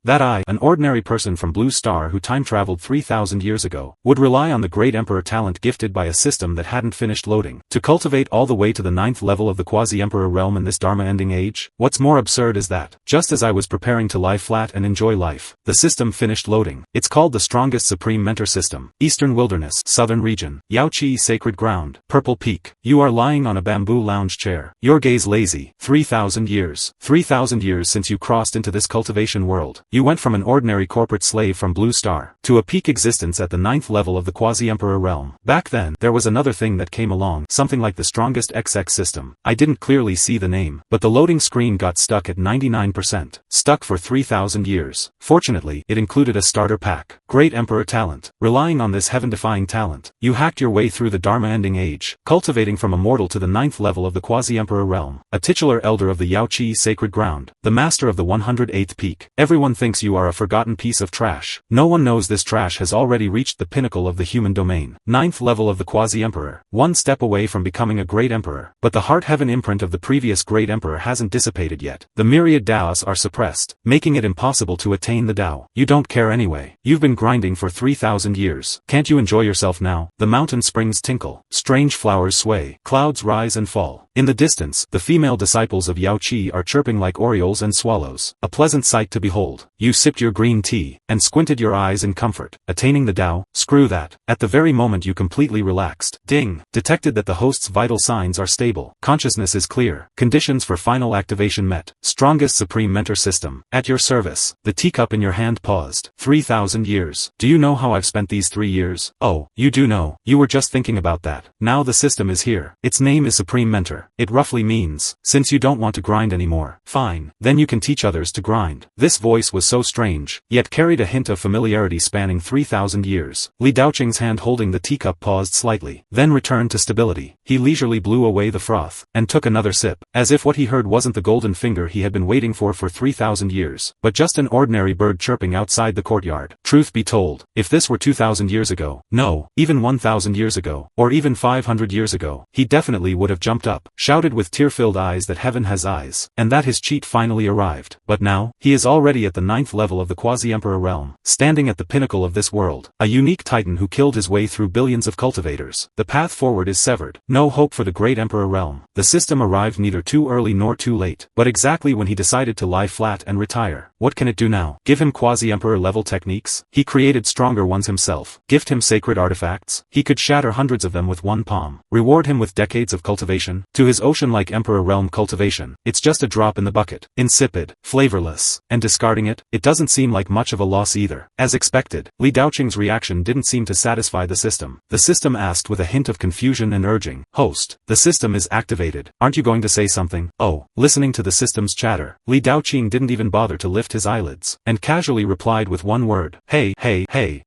that I, an ordinary person from Blue Star who time-traveled 3,000 years ago, would rely on the great Emperor talent gifted by a system that hadn't finished loading, to cultivate all the way to the 9th level of the Quasi-Emperor realm in this Dharma-ending age? What's more absurd is that, just as I was preparing to lie flat and enjoy life, the system finished loading. It's called the strongest Supreme Mentor System. Eastern Wilderness, Southern Region, Yaoqi Sacred Ground, Purple Peak. You are lying on a bamboo lounge chair. Your gaze lazy. 3,000 years. 3,000 years since you crossed into this cultivation world. You went from an ordinary corporate slave from Blue Star, to a peak existence at the 9th level of the Quasi-Emperor realm. Back then, there was another thing that came along, something like the strongest XX system. I didn't clearly see the name, but the loading screen got stuck at 99%. Stuck for 3,000 years. Fortunately, it included a starter pack. Great Emperor talent. Relying on this heaven-defying talent, you hacked your way through the Dharma-ending age, cultivating from a mortal to the 9th level of the Quasi-Emperor realm, a titular elder of the Yaoqi Sacred Ground, the master of the 108th peak. Everyone thinks you are a forgotten piece of trash. No one knows this trash has already reached the pinnacle of the human domain. 9th level of the Quasi-Emperor, one step away from becoming a great emperor. But the heart-heaven imprint of the previous great emperor hasn't dissipated yet. The myriad Daos are suppressed, making it impossible to attain the Dao. You don't care anyway. You've been grinding for 3,000 years. Can't you enjoy yourself now? The mountain springs tinkle. Strange flowers sway. Clouds rise and fall. In the distance, the female disciples of Yaoqi are chirping like orioles and swallows. A pleasant sight to behold. You sipped your green tea, and squinted your eyes in comfort. Attaining the Dao? Screw that. At the very moment you completely relaxed. Ding. Detected that the host's vital signs are stable. Consciousness is clear. Conditions for final activation met. Strongest Supreme Mentor System. At your service. The teacup in your hand paused. 3,000 years. Do you know how I've spent these 3 years? Oh, you do know. You were just thinking about that. Now the system is here. Its name is Supreme Mentor. It roughly means, since you don't want to grind anymore, fine, then you can teach others to grind. This voice was so strange, yet carried a hint of familiarity spanning 3,000 years. Li Daoqing's hand holding the teacup paused slightly, then returned to stability. He leisurely blew away the froth, and took another sip, as if what he heard wasn't the golden finger he had been waiting for 3,000 years, but just an ordinary bird chirping outside the courtyard. Truth be told, if this were 2,000 years ago, no, even 1,000 years ago, or even 500 years ago, he definitely would have jumped up, shouted with tear-filled eyes that heaven has eyes, and that his cheat finally arrived. But now, he is already at the 9th level of the Quasi-Emperor realm, standing at the pinnacle of this world, a unique titan who killed his way through billions of cultivators. The path forward is severed. No hope for the great Emperor realm. The system arrived neither too early nor too late, but exactly when he decided to lie flat and retire. What can it do now? Give him Quasi-Emperor level techniques? He created stronger ones himself. Gift him sacred artifacts? He could shatter hundreds of them with one palm. Reward him with decades of cultivation? To his ocean-like Emperor realm cultivation, it's just a drop in the bucket. Insipid, flavorless, and discarding it, it doesn't seem like much of a loss either. As expected, Li Daoqing's reaction didn't seem to satisfy the system. The system asked with a hint of confusion and urging, "Host, the system is activated. Aren't you going to say something?" Oh, listening to the system's chatter, Li Daoqing didn't even bother to lift his eyelids, and casually replied with one word, Hey,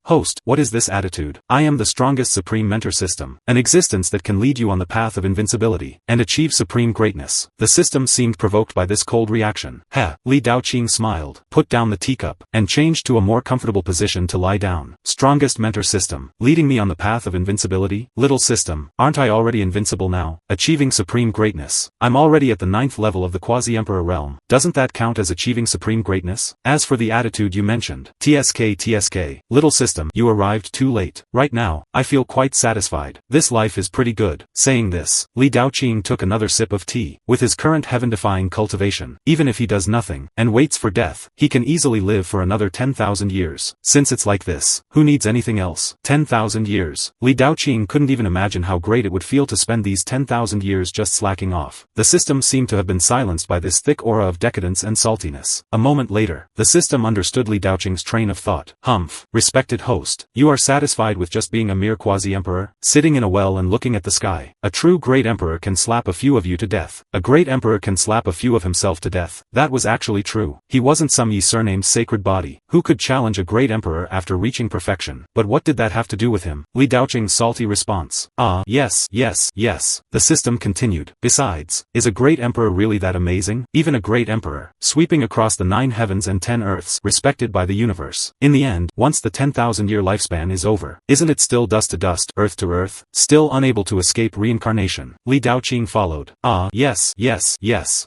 host, what is this attitude? I am the strongest Supreme Mentor System, an existence that can lead you on the path of invincibility, and achieve supreme greatness." The system seemed provoked by this cold reaction. Li Daoqing smiled, put down the teacup, and changed to a more comfortable position to lie down. Strongest Mentor System, leading me on the path of invincibility? Little system, aren't I already invincible now? Achieving supreme greatness. I'm already at the 9th level of the Quasi-Emperor realm. Doesn't that count as achieving supreme greatness? As for the attitude you mentioned, TSK, little system, you arrived too late. Right now, I feel quite satisfied. This life is pretty good. Saying this, Li Daoqing took another sip of tea. With his current heaven-defying cultivation, even if he does nothing, and waits for death, he can easily live for another 10,000 years. Since it's like this, who needs anything else? 10,000 years. Li Daoqing couldn't even imagine how great it would feel to spend these 10,000 years just slacking off. The system seemed to have been silenced by this thick aura of decadence and saltiness. A moment later, the system understood Li Daoqing's train of thought. Humph, respected host, you are satisfied with just being a mere Quasi-Emperor, sitting in a well and looking at the sky. A true great emperor can slap a few of you to death. A great emperor can slap a few of himself to death. That was actually true. He wasn't some surnamed sacred body, who could challenge a great emperor after reaching perfection. But what did that have to do with him? Li Daoqing's salty response. Yes. The system continued. Besides, is a great emperor really that amazing? Even a great emperor, sweeping across the 9 heavens and 10 earths, respected by the universe. In the end, once the 10,000-year lifespan is over, isn't it still dust to dust, earth to earth, still unable to escape reincarnation? Li Daoqing followed. Yes.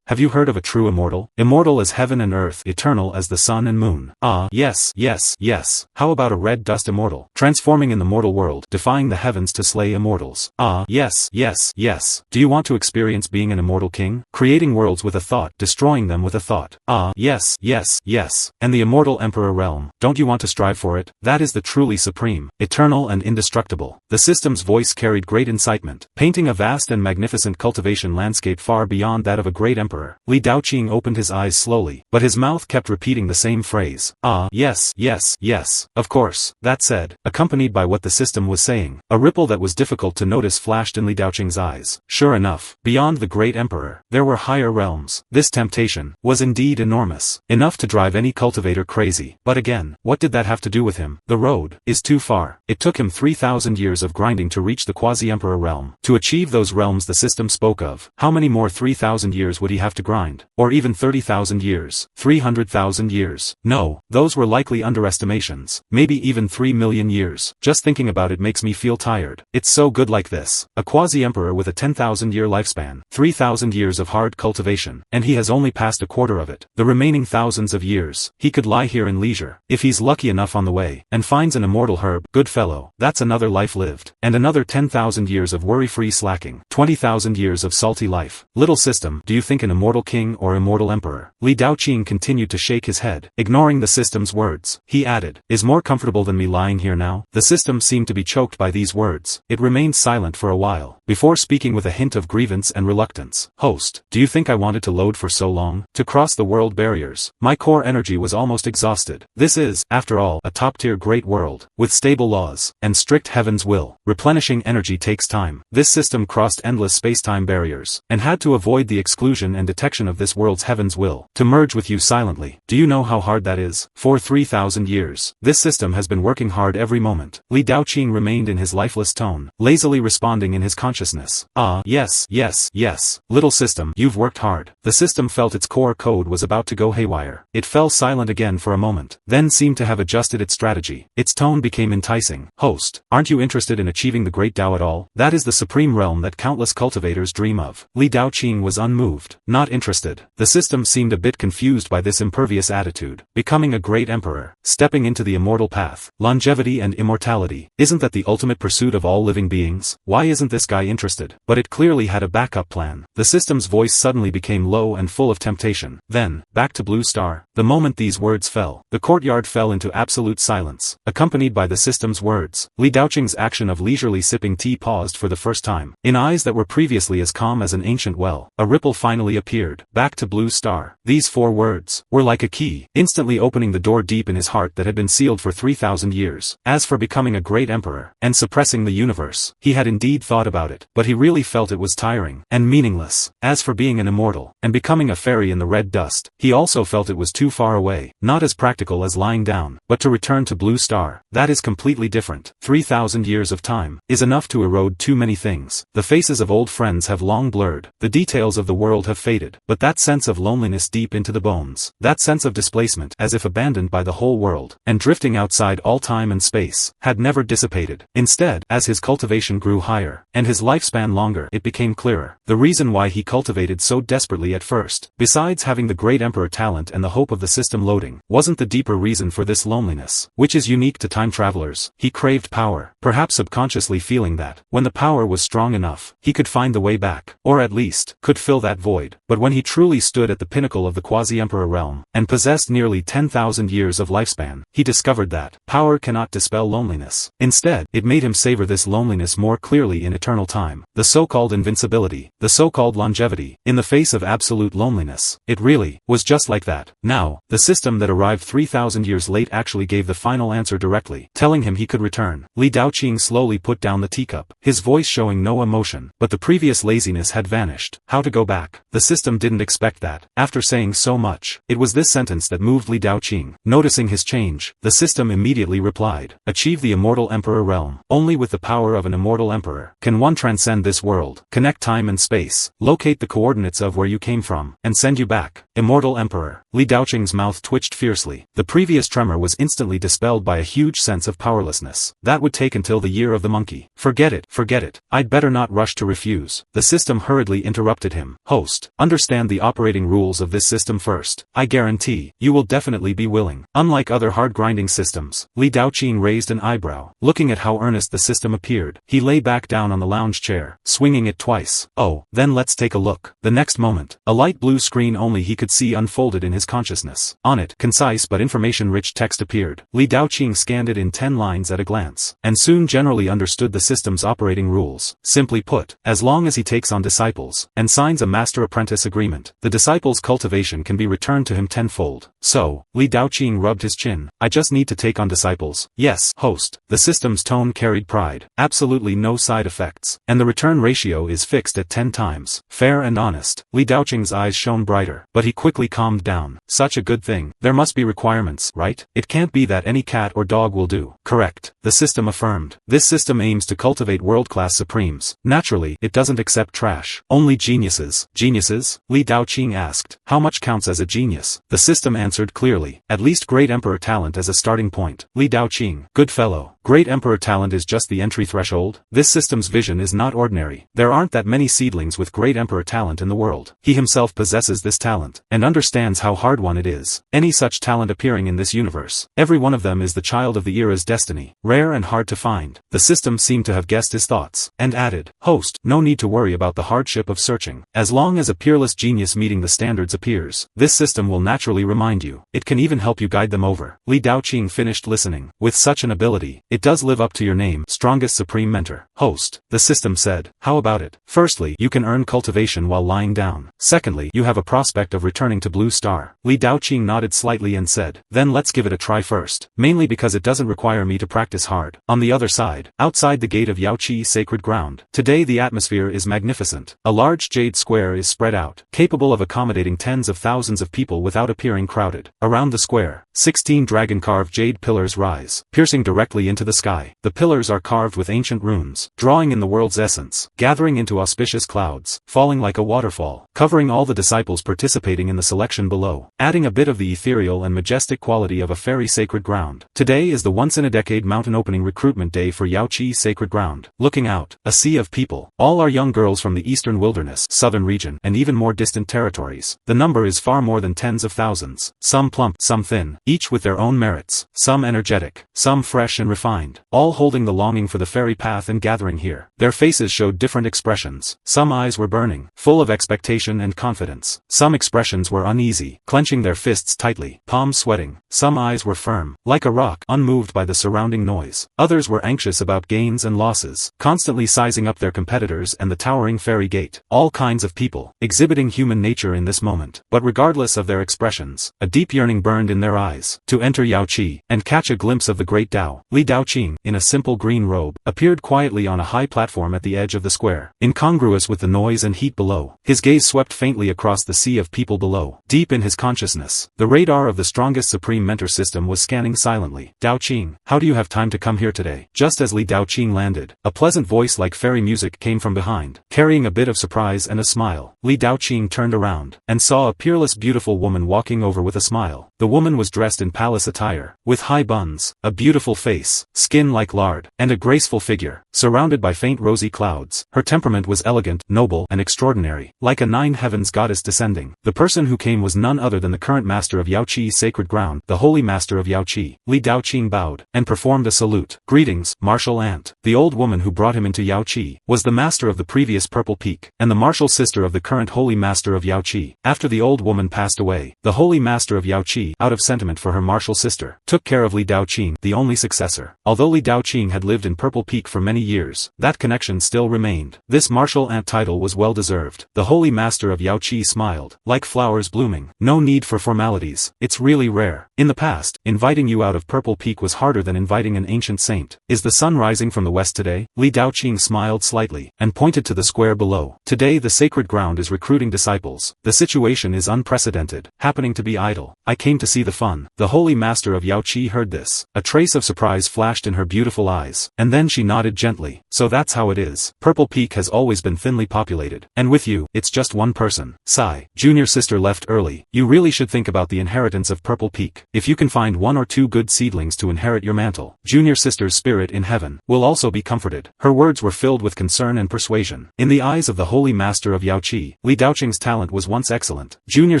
Have you heard of a true immortal? Immortal as heaven and earth, eternal as the sun and moon. Ah, yes, yes, yes. How about a red dust immortal, transforming in the mortal world, defying the heavens to slay immortals? Ah, yes, yes, yes. Do you want to experience being an immortal king, creating worlds with a thought, destroying them with a thought? Ah, yes, yes, yes. And the immortal emperor realm, don't you want to strive for it? That is the truly supreme, eternal and indestructible. The system's voice carried great incitement, painting a vast and magnificent cultivation landscape far beyond that of a great emperor. Li Daoqing opened his eyes slowly, but his mouth kept repeating the same phrase. Ah, yes, yes, yes. Of course. That said, accompanied by what the system was saying, a ripple that was difficult to notice flashed in Li Daoqing's eyes. Sure enough, beyond the great emperor, there were higher realms. This temptation was indeed enormous, enough to drive any cultivator crazy. But again, what did that have to do with him? The road is too far. It took him 3,000 years of grinding to reach the Quasi-Emperor realm. To achieve those realms the system spoke of, how many more 3,000 years would he have to grind? Or even 30,000 years? 300,000 years? No, those were likely underestimations. Maybe even 3 million years. Just thinking about it makes me feel tired. It's so good like this. A Quasi-Emperor with a 10,000-year lifespan, 3,000 years of hard cultivation, and he has only passed a quarter of it. The remaining thousands of years, he could lie here in leisure, if he's lucky enough on the way, and finds an immortal herb. Good fellow, that's another life lived. And another 10,000 years of worry-free slacking. 20,000 years of salty life. Little system, do you think an immortal king or immortal emperor? Li Daoqing continued to shake his head, ignoring the system's words. He added, is more comfortable than me lying here now? The system seemed to be choked by these words. It remained silent for a while, before speaking with a hint of grievance and reluctance. Host, do you think I wanted to load for so long? To cross the world barriers? My core energy was almost exhausted. This is, after all, a top-tier great world, with stable laws, and strict heaven's will. Replenishing energy takes time. This system crossed endless space-time barriers, and had to avoid the exclusion and detection of this world's heaven's will, to merge with you silently. Do you know how hard that is? For 3,000 years, this system has been working hard every moment. Li Daoqing remained in his lifeless tone, lazily responding in his consciousness. Ah, yes, yes, yes. Little system, you've worked hard. The system felt its core code was about to go haywire. It fell silent again for a moment, then seemed to have adjusted its strategy. Its tone became enticing. Host, aren't you interested in achieving the great Tao at all? That is the supreme realm that countless cultivators dream of. Li Daoqing was unmoved, not interested. The system seemed a bit confused by this impervious attitude. Becoming a great emperor, stepping into the immortal path, longevity and immortality, isn't that the ultimate pursuit of all living beings? Why isn't this guy interested? But it clearly had a backup plan. The system's voice suddenly became low and full of temptation. Then, back to Blue Star. The moment these words fell, the courtyard fell into absolute silence, accompanied by the system's words. Li Daoqing's action of leisurely sipping tea paused for the first time. In eyes that were previously as calm as an ancient well, a ripple finally appeared. Back to Blue Star. These 4 words were like a key, instantly opening the door deep in his heart that had been sealed for 3,000 years. As for becoming a great emperor, and suppressing the universe, he had indeed thought about it, but he really felt it was tiring, and meaningless. As for being an immortal, and becoming a fairy in the red dust, he also felt it was too far away, not as practical as lying down, but to return to Blue Star, that is completely different. 3,000 years of time is enough to erode too many things. The faces of old friends have long blurred, the details of the world have faded, but that sense of loneliness deep into the bones, that sense of displacement as if abandoned by the whole world, and drifting outside all time and space, had never dissipated. Instead, as his cultivation grew higher, and his lifespan longer, it became clearer. The reason why he cultivated so desperately at first, besides having the great emperor talent and the hope of the system loading, wasn't the deeper reason for this loneliness, which is unique to time travelers. He craved power, perhaps subconsciously feeling that, when the power was strong enough, he could find the way back, or at least, could fill that void. But when he truly stood at the pinnacle of the Quasi-Emperor realm, and possessed nearly 10,000 years of lifespan, he discovered that, power cannot dispel loneliness. Instead, it made him savor this loneliness more clearly in eternal time. The so-called invincibility, the so-called longevity, in the face of absolute loneliness. It really was just like that. Now, the system that arrived 3,000 years late actually gave the final answer directly, telling him he could return. Li Daoqing slowly put down the teacup, his voice showing no emotion, but the previous laziness had vanished. How to go back? The system didn't expect that. After saying so much, it was this sentence that moved Li Daoqing. Noticing his change, the system immediately replied, achieve the immortal emperor realm. Only with the power of an immortal emperor can one transcend this world, connect time and space, locate the coordinates of where you came from, and send you back. Immortal Emperor. Li Daoqing's mouth twitched fiercely. The previous tremor was instantly dispelled by a huge sense of powerlessness. That would take until the year of the monkey. Forget it, forget it. I'd better not rush to refuse. The system hurriedly interrupted him. Host, understand the operating rules of this system first. I guarantee, you will definitely be willing. Unlike other hard-grinding systems, Li Daoqing raised an eyebrow. Looking at how earnest the system appeared, he lay back down on the lounge chair, swinging it twice. Oh, then let's take a look. The next moment, a light blue screen only he could see unfolded in his consciousness. On it, concise but information-rich text appeared. Li Daoqing scanned it in 10 lines at a glance, and soon generally understood the system's operating rules. Simply put, as long as he takes on disciples, and signs a master-apprentice agreement, the disciples' cultivation can be returned to him tenfold. So, Li Daoqing rubbed his chin. I just need to take on disciples. Yes, host. The system's tone carried pride. Absolutely no side effects. And the return ratio is fixed at 10 times. Fair and honest. Li Daoqing's eyes shone brighter, but he quickly calmed down. Such a good thing. There must be requirements, right? It can't be that any cat or dog will do. Correct. The system affirmed. This system aims to cultivate world-class supremes. Naturally, it doesn't accept trash. Only geniuses. Geniuses? Li Daoqing asked. How much counts as a genius? The system answered clearly. At least Great Emperor talent as a starting point. Li Daoqing. Good fellow. Great Emperor talent is just the entry threshold? This system's vision is not ordinary. There aren't that many seedlings with Great Emperor talent in the world. He himself possesses this talent, and understands how hard one it is. Any such talent appearing in this universe, every one of them is the child of the era's destiny, rare and hard to find. The system seemed to have guessed his thoughts, and added, Host, no need to worry about the hardship of searching. As long as a peerless genius meeting the standards appears, this system will naturally remind you. It can even help you guide them over. Li Daoqing finished listening. With such an ability, it does live up to your name, strongest supreme mentor. Host, the system said. How about it? Firstly, you can earn cultivation while lying down. Secondly, you have a prospect of returning to Blue Star. Li Daoqing nodded slightly and said, then let's give it a try first. Mainly because it doesn't require me to practice hard. On the other side, outside the gate of Yaoqi sacred ground, today the atmosphere is magnificent. A large jade square is spread out, capable of accommodating tens of thousands of people without appearing crowded. Around the square, 16 dragon-carved jade pillars rise, piercing directly into the sky. The pillars are carved with ancient runes, drawing in the world's essence, gathering into auspicious clouds, falling like a waterfall, covering all the disciples participating in the selection below, adding a bit of the ethereal and majestic quality of a fairy sacred ground. Today is the once-in-a-decade mountain opening recruitment day for Yaoqi sacred ground. Looking out, a sea of people. All are young girls from the eastern wilderness, southern region, and even more distant territories. The number is far more than tens of thousands. Some plump, some thin, each with their own merits. Some energetic, some fresh and refined. All holding the longing for the fairy path and gathering here. Their faces showed different expressions. Some eyes were burning, full of expectation and confidence. Some expressions were uneasy, clenching their fists tightly, palms sweating. Some eyes were firm, like a rock, unmoved by the surrounding noise. Others were anxious about gains and losses, constantly sizing up their competitors and the towering fairy gate. All kinds of people, exhibiting human nature in this moment. But regardless of their expressions, a deep yearning burned in their eyes, to enter Yaoqi, and catch a glimpse of the great Tao. Li Daoqing, in a simple green robe, appeared quietly on a high platform at the edge of the square. Incongruous with the noise and heat below, his gaze swept faintly across the sea of people below. Deep in his consciousness, the radar of the strongest supreme mentor system was scanning silently. Daoqing, how do you have time to come here today? Just as Li Daoqing landed, a pleasant voice like fairy music came from behind, carrying a bit of surprise and a smile. Li Daoqing turned around, and saw a peerless beautiful woman walking over with a smile. The woman was dressed in palace attire, with high buns, a beautiful face, skin like lard, and a graceful figure, surrounded by faint rosy clouds. Her temperament was elegant, noble, and extraordinary, like a nine heavens goddess descending. The person who came was none other than the current master of Yaoqi sacred ground, the holy master of Yaoqi. Li Daoqing bowed, and performed a salute. Greetings, martial aunt. The old woman who brought him into Yaoqi, was the master of the previous Purple Peak, and the martial sister of the current holy master of Yaoqi. After the old woman passed away, the holy master of Yaoqi, out of sentiment for her martial sister, took care of Li Daoqing, the only successor. Although Li Daoqing had lived in Purple Peak for many years, that connection still remained. This martial aunt title was well deserved. The holy master of Yaoqi smiled, like flowers blooming. No need for formalities. It's really rare. In the past, inviting you out of Purple Peak was harder than inviting an ancient saint. Is the sun rising from the west today? Li Daoqing smiled slightly, and pointed to the square below. Today the sacred ground is recruiting disciples. The situation is unprecedented, happening to be idle. I came to see the fun. son. The holy master of Yao Qi heard this. A trace of surprise flashed in her beautiful eyes, and then she nodded gently. So that's how it is. Purple Peak has always been thinly populated. And with you, it's just one person. Sigh. Junior sister left early. You really should think about the inheritance of Purple Peak. If you can find one or two good seedlings to inherit your mantle, junior sister's spirit in heaven will also be comforted. Her words were filled with concern and persuasion. In the eyes of the holy master of Yao Qi, Li Daoqing's talent was once excellent. Junior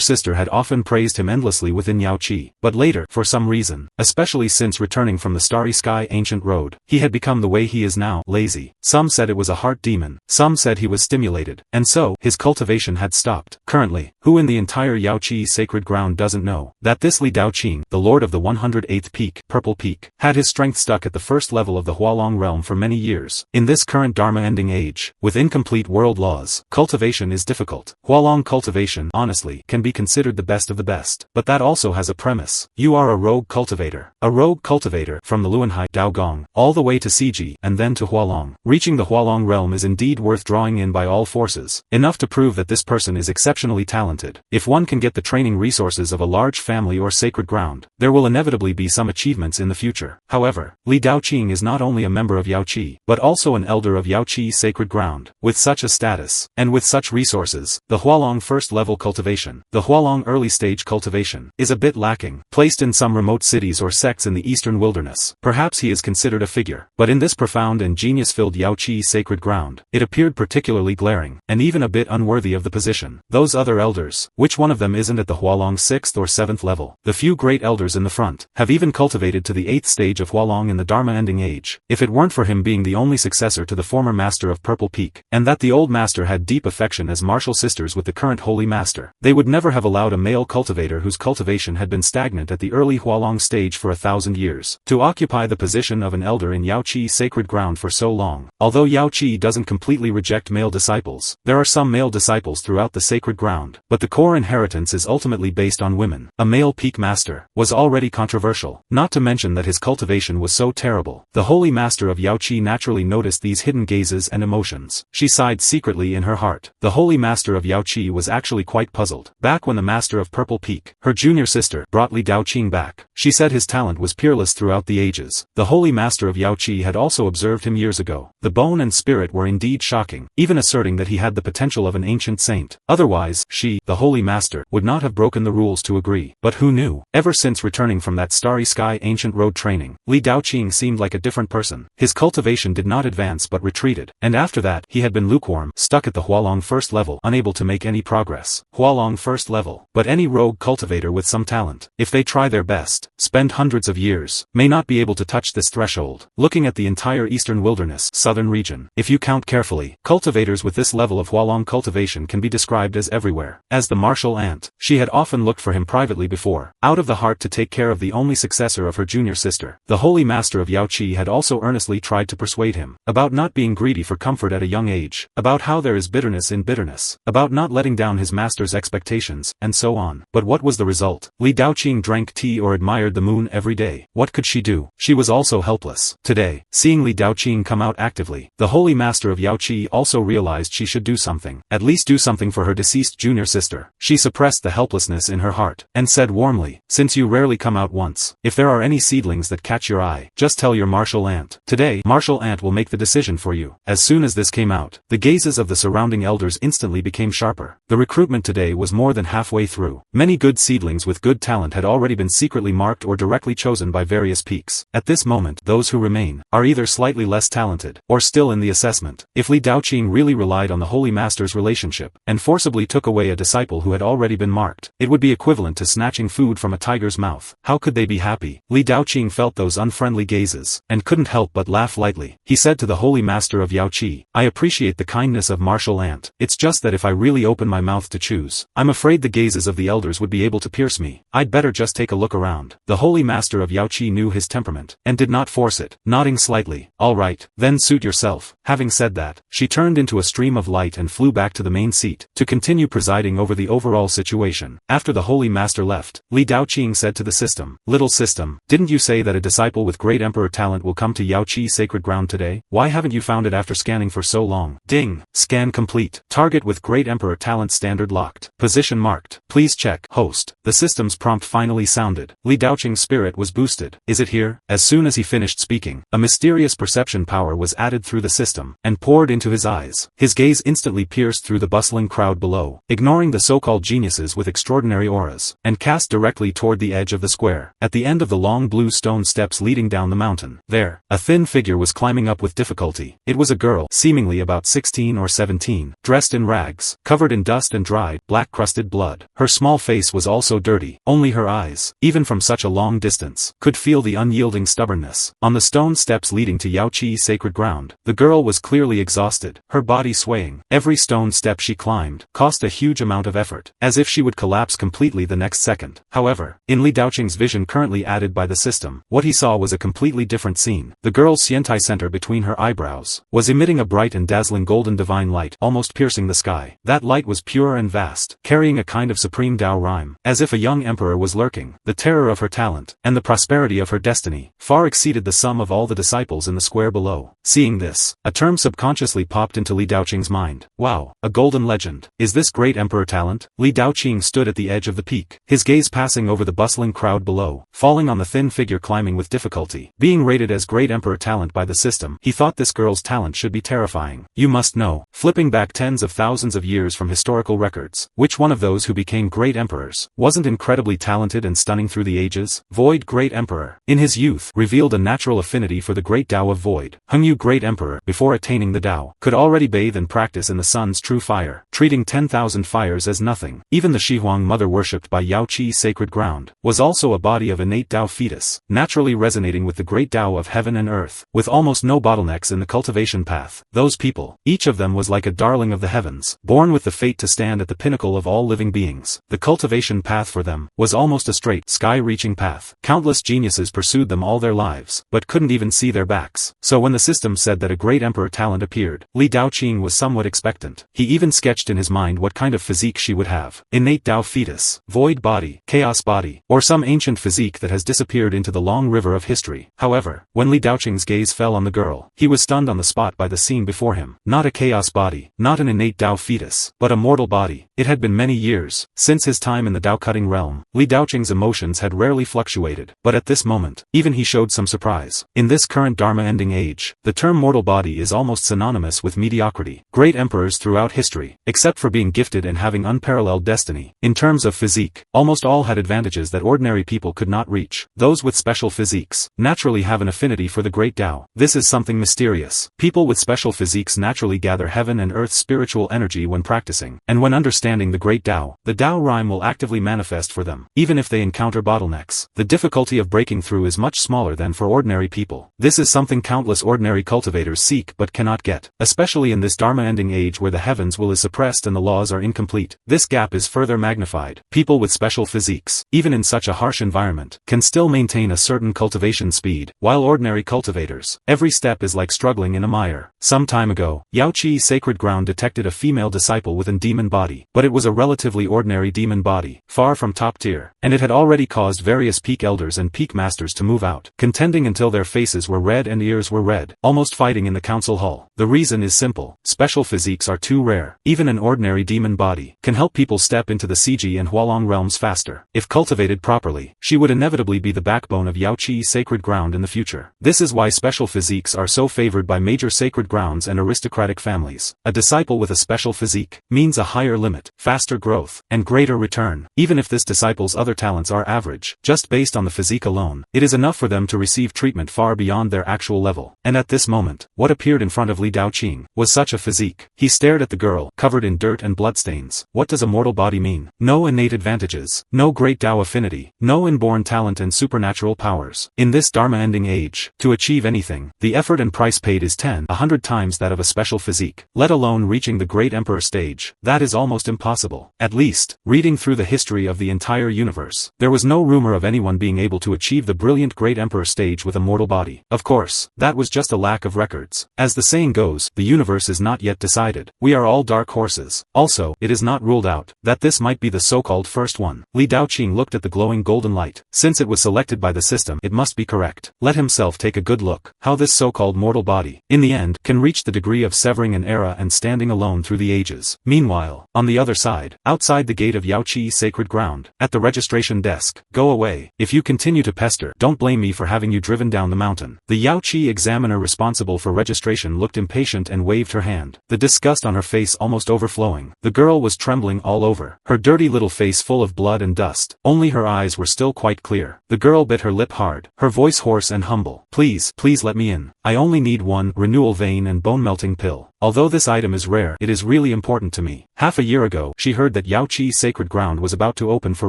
sister had often praised him endlessly within Yao Qi, but later, for some reason, especially since returning from the Starry Sky ancient road, he had become the way he is now, lazy. Some said it was a heart demon, some said he was stimulated, and so, his cultivation had stopped. Currently, who in the entire Yao Qi sacred ground doesn't know that this Li Daoqing, the lord of the 108th peak, Purple Peak, had his strength stuck at the first level of the Hualong realm for many years. In this current Dharma-ending age, with incomplete world laws, cultivation is difficult. Hualong cultivation, honestly, can be considered the best of the best. But that also has a premise. You are a rogue cultivator. A rogue cultivator, from the Luanhai, Daogong, all the way to Siji, and then to Hualong. Reaching the Hualong realm is indeed worth drawing in by all forces, enough to prove that this person is exceptionally talented. If one can get the training resources of a large family or sacred ground, there will inevitably be some achievements in the future. However, Li Daoqing is not only a member of Yao Qi, but also an elder of Yao Qi's sacred ground. With such a status, and with such resources, the Hualong first-level cultivation, the Hualong early-stage cultivation, is a bit lacking. Placed in some remote cities or sects in the eastern wilderness, perhaps he is considered a figure. But in this profound and genius-filled Yao Qi sacred ground, it appeared particularly glaring, and even a bit unworthy of the position. Those other elders, which one of them isn't at the Hualong 6th or 7th level? The few great elders in the front, have even cultivated to the 8th stage of Hualong in the Dharma-ending age. If it weren't for him being the only successor to the former master of Purple Peak, and that the old master had deep affection as martial sisters with the current holy master, they would never have allowed a male cultivator whose cultivation had been stagnant at the early Hualong stage for 1,000 years, to occupy the position of an elder in Yao Qi sacred ground for so long. Although Yao Qi doesn't completely reject male disciples, there are some male disciples throughout the sacred ground, but the core inheritance is ultimately based on women. A male peak master was already controversial, not to mention that his cultivation was so terrible. The holy master of Yao Qi naturally noticed these hidden gazes and emotions. She sighed secretly in her heart. The holy master of Yao Qi was actually quite puzzled. Back when the master of Purple Peak, her junior sister, brought Li Daoqing back, she said his talent was peerless throughout the ages. The holy master of Yao Qi had also observed him years ago. The bone and spirit were indeed shocking, even asserting that he had the potential of an ancient saint. Otherwise, she, the holy master, would not have broken the rules to agree. But who knew? Ever since returning from that Starry Sky ancient road training, Li Daoqing seemed like a different person. His cultivation did not advance but retreated, and after that, he had been lukewarm, stuck at the Hualong first level, unable to make any progress. Hualong first level. But any rogue cultivator with some talent, if they try their best, spend hundreds of years, may not be able to touch this threshold. Looking at the entire eastern wilderness, southern region, if you count carefully, cultivators with this level of Hualong cultivation can be described as everywhere. As the martial ant, she had often looked for him privately before, out of the heart to take care of the only successor of her junior sister. The holy master of Yao Qi had also earnestly tried to persuade him about not being greedy for comfort at a young age, about how there is bitterness in bitterness, about not letting down his master's expectations, and so on. But what was the result? Li Daoqing drank tea or admired the moon every day. What could she do? She was also helpless. Today, seeing Li Daoqing come out actively, the holy master of Yao Qi also realized she should do something, at least do something for her deceased junior sister. She suppressed the helplessness in her heart, and said warmly, since you rarely come out once, if there are any seedlings that catch your eye, just tell your martial ant. Today, martial ant will make the decision for you. As soon as this came out, the gazes of the surrounding elders instantly became sharper. The recruitment today was more than halfway through. Many good seedlings with good talent had already been secretly marked or directly chosen by various peaks. At this moment, those who remain are either slightly less talented, or still in the assessment. If Li Daoqing really relied on the holy master's relationship, and forcibly took away a disciple who had already been marked, it would be equivalent to snatching food from a tiger's mouth. How could they be happy? Li Daoqing felt those unfriendly gazes, and couldn't help but laugh lightly. He said to the holy master of Yao Qi, I appreciate the kindness of martial ant. It's just that if I really open my mouth to choose, I'm afraid the gazes of the elders would be able to pierce me. I'd better just take a look around. The holy master of Yao Qi knew his temperament, and did not force it, nodding slightly. All right, then suit yourself. Having said that, she turned into a stream of light and flew back to the main seat, to continue presiding over the overall situation. After the Holy Master left, Li Daoqing said to the system, "Little system, didn't you say that a disciple with great emperor talent will come to Yaoqi sacred ground today? Why haven't you found it after scanning for so long?" Ding! Scan complete. Target with great emperor talent standard locked. Position marked. Please check. Host. The system's prompt finally sounded. Li Daoqing's spirit was boosted. Is it here? As soon as he finished speaking, a mysterious perception power was added through the system, and poured into his eyes. His gaze instantly pierced through the bustling crowd below, ignoring the so-called geniuses with extraordinary auras, and cast directly toward the edge of the square. At the end of the long blue stone steps leading down the mountain, there, a thin figure was climbing up with difficulty. It was a girl, seemingly about 16 or 17, dressed in rags, covered in dust and dried, black-crusted blood. Her small face was also dirty. Only her eyes, even from such a long distance, could feel the unyielding stubbornness. On the stone steps leading to Yaoqi's sacred ground, the girl was clearly exhausted, her body swaying. Every stone step she climbed cost a huge amount of effort, as if she would collapse completely the next second. However, in Li Daoqing's vision currently added by the system, what he saw was a completely different scene. The girl's xiantai center between her eyebrows was emitting a bright and dazzling golden divine light, almost piercing the sky. That light was pure and vast, carrying a kind of supreme Tao rhyme, as if a young emperor was lurking. The terror of her talent, and the prosperity of her destiny, far exceeded the sum of all the disciples in the square below. Seeing this, a term subconsciously popped into Li Daoqing's mind. Wow, a golden legend. Is this great emperor talent? Li Daoqing stood at the edge of the peak, his gaze passing over the bustling crowd below, falling on the thin figure climbing with difficulty. Being rated as great emperor talent by the system, he thought this girl's talent should be terrifying. You must know, flipping back tens of thousands of years from historical records, which one of those who became great emperors wasn't incredibly talented and stunning through the ages? Void Great Emperor, in his youth, revealed a natural affinity for the great Tao of Void. Hengyu Great Emperor, before attaining the Tao, could already bathe and practice in the sun's true fire, treating 10,000 fires as nothing. Even the Shihuang mother worshipped by Yaoqi's sacred ground was also a body of innate Tao fetus, naturally resonating with the great Tao of heaven and earth, with almost no bottlenecks in the cultivation path. Those people, each of them was like a darling of the heavens, born with the fate to stand at the pinnacle of all living beings. The cultivation path for them was almost a straight, sky-reaching path. Countless geniuses pursued them all their lives, but couldn't even see their backs. So when the system said that a great emperor talent appeared, Li Daoqing was somewhat expectant. He even sketched in his mind what kind of physique she would have. Innate Tao fetus, void body, chaos body, or some ancient physique that has disappeared into the long river of history. However, when Li Daoqing's gaze fell on the girl, he was stunned on the spot by the scene before him. Not a chaos body, not an innate Tao fetus, but a mortal body. It had been many years since his time in the Tao-cutting realm. Li Daoqing's emotions had rarely fluctuated, but at this moment, even he showed some surprise. In this current Dharma-ending age, the term mortal body is almost synonymous with mediocrity. Great emperors throughout history, except for being gifted and having unparalleled destiny, in terms of physique, almost all had advantages that ordinary people could not reach. Those with special physiques naturally have an affinity for the great Tao. This is something mysterious. People with special physiques naturally gather heaven and earth's spiritual energy when practicing, and when understanding the great Tao, the Tao rhyme will actively manifest for them, even if they encounter bottlenecks. The difficulty of breaking through is much smaller than for ordinary people. This is something countless ordinary cultivators seek but cannot get, especially in this Dharma-ending age where the heavens will is suppressed and the laws are incomplete. This gap is further magnified. People with special physiques, even in such a harsh environment, can still maintain a certain cultivation speed, while ordinary cultivators, every step is like struggling in a mire. Some time ago, Yaoqi's sacred ground detected a female disciple with a demon body, but it was a relatively ordinary demon body, far from top tier, and it had already caused various peak elders and peak masters to move out, contending until their faces were red and ears were red, almost fighting in the council hall. The reason is simple: special physiques are too rare. Even an ordinary demon body can help people step into the Ciji and Hualong realms faster. If cultivated properly, she would inevitably be the backbone of Yaoqi's sacred ground in the future. This is why special physiques are so favored by major sacred grounds and aristocratic families. A disciple with a special physique means a higher limit, faster growth, and greater return. Even if this disciple's other talents are average, just based on the physique alone, it is enough for them to receive treatment far beyond their actual level. And at this moment, what appeared in front of Li Daoqing was such a physique. He stared at the girl, covered in dirt and bloodstains. What does a mortal body mean? No innate advantages, no great Tao affinity, no inborn talent and supernatural powers. In this Dharma-ending age, to achieve anything, the effort and price paid is 100 times that of a special physique. Let alone reaching the great emperor stage. That is almost impossible. At least, reading through the history of the entire universe, there was no rumor of anyone being able to achieve the brilliant great emperor stage with a mortal body. Of course, that was just a lack of records. As the saying goes, the universe is not yet decided. We are all dark horses. Also, it is not ruled out that this might be the so-called first one. Li Daoqing looked at the glowing golden light. Since it was selected by the system, it must be correct. Let himself take a good look. How this so-called mortal body, in the end, can reach the degree of severing an era and standing alone through the ages. Meanwhile, on the other side, outside the gate of Yaoqi's sacred ground, at the registration desk, go away. If you continue to pester, don't blame me for having you driven down the mountain. The Yaoqi examiner responsible for registration looked impatient and waved her hand, the disgust on her face almost overflowing. The girl was trembling all over, her dirty little face full of blood and dust. Only her eyes were still quite clear. The girl bit her lip hard, her voice hoarse and humble. Please let me in. I only need one renewal vein and bone-melting pill. Although this item is rare, it is really important to me. Half a year ago, she heard that Yaoqi's sacred ground was about to open for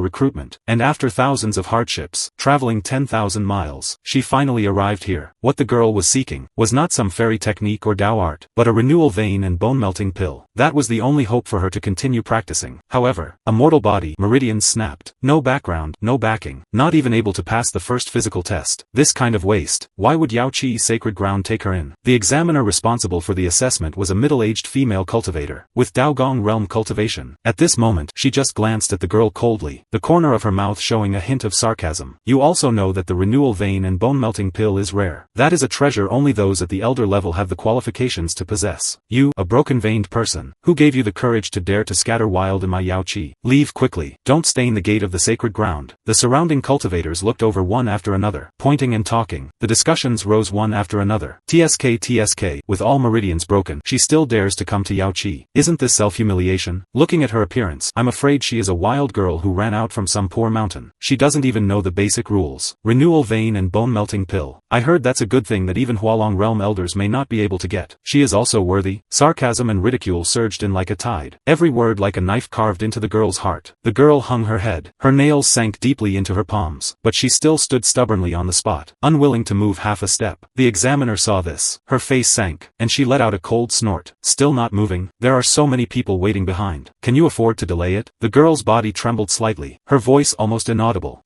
recruitment, and after thousands of hardships, traveling 10,000 miles, she finally arrived here. What the girl was seeking was not some fairy technique or Dao art, but a renewal vein and bone-melting pill. That was the only hope for her to continue practicing. However, a mortal body, meridians snapped. No background, no backing, not even able to pass the first physical test. This kind of waste, why would Yaoqi's sacred ground take her in? The examiner responsible for the assessment was a middle-aged female cultivator, with Daogong realm cultivation. At this moment, she just glanced at the girl coldly, the corner of her mouth showing a hint of sarcasm. You also know that the renewal vein and bone-melting pill is rare. That is a treasure only those at the elder level have the qualifications to possess. You, a broken-veined person, who gave you the courage to dare to scatter wild in my Yaoqi? Leave quickly. Don't stain the gate of the sacred ground. The surrounding cultivators looked over one after another, pointing and talking. The discussions rose one after another. TSK, with all meridians broken, she still dares to come to Yaoqi. Isn't this self-humiliation? Looking at her appearance, I'm afraid she is a wild girl who ran out from some poor mountain. She doesn't even know the basic rules. Renewal vein and bone-melting pill. I heard that's a good thing that even Hualong realm elders may not be able to get. She is also worthy. Sarcasm and ridicule surged in like a tide. Every word like a knife carved into the girl's heart. The girl hung her head. Her nails sank deeply into her palms, but she still stood stubbornly on the spot, unwilling to move half a step. The examiner saw this. Her face sank, and she let out a cold snort. Still not moving? There are so many people waiting behind. Can you afford to delay it? The girl's body trembled slightly, her voice almost inaudible.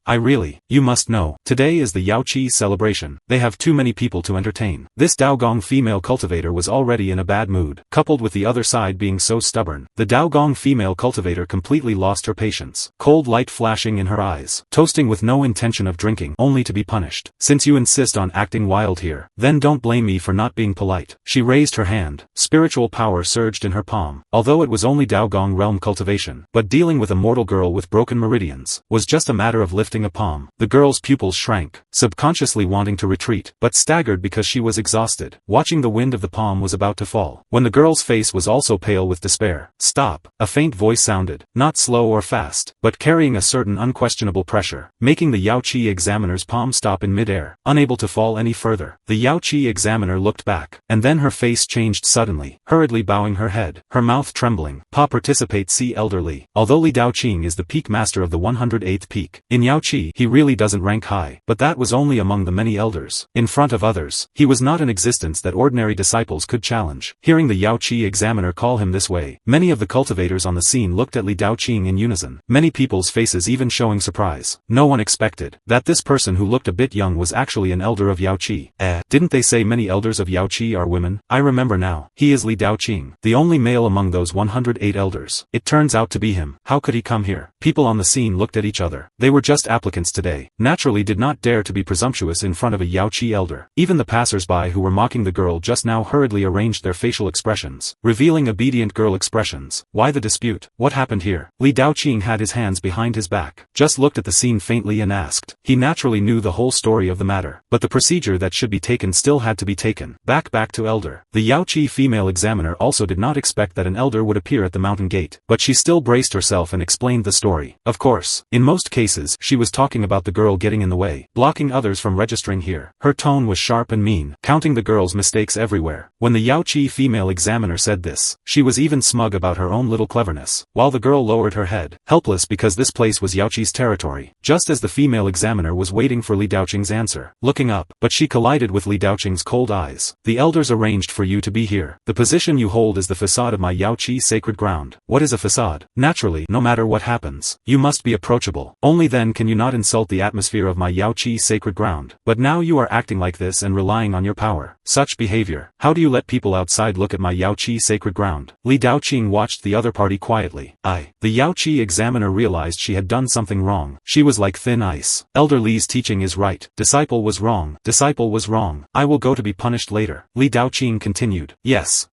You must know. Today is the Yaoqi celebration. They have too many people to entertain. This Daogong female cultivator was already in a bad mood, coupled with the other side being so stubborn. The Daogong female cultivator completely lost her patience. Cold light flashing in her eyes. Toasting with no intention of drinking, only to be punished. Since you insist on acting wild here, then don't blame me for not being polite. She raised her hand. Spiritual power surged in her palm. Although it was only Daogong realm cultivation, but dealing with a mortal girl with broken meridians was just a matter of lifting a palm. The girl's pupils shrank, subconsciously wanting to retreat, but staggered because she was exhausted. Watching the wind of the palm was about to fall, when the girl's face was also pale with despair. Stop! A faint voice sounded, not slow or fast, but carrying a certain unquestionable pressure, making the Yaoqi examiner's palm stop in midair, unable to fall any further. The Yaoqi examiner looked back, and then her face changed suddenly, hurriedly bowing her head, her mouth trembling. Participate. See elderly. Although Li Daoqing is the peak master of the 108th peak, in Yaoqi he really doesn't rank high, but that was only among the many elders. In front of others, he was not an existence that ordinary disciples could challenge. Hearing the Yaoqi examiner call him this way, many of the cultivators on the scene looked at Li Daoqing in unison, many people's faces even showing surprise. No one expected that this person who looked a bit young was actually an elder of Yaoqi. Didn't they say many elders of Yaoqi are women? I remember now. He is Li Daoqing, the only male among those 108 elders. It turns out to be him. How could he come here? People on the scene looked at each other. They were just applicants today, naturally did not dare to be presumptuous in front of a Yaoqi elder. Even the passers-by who were mocking the girl just now hurriedly arranged their facial expressions, revealing obedient girl expressions. Why the dispute? What happened here? Li Daoqing had his hands behind his back, just looked at the scene faintly and asked. He naturally knew the whole story of the matter, but the procedure that should be taken still had to be taken. Back to elder. The Yaoqi female examiner also did not expect that an elder would appear at the mountain gate, but she still braced herself and explained the story. Of course, in most cases, she was talking about the girl getting in the way, blocking others from registering here. Her tone was sharp and mean, counting the girl's mistakes everywhere. When the Yaoqi female examiner said this, she was even smug about her own little cleverness, while the girl lowered her head, helpless because this place was Yaoqi's territory, just as the female examiner was waiting for Li Daoqing's answer, looking up, but she collided with Li Daoqing's cold eyes. The elders arranged for you to be here. sir. The position you hold is the facade of my Yaoqi sacred ground. What is a facade? Naturally, no matter what happens, you must be approachable. Only then can you not insult the atmosphere of my Yaoqi sacred ground. But now you are acting like this and relying on your power. Such behavior. How do you let people outside look at my Yaoqi sacred ground? Li Daoqing watched the other party quietly. The Yaoqi examiner realized she had done something wrong. She was like thin ice. Elder Li's teaching is right. Disciple was wrong. Disciple was wrong. I will go to be punished later. Li Daoqing continued. Yes,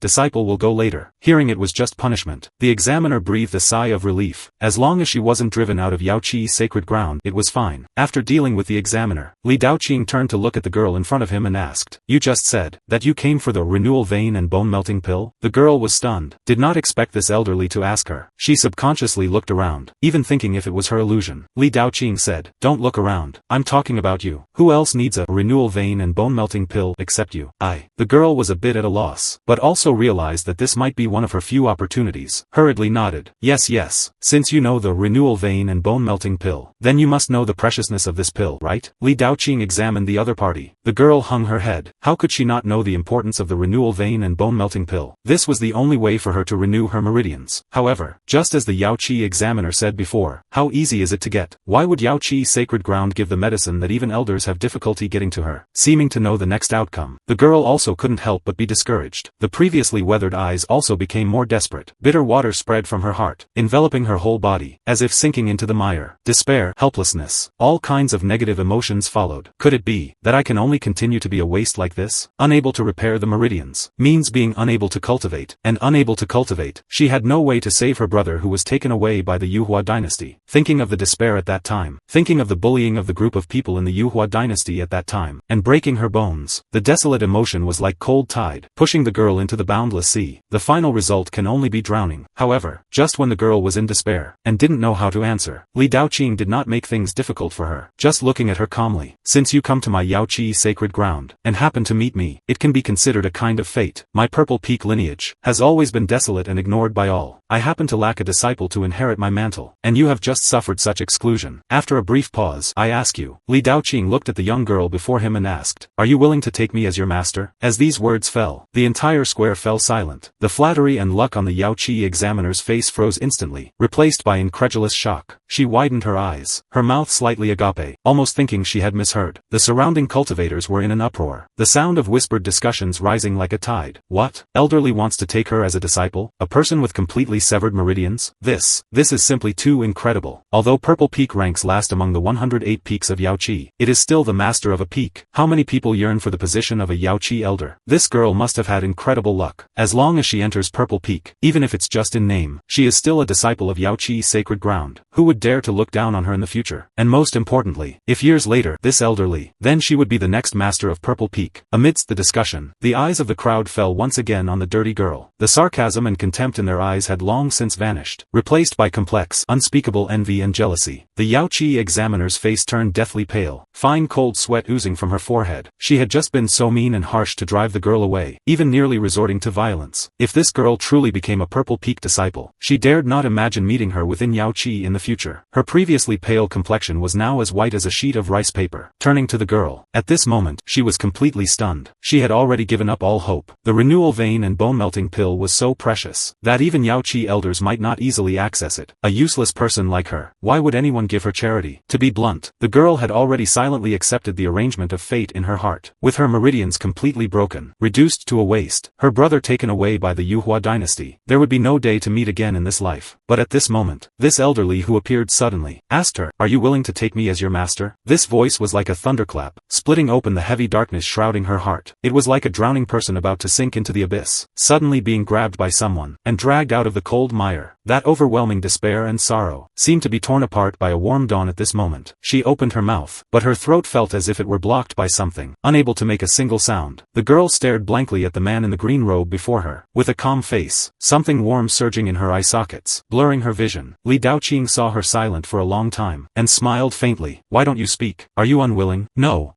disciple will go later. Hearing it was just punishment. The examiner breathed a sigh of relief. As long as she wasn't driven out of Yaoqi's sacred ground, it was fine. After dealing with the examiner, Li Daoqing turned to look at the girl in front of him and asked, "You just said that you came for the renewal vein and bone melting pill?" The girl was stunned. Did not expect this elderly to ask her. She subconsciously looked around, even thinking if it was her illusion. Li Daoqing said, "Don't look around. I'm talking about you. Who else needs a renewal vein and bone melting pill except you?" The girl was a bit at a loss, but also realized that this might be one of her few opportunities. Hurriedly nodded. Yes. Since you know the renewal vein and bone melting pill, then you must know the preciousness of this pill, right? Li Daoqing examined the other party. The girl hung her head. How could she not know the importance of the renewal vein and bone melting pill? This was the only way for her to renew her meridians. However, just as the Yaoqi examiner said before, how easy is it to get? Why would Yaoqi's sacred ground give the medicine that even elders have difficulty getting to her? Seeming to know the next outcome, the girl also couldn't help but be discouraged. The previously weathered eyes also became more desperate. Bitter water spread from her heart, enveloping her whole body, as if sinking into the mire. Despair, helplessness, all kinds of negative emotions followed. Could it be that I can only continue to be a waste like this? Unable to repair the meridians means being unable to cultivate, and unable to cultivate, she had no way to save her brother who was taken away by the Yuhua dynasty. Thinking of the despair at that time, thinking of the bullying of the group of people in the Yuhua dynasty at that time, and breaking her bones, the desolate emotion was like cold tide, pushing the girl into the boundless sea. The final result can only be drowning. However, just when the girl was in despair, and didn't know how to answer, Li Daoqing did not make things difficult for her, just looking at her calmly. Since you come to my Yaoqi sacred ground, and happen to meet me, it can be considered a kind of fate. My Purple Peak lineage has always been desolate and ignored by all. I happen to lack a disciple to inherit my mantle, and you have just suffered such exclusion. After a brief pause, I ask you. Li Daoqing looked at the young girl before him and asked, "Are you willing to take me as your master?" As these words fell, the entire square fell silent. The flattery and luck on the Yaoqi examiner's face froze instantly, replaced by incredulous shock. She widened her eyes, her mouth slightly agape, almost thinking she had misheard. The surrounding cultivators were in an uproar, the sound of whispered discussions rising like a tide. What? Elderly wants to take her as a disciple? A person with completely severed meridians? This is simply too incredible. Although Purple Peak ranks last among the 108 peaks of Yaoqi, it is still the master of a peak. How many people yearn for the position of a Yaoqi elder? This girl must have had incredible luck. As long as she enters Purple Peak, even if it's just in name, she is still a disciple of Yaoqi's sacred ground. Who would dare to look down on her in the future? And most importantly, if years later, this elderly, then she would be the next master of Purple Peak. Amidst the discussion, the eyes of the crowd fell once again on the dirty girl. The sarcasm and contempt in their eyes had long since vanished, replaced by complex, unspeakable envy and jealousy. The Yaoqi examiner's face turned deathly pale, fine cold sweat oozing from her forehead. She had just been so mean and harsh to drive the girl away, even nearly resorting to violence. If this girl truly became a Purple Peak disciple, she dared not imagine meeting her within Yaoqi in the future. Her previously pale complexion was now as white as a sheet of rice paper. Turning to the girl, at this moment, she was completely stunned. She had already given up all hope. The renewal vein and bone melting pill was so precious, that even Yaoqi elders might not easily access it. A useless person like her, why would anyone give her charity? To be blunt, the girl had already silently accepted the arrangement of fate in her heart. With her meridians completely broken, reduced to a waste, her brother taken away by the Yuhua dynasty, there would be no day to meet again in this life. But at this moment, this elderly who appeared suddenly, asked her, "Are you willing to take me as your master?" This voice was like a thunderclap, splitting open the heavy darkness shrouding her heart. It was like a drowning person about to sink into the abyss, suddenly being grabbed by someone, and dragged out of the cold mire. That overwhelming despair and sorrow seemed to be torn apart by a warm dawn at this moment. She opened her mouth, but her throat felt as if it were blocked by something, unable to make a single sound. The girl stared blankly at the man in the green robe before her, with a calm face, something warm surging in her eye sockets, blurring her vision. Li Daoqing saw her silent for a long time, and smiled faintly. "Why don't you speak? Are you unwilling?" No.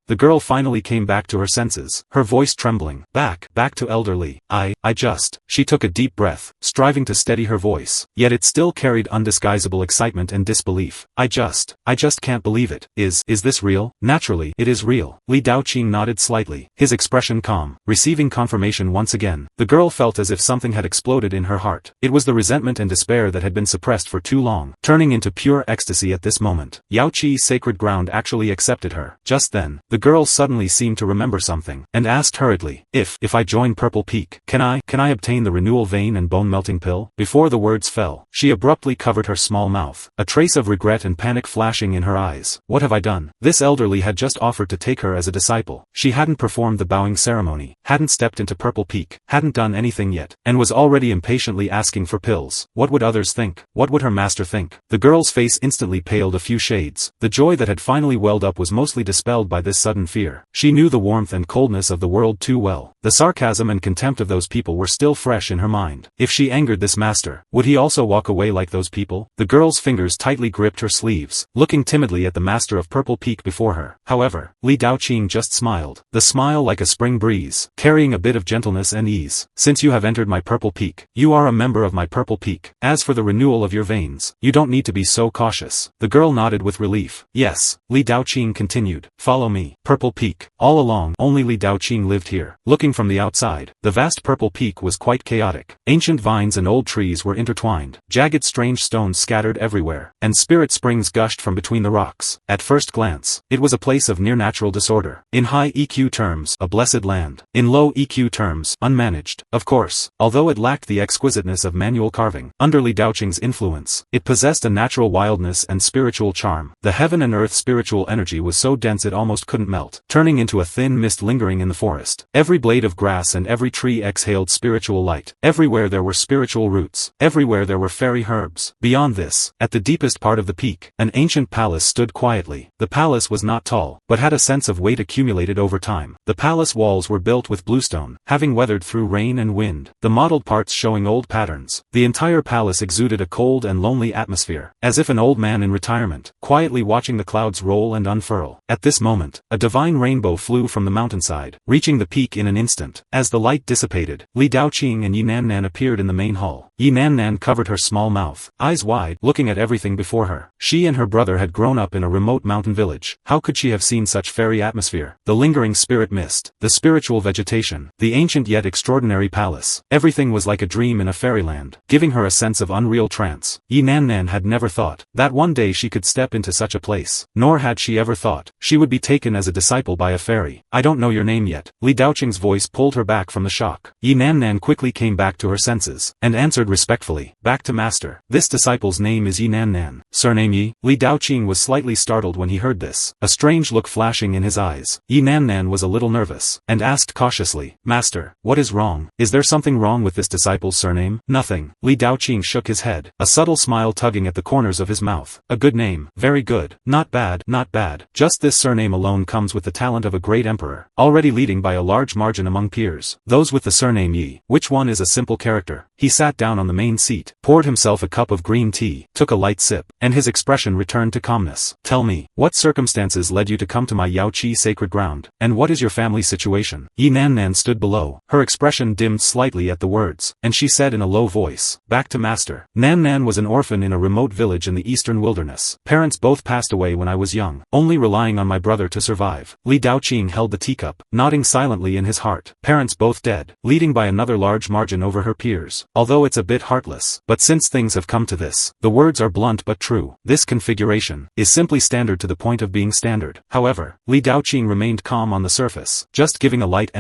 The girl finally came back to her senses, her voice trembling. Back to Elder Li. I just. She took a deep breath, striving to steady her voice, yet it still carried undisguisable excitement and disbelief. I just can't believe it. Is this real? Naturally, it is real. Li Daoqing nodded slightly, his expression calm. Receiving receiving confirmation once again. The girl felt as if something had exploded in her heart. It was the resentment and despair that had been suppressed for too long, turning into pure ecstasy at this moment. Yao Qi's sacred ground actually accepted her. Just then, the girl suddenly seemed to remember something, and asked hurriedly, if I join Purple Peak, can I obtain the renewal vein and bone-melting pill? Before the words fell, she abruptly covered her small mouth, a trace of regret and panic flashing in her eyes. What have I done? This elderly had just offered to take her as a disciple. She hadn't performed the bowing ceremony, hadn't stepped into Purple Peak, hadn't done anything yet, and was already impatiently asking for pills. What would others think? What would her master think? The girl's face instantly paled a few shades. The joy that had finally welled up was mostly dispelled by this sudden fear. She knew the warmth and coldness of the world too well. The sarcasm and contempt of those people were still fresh in her mind. If she angered this master, would he also walk away like those people? The girl's fingers tightly gripped her sleeves, looking timidly at the master of Purple Peak before her. However, Li Daoqing just smiled. The smile like a spring breeze, carrying a bit of gentleness and ease. Since you have entered my Purple Peak, you are a member of my Purple Peak. As for the renewal of your veins, you don't need to be so cautious. The girl nodded with relief. Yes, Li Daoqing continued. Follow me. Purple Peak. All along, only Li Daoqing lived here. Looking from the outside, the vast Purple Peak was quite chaotic. Ancient vines and old trees were intertwined. Jagged strange stones scattered everywhere, and spirit springs gushed from between the rocks. At first glance, it was a place of near-natural disorder. In high EQ terms, a blessed land. In low EQ terms, unmanaged. Of course, although it lacked the exquisiteness of manual carving, under Li Daoqing's influence, it possessed a natural wildness and spiritual charm. The heaven and earth spiritual energy was so dense it almost couldn't melt, turning into a thin mist lingering in the forest. Every blade of grass and every tree exhaled spiritual light. Everywhere there were spiritual roots. Everywhere there were fairy herbs. Beyond this, at the deepest part of the peak, an ancient palace stood quietly. The palace was not tall, but had a sense of weight accumulated over time. The palace walls were built with bluestone, having weathered through rain and wind, the mottled parts showing old patterns. The entire palace exuded a cold and lonely atmosphere, as if an old man in retirement, quietly watching the clouds roll and unfurl. At this moment, a divine rainbow flew from the mountainside, reaching the peak in an instant. As the light dissipated, Li Daoqing and Yi Nannan appeared in the main hall. Yi Nannan covered her small mouth, eyes wide, looking at everything before her. She and her brother had grown up in a remote mountain village. How could she have seen such fairy atmosphere? The lingering spirit mist, the spiritual vegetation, the ancient yet extraordinary palace. Everything was like a dream in a fairyland, giving her a sense of unreal trance. Yi Nannan had never thought that one day she could step into such a place, nor had she ever thought she would be taken as a disciple by a fairy. I don't know your name yet. Li Daoqing's voice pulled her back from the shock. Yi Nannan quickly came back to her senses, and answered respectfully, back to master. This disciple's name is Yi Nannan. Surname Yi? Li Daoqing was slightly startled when he heard this, a strange look flashing in his eyes. Yi Nannan was a little nervous, and asked cautiously, Master, what is wrong? Is there something wrong with this disciple's surname? Nothing. Li Daoqing shook his head, a subtle smile tugging at the corners of his mouth. A good name. Very good. Not bad. Not bad. Just this surname alone comes with the talent of a great emperor, already leading by a large margin among peers. Those with the surname Yi. Which one is a simple character? He sat down on the main seat, poured himself a cup of green tea, took a light sip, and his expression returned to calmness. Tell me, what circumstances led you to come to my Yao Qi sacred ground, and what is your family situation? Yi Nannan stood below, her expression dimmed slightly at the words, and she said in a low voice, back to master. Nannan was an orphan in a remote village in the eastern wilderness. Parents both passed away when I was young, only relying on my brother to survive. Li Daoqing held the teacup, nodding silently in his heart. Parents both dead, leading by another large margin over her peers. Although it's a bit heartless, but since things have come to this, the words are blunt but true. This configuration is simply standard to the point of being standard. However, Li Daoqing remained calm on the surface, just giving a light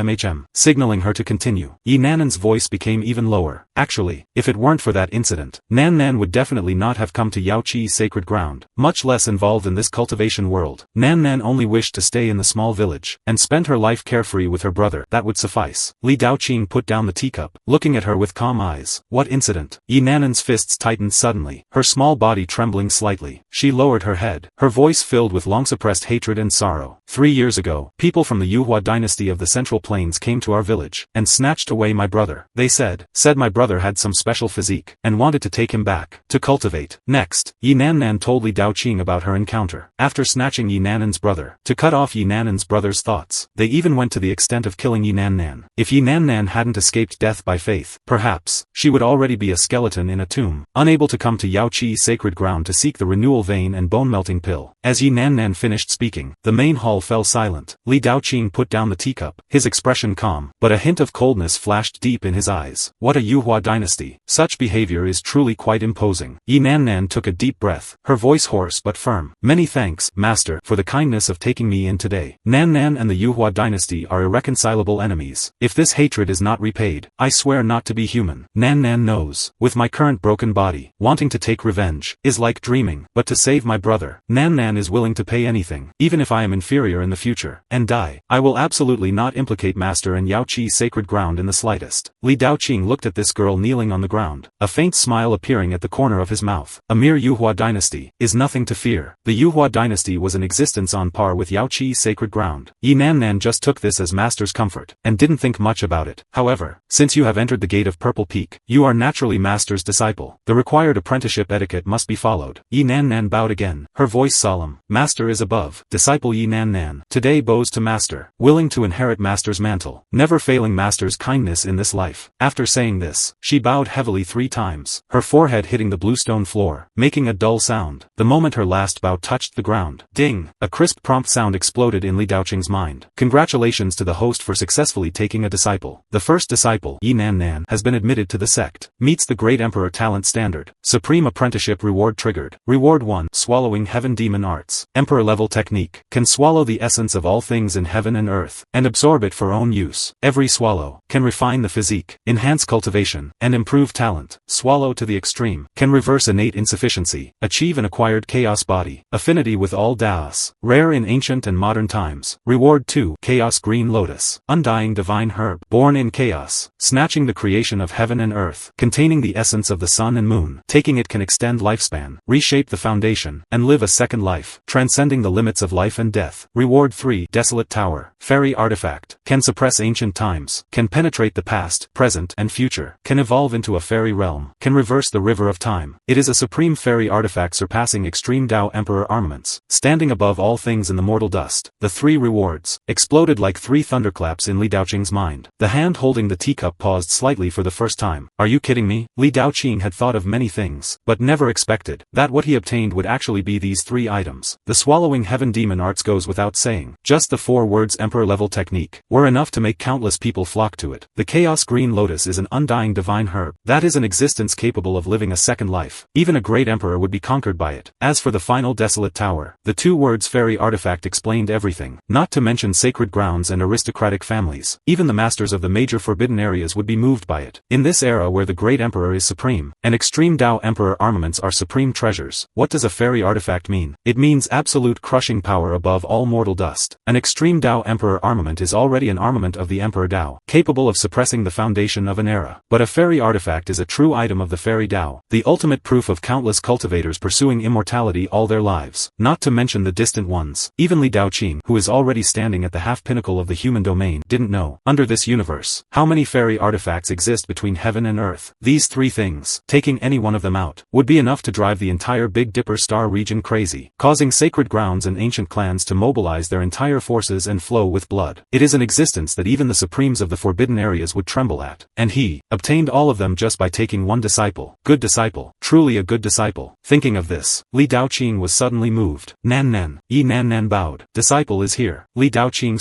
signaling her to continue. Yi Nannan's voice became even lower. Actually, if it weren't for that incident, Nannan would definitely not have come to Yao Qi's sacred ground, much less involved in this cultivation world. Nannan only wished to stay in the small village, and spend her life carefree with her brother. That would suffice. Li Daoqing put down the teacup, looking at her with calm eyes. What incident? Yi Nannan's fists tightened suddenly, her small body trembling slightly. She lowered her head, her voice filled with long-suppressed hatred and sorrow. 3 years ago, people from the Yuhua dynasty of the Central Plains came to our village, and snatched away my brother. They said my brother had some special physique, and wanted to take him back, to cultivate. Next, Yi Nannan told Li Daoqing about her encounter. After snatching Yi Nannan's brother, to cut off Yi Nannan's brother's thoughts, they even went to the extent of killing Yi Nannan. If Yi Nannan hadn't escaped death by faith, perhaps, she would already be a skeleton in a tomb, unable to come to Yao Qi's sacred ground to seek the renewal vein and bone-melting pill. As Yi Nannan finished speaking, the main hall fell silent. Li Daoqing put down the teacup, his expression expression calm, but a hint of coldness flashed deep in his eyes. What a Yuhua dynasty. Such behavior is truly quite imposing. Yi Nan took a deep breath, her voice hoarse but firm. Many thanks, master, for the kindness of taking me in today. Nan and the Yuhua dynasty are irreconcilable enemies. If this hatred is not repaid, I swear not to be human. Nan knows. With my current broken body, wanting to take revenge is like dreaming, but to save my brother, Nan is willing to pay anything, even if I am inferior in the future, and die. I will absolutely not implicate Master and Yao Qi's sacred ground in the slightest. Li Daoqing looked at this girl kneeling on the ground, a faint smile appearing at the corner of his mouth. A mere Yuhua dynasty is nothing to fear. The Yuhua dynasty was in existence on par with Yao Qi's sacred ground. Yi Nan just took this as Master's comfort, and didn't think much about it. However, since you have entered the gate of Purple Peak, you are naturally Master's disciple. The required apprenticeship etiquette must be followed. Yi Nan bowed again, her voice solemn. Master is above. Disciple Yi Nan today bows to Master, willing to inherit Master's mantle, never failing Master's kindness in this life. After saying this, she bowed heavily 3 times, her forehead hitting the bluestone floor, making a dull sound. The moment her last bow touched the ground, ding! A crisp prompt sound exploded in Li Daoqing's mind. Congratulations to the host for successfully taking a disciple. The first disciple, Yi Nan, has been admitted to the sect. Meets the Great Emperor talent standard. Supreme apprenticeship reward triggered. Reward 1. Swallowing Heaven Demon Arts. Emperor level technique. Can swallow the essence of all things in heaven and earth, and absorb it for own use. Every swallow can refine the physique, enhance cultivation, and improve talent. Swallow to the extreme. Can reverse innate insufficiency. Achieve an acquired chaos body. Affinity with all Daos. Rare in ancient and modern times. Reward 2. Chaos Green Lotus. Undying divine herb. Born in chaos. Snatching the creation of heaven and earth. Containing the essence of the sun and moon. Taking it can extend lifespan, reshape the foundation, and live a second life, transcending the limits of life and death. Reward 3. Desolate Tower. Fairy artifact. Can suppress ancient times. Can penetrate the past, present, and future. Can evolve into a fairy realm. Can reverse the river of time. It is a supreme fairy artifact surpassing extreme Dao Emperor armaments, standing above all things in the mortal dust. The 3 rewards exploded like 3 thunderclaps in Li Daoqing's mind. The hand holding the teacup paused slightly for the first time. Are you kidding me? Li Daoqing had thought of many things, but never expected that what he obtained would actually be these 3 items. The swallowing heaven demon arts goes without saying. Just the 4 words emperor level technique were enough to make countless people flock to it. The chaos green lotus is an undying divine herb that is an existence capable of living a second life. Even a great emperor would be conquered by it. As for the final desolate tower, the 2 words fairy artifact explained everything, not to mention sacred grounds and aristocratic families. Even the masters of the major forbidden areas would be moved by it. In this era where the great emperor is supreme, and extreme Dao Emperor armaments are supreme treasures, what does a fairy artifact mean? It means absolute crushing power above all mortal dust. An extreme Dao Emperor armament is already an armament of the Emperor Dao, capable of suppressing the foundation of an era. But a fairy artifact is a true item of the fairy Dao, the ultimate proof of countless cultivators pursuing immortality all their lives, not to mention the distant ones. Even Li Daoqing, who is already standing at the half-pinnacle of the human domain, didn't know, under this universe, how many fairy artifacts exist between heaven and earth. These 3 things, taking any one of them out, would be enough to drive the entire Big Dipper star region crazy, causing sacred grounds and ancient clans to mobilize their entire forces and flow with blood. It is an existence that even the supremes of the forbidden areas would tremble at, and he obtained all of them just by taking one disciple. Good disciple, truly a good disciple. Thinking of this, Li Daoqing was suddenly moved. Yi Nan bowed. Disciple is here. Li Daoqing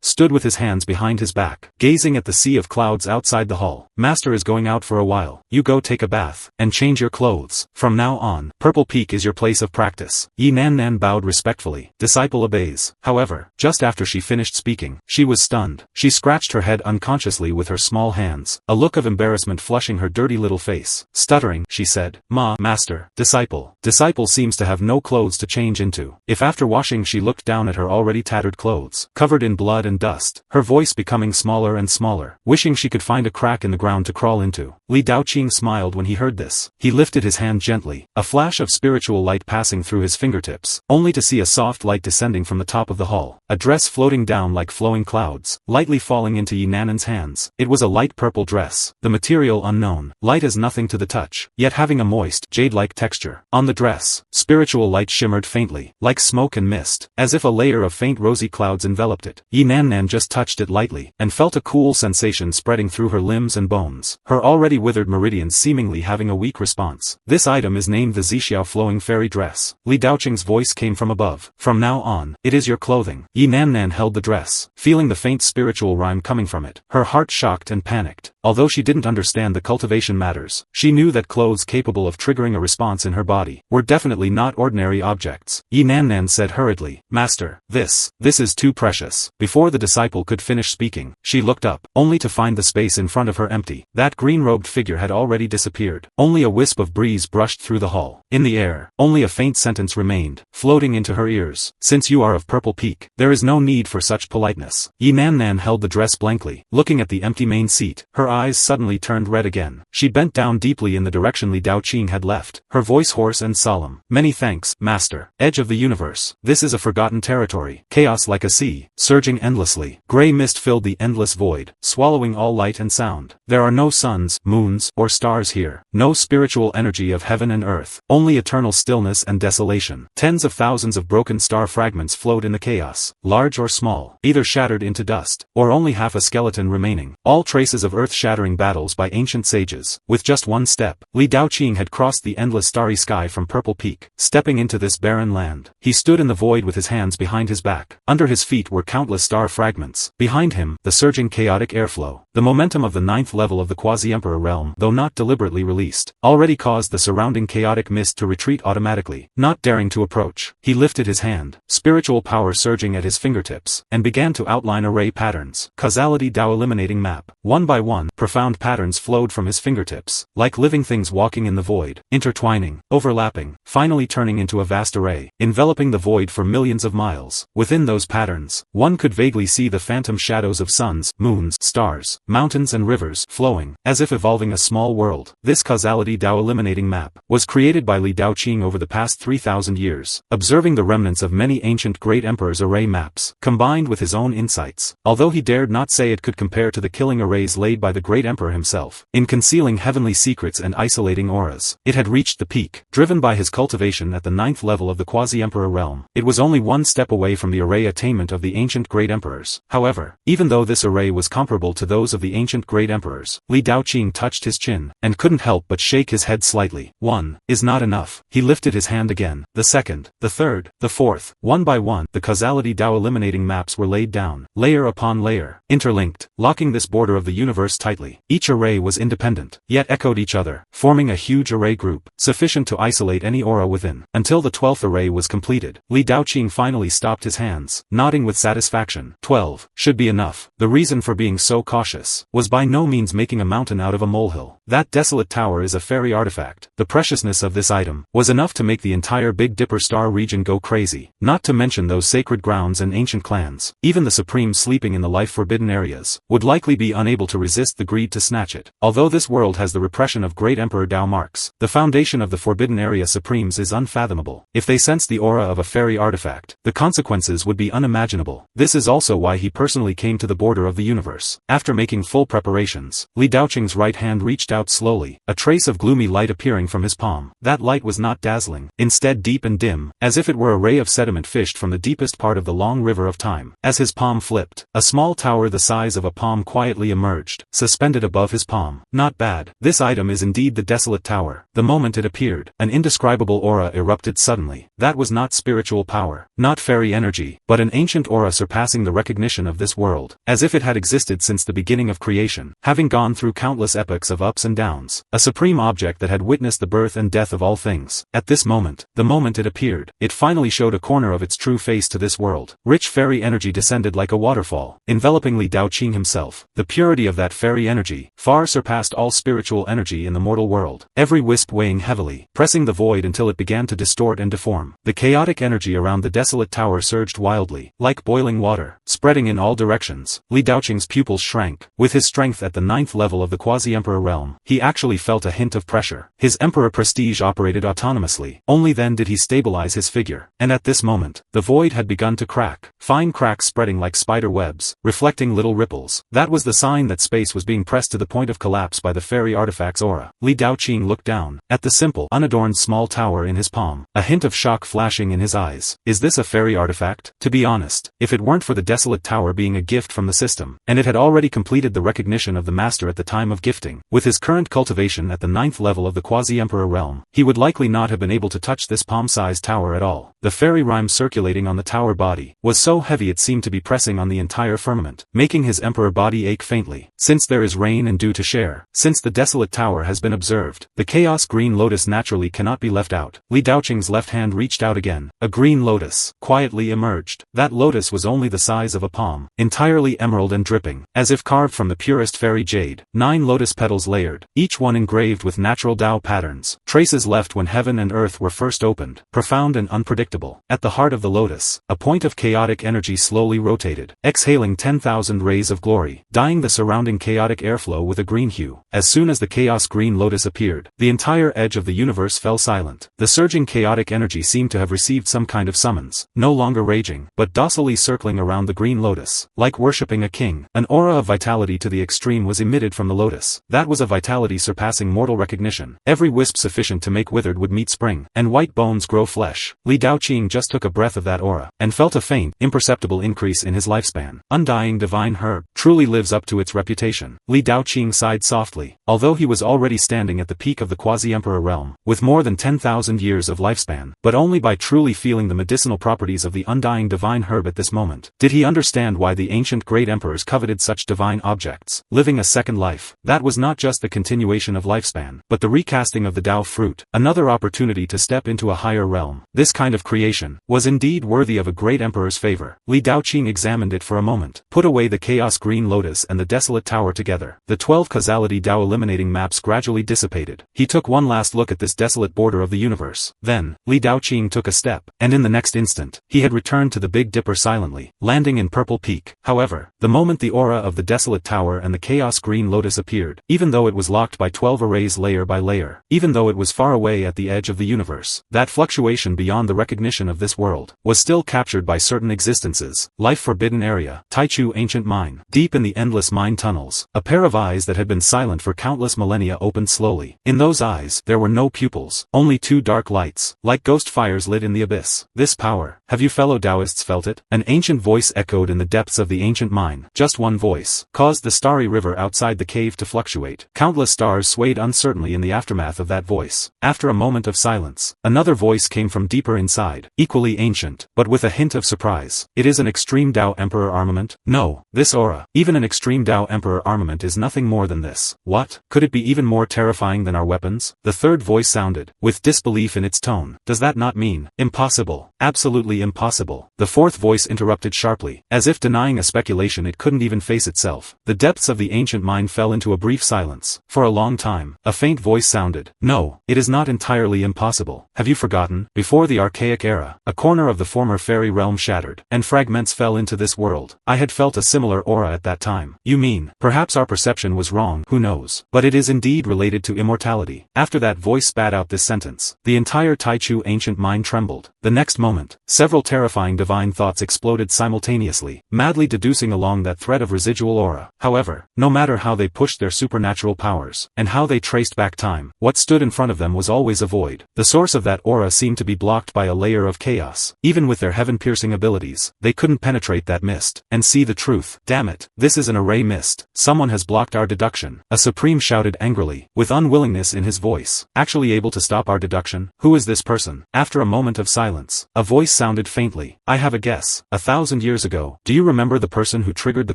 stood with his hands behind his back, gazing at the sea of clouds outside the hall. Master is going out for a while. You go take a bath, and change your clothes. From now on, Purple Peak is your place of practice. Yi Nan bowed respectfully. Disciple obeys. However, just after she finished speaking, she was stunned. She scratched her head unconsciously with her small hands, a look of embarrassment flushing her dirty little face. Stuttering, she said, Master, disciple. Disciple seems to have no clothes to change into. If after washing she looked down at her already tattered clothes, covered in blood and dust, her voice becoming smaller and smaller, wishing she could find a crack in the ground to crawl into. Li Daoqing smiled when he heard this. He lifted his hand gently, a flash of spiritual light passing through his fingertips, only to see a soft light descending from the top of the hall, a dress floating down like flowing clouds, lightly falling into Yi Nan's hands. It was a light purple dress, the material unknown, light as nothing to the touch, yet having a moist, jade-like texture. On the dress, spiritual light shimmered faintly, like smoke and mist, as if a layer of faint rosy clouds enveloped it. Yi Nan Nan just touched it lightly, and felt a cool sensation spreading through her limbs and bones, her already withered meridians seemingly having a weak response. This item is named the Zixiao Flowing Fairy Dress. Li Daoqing's voice came from above. From now on, it is your clothing. Nan held the dress, feeling the faint spiritual rhyme coming from it. Her heart shocked and panicked. Although she didn't understand the cultivation matters, she knew that clothes capable of triggering a response in her body were definitely not ordinary objects. Nan said hurriedly, "Master, this is too precious." Before the disciple could finish speaking, she looked up, only to find the space in front of her empty. That green-robed figure had already disappeared. Only a wisp of breeze brushed through the hall. In the air, only a faint sentence remained, floating into her ears. "Since you are of Purple Peak, there is no need for such politeness." Nan held the dress blankly, looking at the empty main seat. Her eyes suddenly turned red again. She bent down deeply in the direction Li Daoqing had left, her voice hoarse and solemn. "Many thanks, Master. Edge of the universe. This is a forgotten territory. Chaos like a sea, surging endlessly. Gray mist filled the endless void, swallowing all light and sound. There are no suns, moons, or stars here. No spiritual energy of heaven and earth. Only eternal stillness and desolation. Tens of thousands of broken star fragments float in the chaos, large or small, either shattered into dust, or only half a skeleton remaining. All traces of earth-shattering battles by ancient sages. With just one step, Li Daoqing had crossed the endless starry sky from Purple Peak, stepping into this barren land. He stood in the void with his hands behind his back. Under his feet were countless star fragments. Behind him, the surging chaotic airflow. The momentum of the 9th level of the Quasi-Emperor realm, though not deliberately released, already caused the surrounding chaotic mist to retreat automatically. Not daring to approach, he lifted his hand, spiritual power surging at his fingertips, and began to outline array patterns. Causality Dao eliminating map. One by one, profound patterns flowed from his fingertips, like living things walking in the void, intertwining, overlapping, finally turning into a vast array, enveloping the void for millions of miles. Within those patterns, one could vaguely see the phantom shadows of suns, moons, stars, mountains and rivers, flowing, as if evolving a small world. This Causality Dao eliminating map was created by Li Daoqing over the past 3,000 years, observing the remnants of many ancient great emperors' array maps, combined with his own insights. Although he dared not say it could compare to the killing arrays laid by the great emperor himself, in concealing heavenly secrets and isolating auras, it had reached the peak. Driven by his cultivation at the 9th level of the Quasi-Emperor realm, it was only one step away from the array attainment of the ancient great emperors. However, even though this array was comparable to those of the ancient great emperors, Li Daoqing touched his chin, and couldn't help but shake his head slightly. One is not enough. He lifted his hand again. The second, the third, the fourth. One by one, the Causality Dao eliminating maps were laid down, layer upon layer, interlinked, locking this border of the universe tightly. Each array was independent, yet echoed each other, forming a huge array group, sufficient to isolate any aura within. Until the 12th array was completed, Li Daoqing finally stopped his hands, nodding with satisfaction. 12 should be enough. The reason for being so cautious was by no means making a mountain out of a molehill. That desolate tower is a fairy artifact. The preciousness of this item was enough to make the entire Big Dipper star region go crazy, not to mention those sacred grounds and ancient clans. Even the Supremes sleeping in the life-forbidden areas would likely be unable to resist the greed to snatch it. Although this world has the repression of Great Emperor Dao marks, the foundation of the Forbidden Area Supremes is unfathomable. If they sensed the aura of a fairy artifact, the consequences would be unimaginable. This is also why he personally came to the border of the universe. After making full preparations, Li Daoqing's right hand reached out slowly, a trace of gloomy light appearing from his palm. That light was not dazzling, instead deep and dim, as if it were a ray of sediment fished from the deepest part of the long river of time. As his palm flipped, a small tower the size of a palm quietly emerged, suspended above his palm. Not bad. This item is indeed the Desolate Tower. The moment it appeared, an indescribable aura erupted suddenly. That was not spiritual power, not fairy energy, but an ancient aura surpassing the recognition of this world, as if it had existed since the beginning of creation, having gone through countless epochs of ups and downs, a supreme object that had witnessed the birth and death of all things. At this moment, the moment it appeared, it finally showed a corner of its true face to this world. Rich fairy energy descended like a waterfall, enveloping Li Daoqing himself. The purity of that fairy energy far surpassed all spiritual energy in the mortal world, every wisp weighing heavily, pressing the void until it began to distort and deform. The chaotic energy around the desolate tower surged wildly, like boiling water, spreading in all directions. Li Daoqing's pupils shrank. With his strength at the 9th level of the Quasi-Emperor realm, realm. He actually felt a hint of pressure. His emperor prestige operated autonomously. Only then did he stabilize his figure. And at this moment, the void had begun to crack, fine cracks spreading like spider webs, reflecting little ripples. That was the sign that space was being pressed to the point of collapse by the fairy artifact's aura. Li Daoqing looked down at the simple, unadorned small tower in his palm, a hint of shock flashing in his eyes. Is this a fairy artifact? To be honest, if it weren't for the desolate tower being a gift from the system, and it had already completed the recognition of the master at the time of gifting, with his current cultivation at the 9th level of the Quasi-Emperor realm, he would likely not have been able to touch this palm-sized tower at all. The fairy rhyme circulating on the tower body was so heavy it seemed to be pressing on the entire firmament, making his emperor body ache faintly. Since there is rain and dew to share, since the desolate tower has been observed, the chaos green lotus naturally cannot be left out. Li Daoqing's left hand reached out again. A green lotus quietly emerged. That lotus was only the size of a palm, entirely emerald and dripping, as if carved from the purest fairy jade. 9 lotus petals layered, each one engraved with natural Tao patterns, traces left when heaven and earth were first opened, profound and unpredictable. At the heart of the lotus, a point of chaotic energy slowly rotated, exhaling 10,000 rays of glory, dyeing the surrounding chaotic airflow with a green hue. As soon as the chaos green lotus appeared, the entire edge of the universe fell silent. The surging chaotic energy seemed to have received some kind of summons, no longer raging, but docilely circling around the green lotus, like worshipping a king. An aura of vitality to the extreme was emitted from the lotus. That was a vitality surpassing mortal recognition. Every wisp sufficient to make withered would meet spring, and white bones grow flesh. Li Daoqing just took a breath of that aura, and felt a faint, imperceptible increase in his lifespan. Undying divine herb truly lives up to its reputation. Li Daoqing sighed softly. Although he was already standing at the peak of the Quasi-Emperor realm, with more than 10,000 years of lifespan, but only by truly feeling the medicinal properties of the undying divine herb at this moment, did he understand why the ancient great emperors coveted such divine objects. Living a second life, that was not just the continuation of lifespan, but the recasting of the Tao fruit, another opportunity to step into a higher realm. This kind of creation was indeed worthy of a great emperor's favor. Li Daoqing examined it for a moment, put away the chaos green lotus and the desolate tower together. The 12 causality Tao eliminating maps gradually dissipated. He took one last look at this desolate border of the universe. Then, Li Daoqing took a step, and in the next instant, he had returned to the Big Dipper silently, landing in Purple Peak. However, the moment the aura of the desolate tower and the chaos green lotus appeared, even though it was locked by 12 arrays layer by layer, even though it was far away at the edge of the universe, that fluctuation beyond the recognition of this world, was still captured by certain existences. Life Forbidden Area, Taichu Ancient Mine. Deep in the endless mine tunnels, a pair of eyes that had been silent for countless millennia opened slowly. In those eyes, there were no pupils, only 2 dark lights, like ghost fires lit in the abyss. This power, have you fellow Taoists felt it? An ancient voice echoed in the depths of the ancient mine. Just one voice caused the starry river outside the cave to fluctuate. Countless stars swayed uncertainly in the aftermath of that voice. After a moment of silence, another voice came from deeper inside, equally ancient, but with a hint of surprise. It is an extreme Tao Emperor armament? No, this aura, even an extreme Tao Emperor armament is nothing more than this. What? Could it be even more terrifying than our weapons? The third voice sounded, with disbelief in its tone. Does that not mean impossible? Absolutely impossible. The fourth voice interrupted sharply, as if denying a speculation it couldn't even face itself. The depths of the ancient mine fell into a brief silence. For a long time, a faint voice sounded. No, it is not entirely impossible. Have you forgotten? Before the archaic era, a corner of the former fairy realm shattered, and fragments fell into this world. I had felt a similar aura at that time. You mean, perhaps our perception was wrong, who knows? But it is indeed related to immortality. After that voice spat out this sentence, the entire Taichu ancient mine trembled. The next moment, several terrifying divine thoughts exploded simultaneously, madly deducing along that thread of residual aura. However, no matter how they pushed their supernatural powers, and how they traced back time, what stood in front of them was always a void. The source of that aura seemed to be blocked by a layer of chaos. Even with their heaven-piercing abilities, they couldn't penetrate that mist, and see the truth. Damn it, this is an array mist. Someone has blocked our deduction. A supreme shouted angrily, with unwillingness in his voice. Actually able to stop our deduction? Who is this person? After a moment of silence, a voice sounded faintly. I have a guess. 1,000 years ago. Do you remember the person who triggered the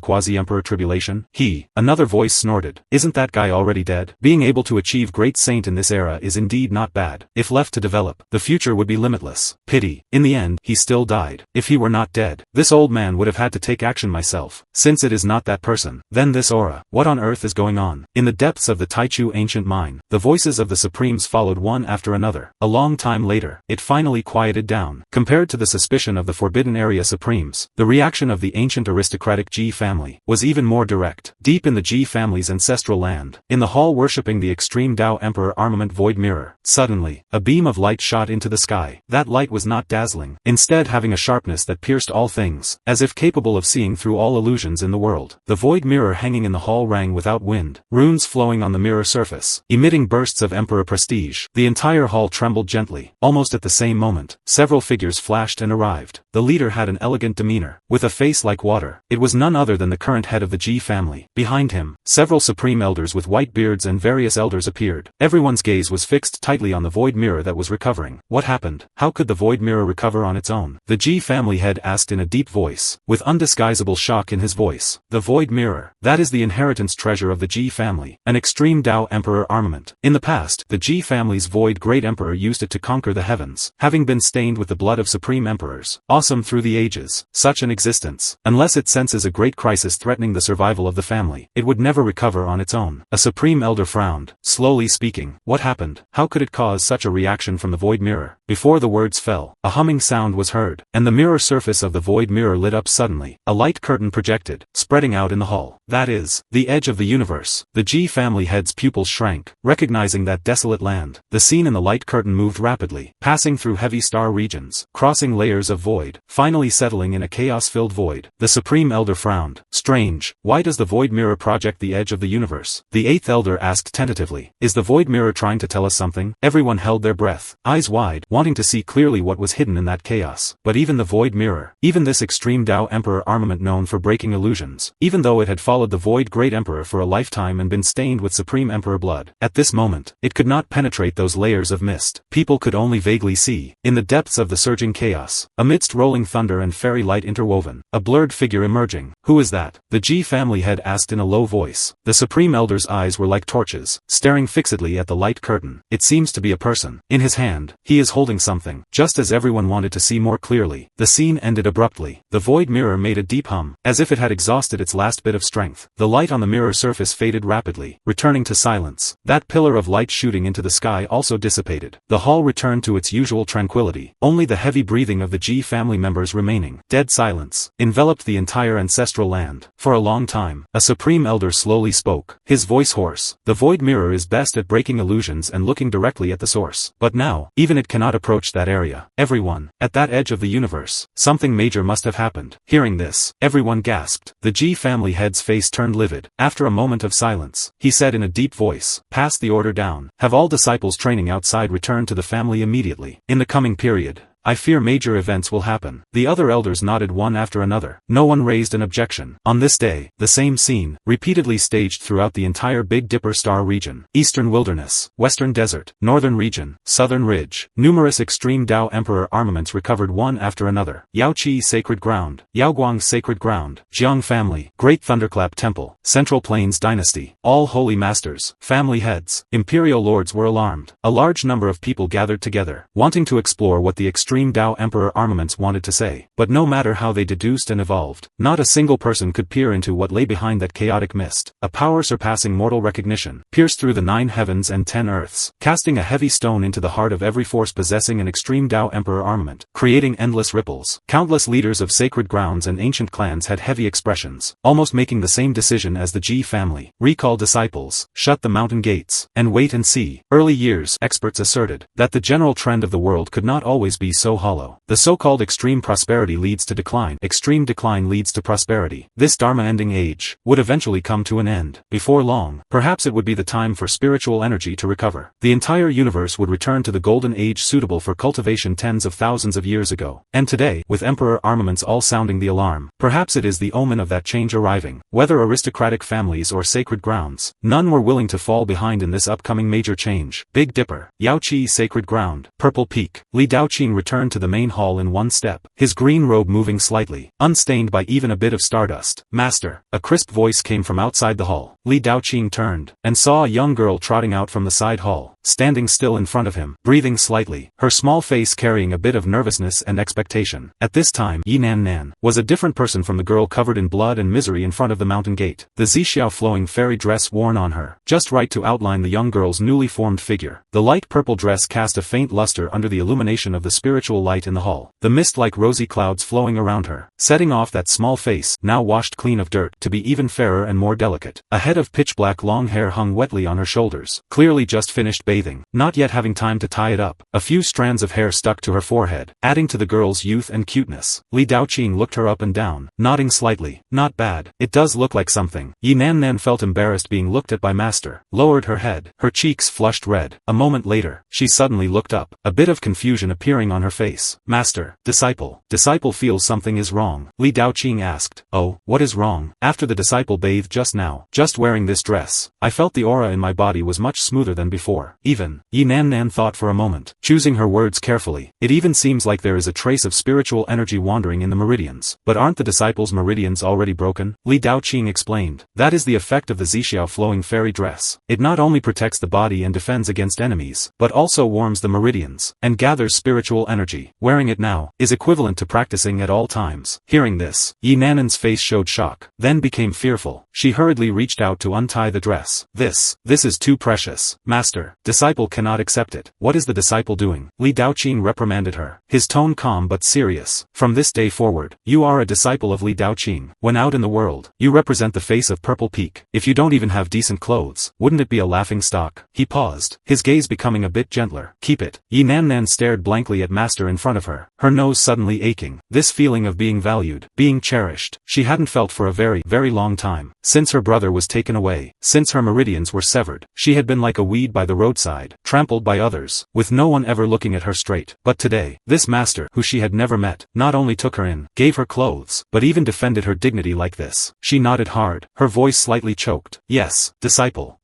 Quasi-Emperor tribulation? He. Another voice snorted. Isn't that guy already dead? Being able to achieve great saint in this era is indeed not bad. If left to develop, the future would be limitless. Pity. In the end, he still died. If he were not dead, this old man would have had to take action myself. Since it is not that person, then this aura. What on earth is going on? In the depths of the Taichu ancient mine, the voices of the Supremes followed one after another. A long time later, it finally quieted down. Compared to the suspicion of the Forbidden Area Supremes, the reaction of the ancient aristocratic Ji family was even more direct. Deep in the Ji family's ancestral land, in the hall worshipping the Extreme Tao Emperor Armament Void Mirror. Suddenly, a beam of light shot into the sky. That light was not dazzling, instead having a sharpness that pierced all things, as if capable of seeing through all illusions in the world. The void mirror hanging in the hall rang without wind, runes flowing on the mirror surface, emitting bursts of Emperor prestige. The entire hall trembled gently. Almost at the same moment, several figures flashed and arrived. The leader had an elegant demeanor, with a face like water. It was none other than the current head of the Ji family. Behind him, several supreme elders with white beards and various elders appeared. Everyone's gaze was fixed tightly on the void mirror that was recovering. What happened? How could the void mirror recover on its own? The Ji family head asked in a deep voice, with undisguisable shock in his voice. The void mirror. That is the inheritance treasure of the Ji family, an Extreme Tao Emperor armament. In the past, the Ji family's void great emperor used it to conquer the heavens, having been stained with the blood of supreme emperors. Awesome through the ages, such an existence, unless it senses a great crisis threatening the survival of the family, it would never recover on its own. A supreme elder frowned, slowly speaking. What happened? How could it cause such a reaction from the void mirror? Before the words fell, a humming sound was heard, and the mirror surface of the void mirror lit up suddenly. A light curtain projected, spreading out in the hall. That is, the edge of the universe. The Ji family head's pupils shrank, recognizing that desolate land. The scene in the light curtain moved rapidly, passing through heavy star regions, crossing layers of void, finally settling in a chaos-filled void. The supreme elder frowned. Strange, why does the void mirror project the edge of the universe? The eighth elder asked tentatively. Is the void mirror trying to tell us something? Everyone held their breath, eyes wide, wanting to see clearly what was hidden in that chaos. But even the void mirror, even this Extreme Tao Emperor armament known for breaking illusions, even though it had followed the void great emperor for a lifetime and been stained with supreme emperor blood, at this moment, it could not penetrate those layers of mist. People could only vaguely see, in the depths of the surging chaos, amidst rolling thunder and fairy light interwoven, a blurred figure emerging. Who is that? The Ji family head asked in a low voice. The supreme elder's eyes were like torches, staring fixedly at the light curtain. It seems to be a person. In his hand, he is holding something. Just as everyone wanted to see more clearly, the scene ended abruptly. The void mirror made a deep hum, as if it had exhausted its last bit of strength. The light on the mirror surface faded rapidly, returning to silence. That pillar of light shooting into the sky also dissipated. The hall returned to its usual tranquility. Only the heavy breathing of the Ji family members remaining. Dead silence enveloped the entire ancestral land. For a long time, a supreme elder slowly spoke, his voice hoarse. The void mirror is best at breaking illusions and looking directly at the source. But now, even it cannot approach that area. Everyone, at that edge of the universe, something major must have happened. Hearing this, everyone gasped. The Ji family head's face turned livid. After a moment of silence, he said in a deep voice, pass the order down. Have all disciples training outside return to the family immediately. In the coming period, I fear major events will happen. The other elders nodded one after another. No one raised an objection. On this day, the same scene, repeatedly staged throughout the entire Big Dipper star region. Eastern Wilderness, Western Desert, Northern Region, Southern Ridge. Numerous Extreme Tao Emperor armaments recovered one after another. Yaoqi Sacred Ground, Yaoguang Sacred Ground, Jiang Family, Great Thunderclap Temple, Central Plains Dynasty. All holy masters, family heads, imperial lords were alarmed. A large number of people gathered together, wanting to explore what the Extreme Tao Emperor armaments wanted to say. But no matter how they deduced and evolved, not a single person could peer into what lay behind that chaotic mist. A power surpassing mortal recognition pierced through the 9 heavens and 10 earths, casting a heavy stone into the heart of every force possessing an Extreme Tao Emperor armament, creating endless ripples. Countless leaders of sacred grounds and ancient clans had heavy expressions, almost making the same decision as the Ji family. Recall disciples, shut the mountain gates, and wait and see. Early years, experts asserted that the general trend of the world could not always be so hollow. The so-called extreme prosperity leads to decline. Extreme decline leads to prosperity. This Dharma-ending age would eventually come to an end. Before long, perhaps it would be the time for spiritual energy to recover. The entire universe would return to the golden age suitable for cultivation tens of thousands of years ago. And today, with emperor armaments all sounding the alarm, perhaps it is the omen of that change arriving. Whether aristocratic families or sacred grounds, none were willing to fall behind in this upcoming major change. Big Dipper, Yaoqi Sacred Ground, Purple Peak. Li Daoqing returned to the main hall in one step, his green robe moving slightly, unstained by even a bit of stardust. Master, a crisp voice came from outside the hall. Li Daoqing turned, and saw a young girl trotting out from the side hall. standing still in front of him, breathing slightly, her small face carrying a bit of nervousness and expectation. At this time, Yi Nan Nan was a different person from the girl covered in blood and misery in front of the mountain gate. The Zixiao flowing fairy dress worn on her, just right to outline the young girl's newly formed figure. The light purple dress cast a faint luster under the illumination of the spiritual light in the hall. The mist like rosy clouds flowing around her, setting off that small face, now washed clean of dirt, to be even fairer and more delicate. A head of pitch black long hair hung wetly on her shoulders, clearly just finished bathing, not yet having time to tie it up. A few strands of hair stuck to her forehead, adding to the girl's youth and cuteness. Li Daoqing looked her up and down, nodding slightly. Not bad. It does look like something. Yi Nan Nan felt embarrassed being looked at by Master, lowered her head, her cheeks flushed red. A moment later, she suddenly looked up, a bit of confusion appearing on her face. Master, disciple feels something is wrong. Li Daoqing asked. Oh, what is wrong? After the disciple bathed just now, just wearing this dress, I felt the aura in my body was much smoother than before. Even. Yi Nan Nan thought for a moment, choosing her words carefully. It even seems like there is a trace of spiritual energy wandering in the meridians. But aren't the disciples' meridians already broken? Li Daoqing explained. That is the effect of the Zixiao flowing fairy dress. It not only protects the body and defends against enemies, but also warms the meridians, and gathers spiritual energy. Wearing it now, is equivalent to practicing at all times. Hearing this, Yi Nanan's face showed shock, then became fearful. She hurriedly reached out to untie the dress. This is too precious. Master, disciple cannot accept it. What is the disciple doing? Li Daoqing reprimanded her, his tone calm but serious. From this day forward, you are a disciple of Li Daoqing. When out in the world, you represent the face of Purple Peak. If you don't even have decent clothes, wouldn't it be a laughing stock? He paused, his gaze becoming a bit gentler. Keep it. Yi Nan Nan stared blankly at Master in front of her, her nose suddenly aching. This feeling of being valued, being cherished, she hadn't felt for a very, very long time. Since her brother was taken away, since her meridians were severed, she had been like a weed by the roadside, trampled by others, with no one ever looking at her straight. But today, this master, who she had never met, not only took her in, gave her clothes, but even defended her dignity like this. She nodded hard, her voice slightly choked. Yes, disciple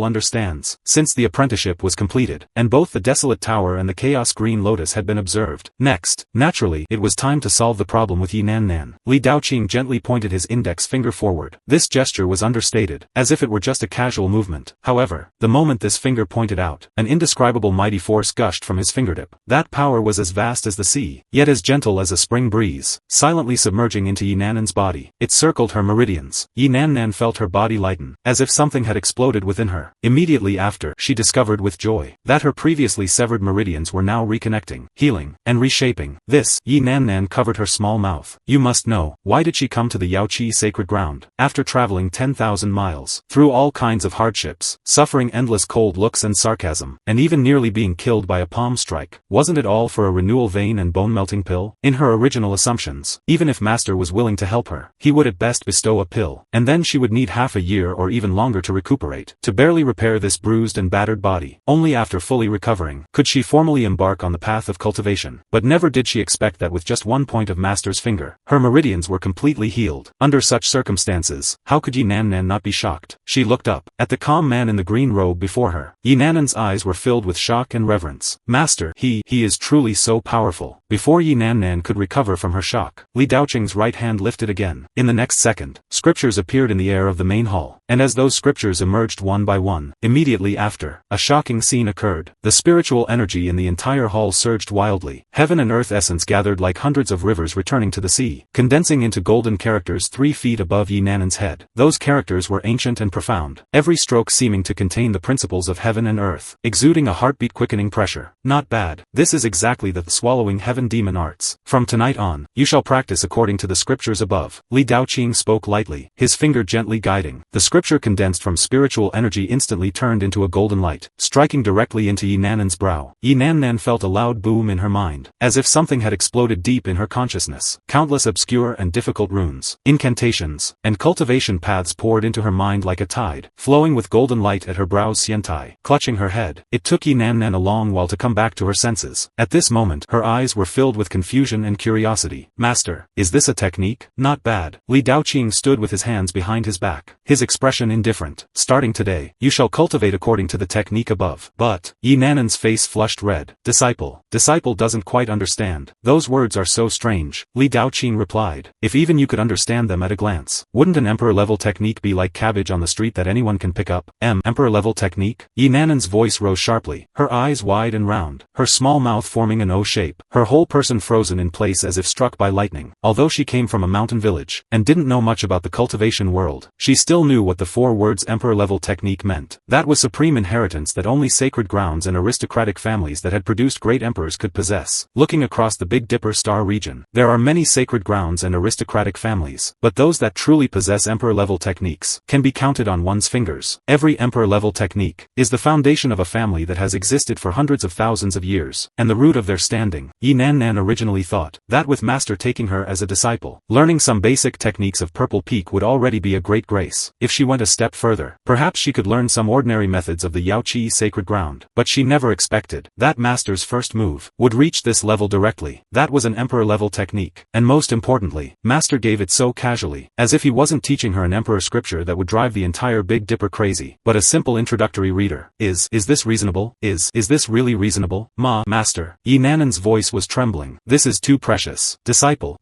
understands. Since the apprenticeship was completed, and both the desolate tower and the chaos green lotus had been observed. Next, naturally, it was time to solve the problem with Yi Nan Nan. Li Daoqing gently pointed his index finger forward. This gesture was understated, as if it were just a casual movement. However, the moment this finger pointed out, an indescribable mighty force gushed from his fingertip. That power was as vast as the sea, yet as gentle as a spring breeze, silently submerging into Yi Nanan's body. It circled her meridians. Yi Nan Nan felt her body lighten, as if something had exploded within her. Immediately after, she discovered with joy that her previously severed meridians were now reconnecting, healing, and reshaping. This, Yi Nan Nan covered her small mouth. You must know, why did she come to the Yaoqi sacred ground? After traveling 10,000 miles, through all kinds of hardships, suffering endless cold looks and sarcasm, and even nearly being killed by a palm strike, wasn't it all for a renewal vein and bone-melting pill? In her original assumptions, even if Master was willing to help her, he would at best bestow a pill, and then she would need half a year or even longer to recuperate, to barely repair this bruised and battered body. Only after fully recovering, could she formally embark on the path of cultivation. But never did she expect that with just one point of Master's finger, her meridians were completely healed. Under such circumstances, how could Yi Nan Nan not be shocked? She looked up, at the calm man in the green robe before her. Yi Nanan's eyes were filled with shock and reverence. Master, he is truly so powerful. Before Yi Nan Nan could recover from her shock, Li Daoqing's right hand lifted again. In the next second, scriptures appeared in the air of the main hall, and as those scriptures emerged one by one, immediately after, a shocking scene occurred. The spiritual energy in the entire hall surged wildly. Heaven and earth essence gathered like hundreds of rivers returning to the sea, condensing into golden characters 3 feet above Yi Nanan's head. Those characters were ancient and profound, every stroke seeming to contain the principles of heaven and earth, exuding a heartbeat-quickening pressure. Not bad. This is exactly the swallowing heaven demon arts. From tonight on, you shall practice according to the scriptures above. Li Daoqing spoke lightly, his finger gently guiding. The scripture condensed from spiritual energy instantly turned into a golden light, striking directly into Yi Nanan's brow. Yi Nan Nan felt a loud boom in her mind, as if something had exploded deep in her consciousness. Countless obscure and difficult runes, incantations, and cultivation paths poured into her mind like a tide, flowing with golden light at her brows. Xiantai, clutching her head, it took Yi Nan Nan a long while to come back to her senses. At this moment, her eyes were filled with confusion and curiosity. Master, is this a technique? Not bad. Li Daoqing stood with his hands behind his back, his expression indifferent. Starting today, you shall cultivate according to the technique above. But, Yi Nanan's face flushed red. Disciple doesn't quite understand. Those words are so strange. Li Daoqing replied. If even you could understand them at a glance, wouldn't an emperor-level technique be like cabbage on the street that anyone can pick up? Emperor-level technique? Yi Nanan's Nan's voice rose sharply, her eyes wide and round, her small mouth forming an O shape, her whole person frozen in place as if struck by lightning. Although she came from a mountain village, and didn't know much about the cultivation world, she still knew what the 4 words emperor-level technique meant. That was supreme inheritance that only sacred grounds and aristocratic families that had produced great emperors could possess. Looking across the Big Dipper star region, there are many sacred grounds and aristocratic families, but those that truly possess emperor-level techniques can be counted on one's fingers. Every emperor-level technique is the foundation of a family that has existed for hundreds of thousands of years, and the root of their standing. Nan originally thought that with Master taking her as a disciple, learning some basic techniques of Purple Peak would already be a great grace. If she went a step further, perhaps she could learn some ordinary methods of the Yaoqi sacred ground. But she never expected that Master's first move would reach this level directly. That was an emperor-level technique, and most importantly, Master gave it so casually, as if he wasn't teaching her an emperor scripture that would drive the entire Big Dipper crazy, but a simple introductory reader. Is this reasonable? Is this really reasonable? Master. Nan's voice was trembling. This is too precious. Disciple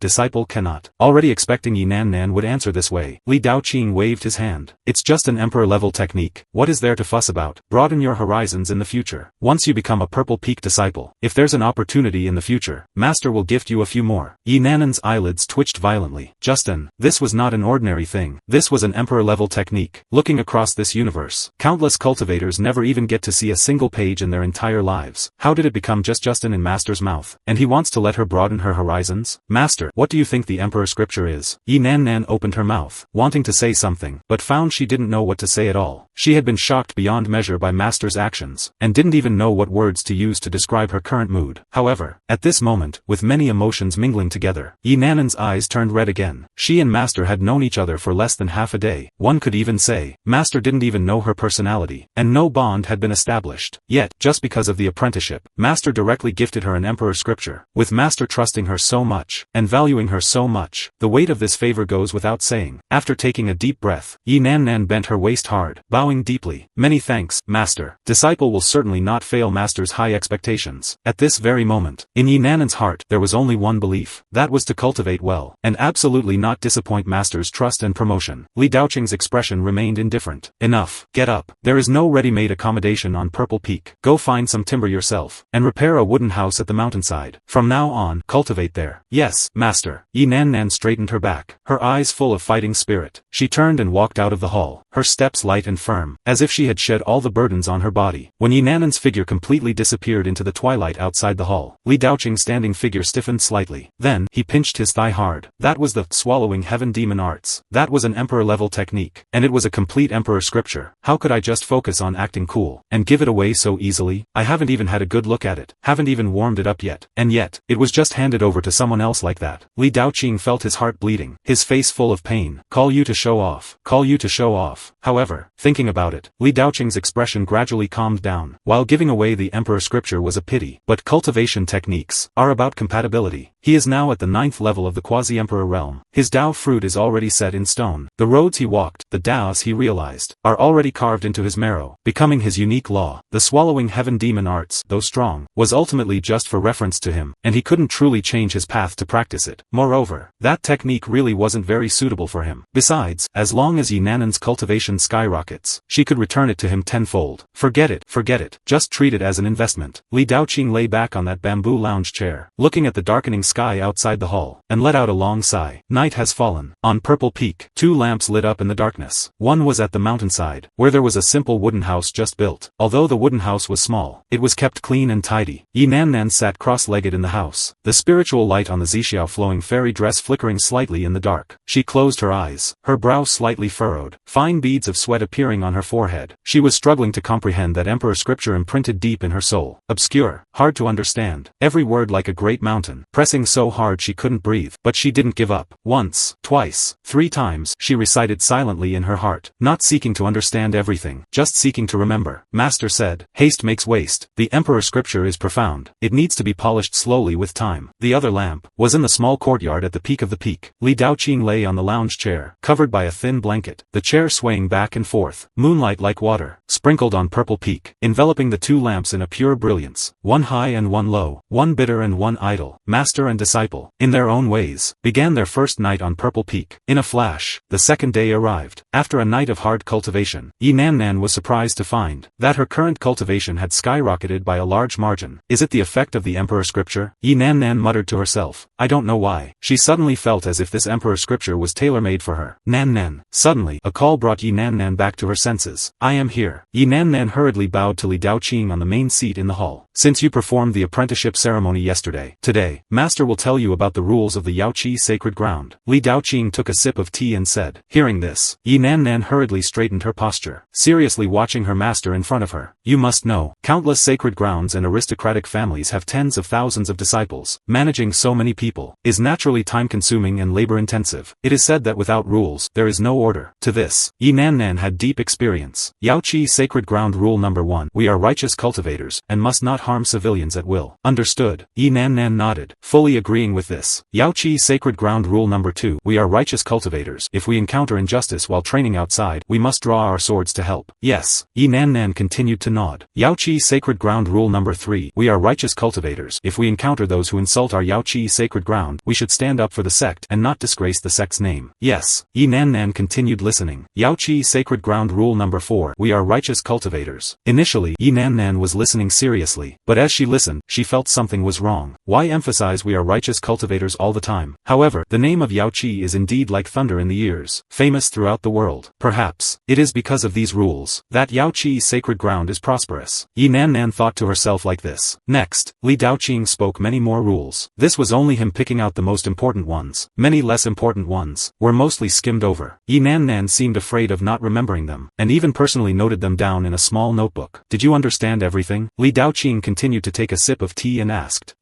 cannot. Already expecting Nan would answer this way, Li Daoqing waved his hand. It's just an emperor-level technique. What is there to fuss about? Broaden your horizons in the future. Once you become a Purple Peak disciple, if there's an opportunity in the future, Master will gift you a few more. Nan's eyelids twitched violently. Justin, this was not an ordinary thing. This was an emperor-level technique. Looking across this universe, countless cultivators never even get to see a single page in their entire lives. How did it become just Justin in Master's mouth? And he wants to let her broaden her horizons? Master, what do you think the emperor scripture is? Nan opened her mouth, wanting to say something, but found she didn't know what to say at all. She had been shocked beyond measure by Master's actions, and didn't even know what words to use to describe her current mood. However, at this moment, with many emotions mingling together, Nan's eyes turned red again. She and Master had known each other for less than half a day. One could even say, Master didn't even know her personality, and no bond had been established. Yet, just because of the apprenticeship, Master directly gifted her an emperor scripture. With Master trusting her so much, and valuing her so much, the weight of this favor goes without saying. After taking a deep breath, Nan bent her waist hard, bowing deeply. Many thanks, Master. Disciple will certainly not fail Master's high expectations. At this very moment, in Nan's heart, there was only one belief. That was to cultivate well, and absolutely not disappoint Master's trust and promotion. Li Daoqing's expression remained indifferent. Enough. Get up. There is no ready-made accommodation on Purple Peak. Go find some timber yourself, and repair a wooden house at the mountainside. From now on, cultivate there. Yes, Master. Nan straightened her back, her eyes full of fighting spirit. She turned and walked out of the hall, her steps light and firm, as if she had shed all the burdens on her body. When Nan's figure completely disappeared into the twilight outside the hall, Li Daoqing's standing figure stiffened slightly. Then, he pinched his thigh hard. That was the swallowing heaven demon arts. That was an emperor-level technique, and it was a complete emperor scripture. How could I just focus on acting cool, and give it away so easily? I haven't even had a good look at it, haven't even warmed it up yet, and yet, it was just handed over to someone else like that. Li Daoqing felt his heart bleeding, his face full of pain. Call you to show off. Call you to show off. However, thinking about it, Li Daoqing's expression gradually calmed down. While giving away the emperor scripture was a pity, but cultivation techniques are about compatibility. He is now at the 9th level of the Quasi-Emperor realm. His Dao fruit is already set in stone. The roads he walked, the Daos he realized, are already carved into his marrow, becoming his unique law. The swallowing heaven demon arts, though strong, was ultimately just for reference to him, and he couldn't truly change his path to practice it. Moreover, that technique really wasn't very suitable for him. Besides, as long as Nan's cultivation skyrockets, she could return it to him tenfold. Forget it. Just treat it as an investment. Li Daoqing lay back on that bamboo lounge chair, looking at the darkening sky outside the hall, and let out a long sigh. Night has fallen. On Purple Peak, 2 lamps lit up in the darkness. One was at the mountainside, where there was a simple wooden house just built. Although the wooden house was small, it was kept clean and tidy. Nan sat cross-legged in the house, the spiritual light on the Zixiao flowing fairy dress flickering slightly in the dark. She closed her eyes, her brow slightly furrowed, fine beads of sweat appearing on her forehead. She was struggling to comprehend that emperor scripture imprinted deep in her soul. Obscure, hard to understand, every word like a great mountain, pressing so hard she couldn't breathe. But she didn't give up. Once, twice, 3 times, she recited silently in her heart, not seeking to understand everything, just seeking to remember. Master said, haste makes waste. The emperor scripture is profound. It needs to be polished slowly with time. The other lamp was in the small courtyard at the peak of the peak. Li Daoqing lay on the lounge chair, covered by a thin blanket, the chair swaying back and forth, moonlight like water, sprinkled on Purple Peak, enveloping the 2 lamps in a pure brilliance, one high and one low, one bitter and one idle. Master and disciple, in their own ways, began their first night on Purple Peak. In a flash, the second day arrived. After a night of hard cultivation, Nan was surprised to find that her current cultivation had skyrocketed by a large margin. Is it the effect of the Emperor scripture? Yi Nan muttered to herself. I don't know why. She suddenly felt as if this Emperor scripture was tailor-made for her. Nan. Suddenly, a call brought Yi Nan back to her senses. I am here. Yi Nan hurriedly bowed to Li Daoqing on the main seat in the hall. Since you performed the apprenticeship ceremony yesterday, today, Master will tell you about the rules of the Yaoqi sacred ground. Li Daoqing took a sip of tea and said. Hearing this, Yi Nan hurriedly straightened her posture, seriously watching her master in front of her. You must know, countless sacred grounds and aristocratic families have tens of thousands of disciples. Managing so many people is naturally time-consuming and labor-intensive. It is said that without rules, there is no order. To this, Yi Nan had deep experience. Yaoqi sacred ground rule number 1. We are righteous cultivators, and must not harm civilians at will. Understood. Yi Nan nodded, fully agreeing with this. Yaoqi sacred ground rule number 2. We are righteous cultivators. If we encounter injustice while training outside, we must draw our swords to help. Yes. Yi Nan continued to nod. Yaoqi sacred ground rule number 3. We are righteous cultivators. If we encounter those who insult our Yaoqi sacred ground, we should stand up for the sect and not disgrace the sect's name. Yes. Yi Nan continued listening. Yaoqi sacred ground rule number 4. We are righteous cultivators. Initially, Yi Nan was listening seriously, but as she listened, she felt something was wrong. Why emphasize we are righteous cultivators all the time? However, the name of Yaoqi is indeed like thunder in the ears, famous throughout the world. Perhaps, it is because of these rules, that Yaoqi sacred ground is prosperous. Yi Nan thought to herself like this. Next, Li Daoqing spoke many more rules. This was only him picking out the most important ones. Many less important ones were mostly skimmed over. Yi Nan seemed afraid of not remembering them, and even personally noted them down in a small notebook. Did you understand everything? Li Daoqing continued to take a sip of tea and asked.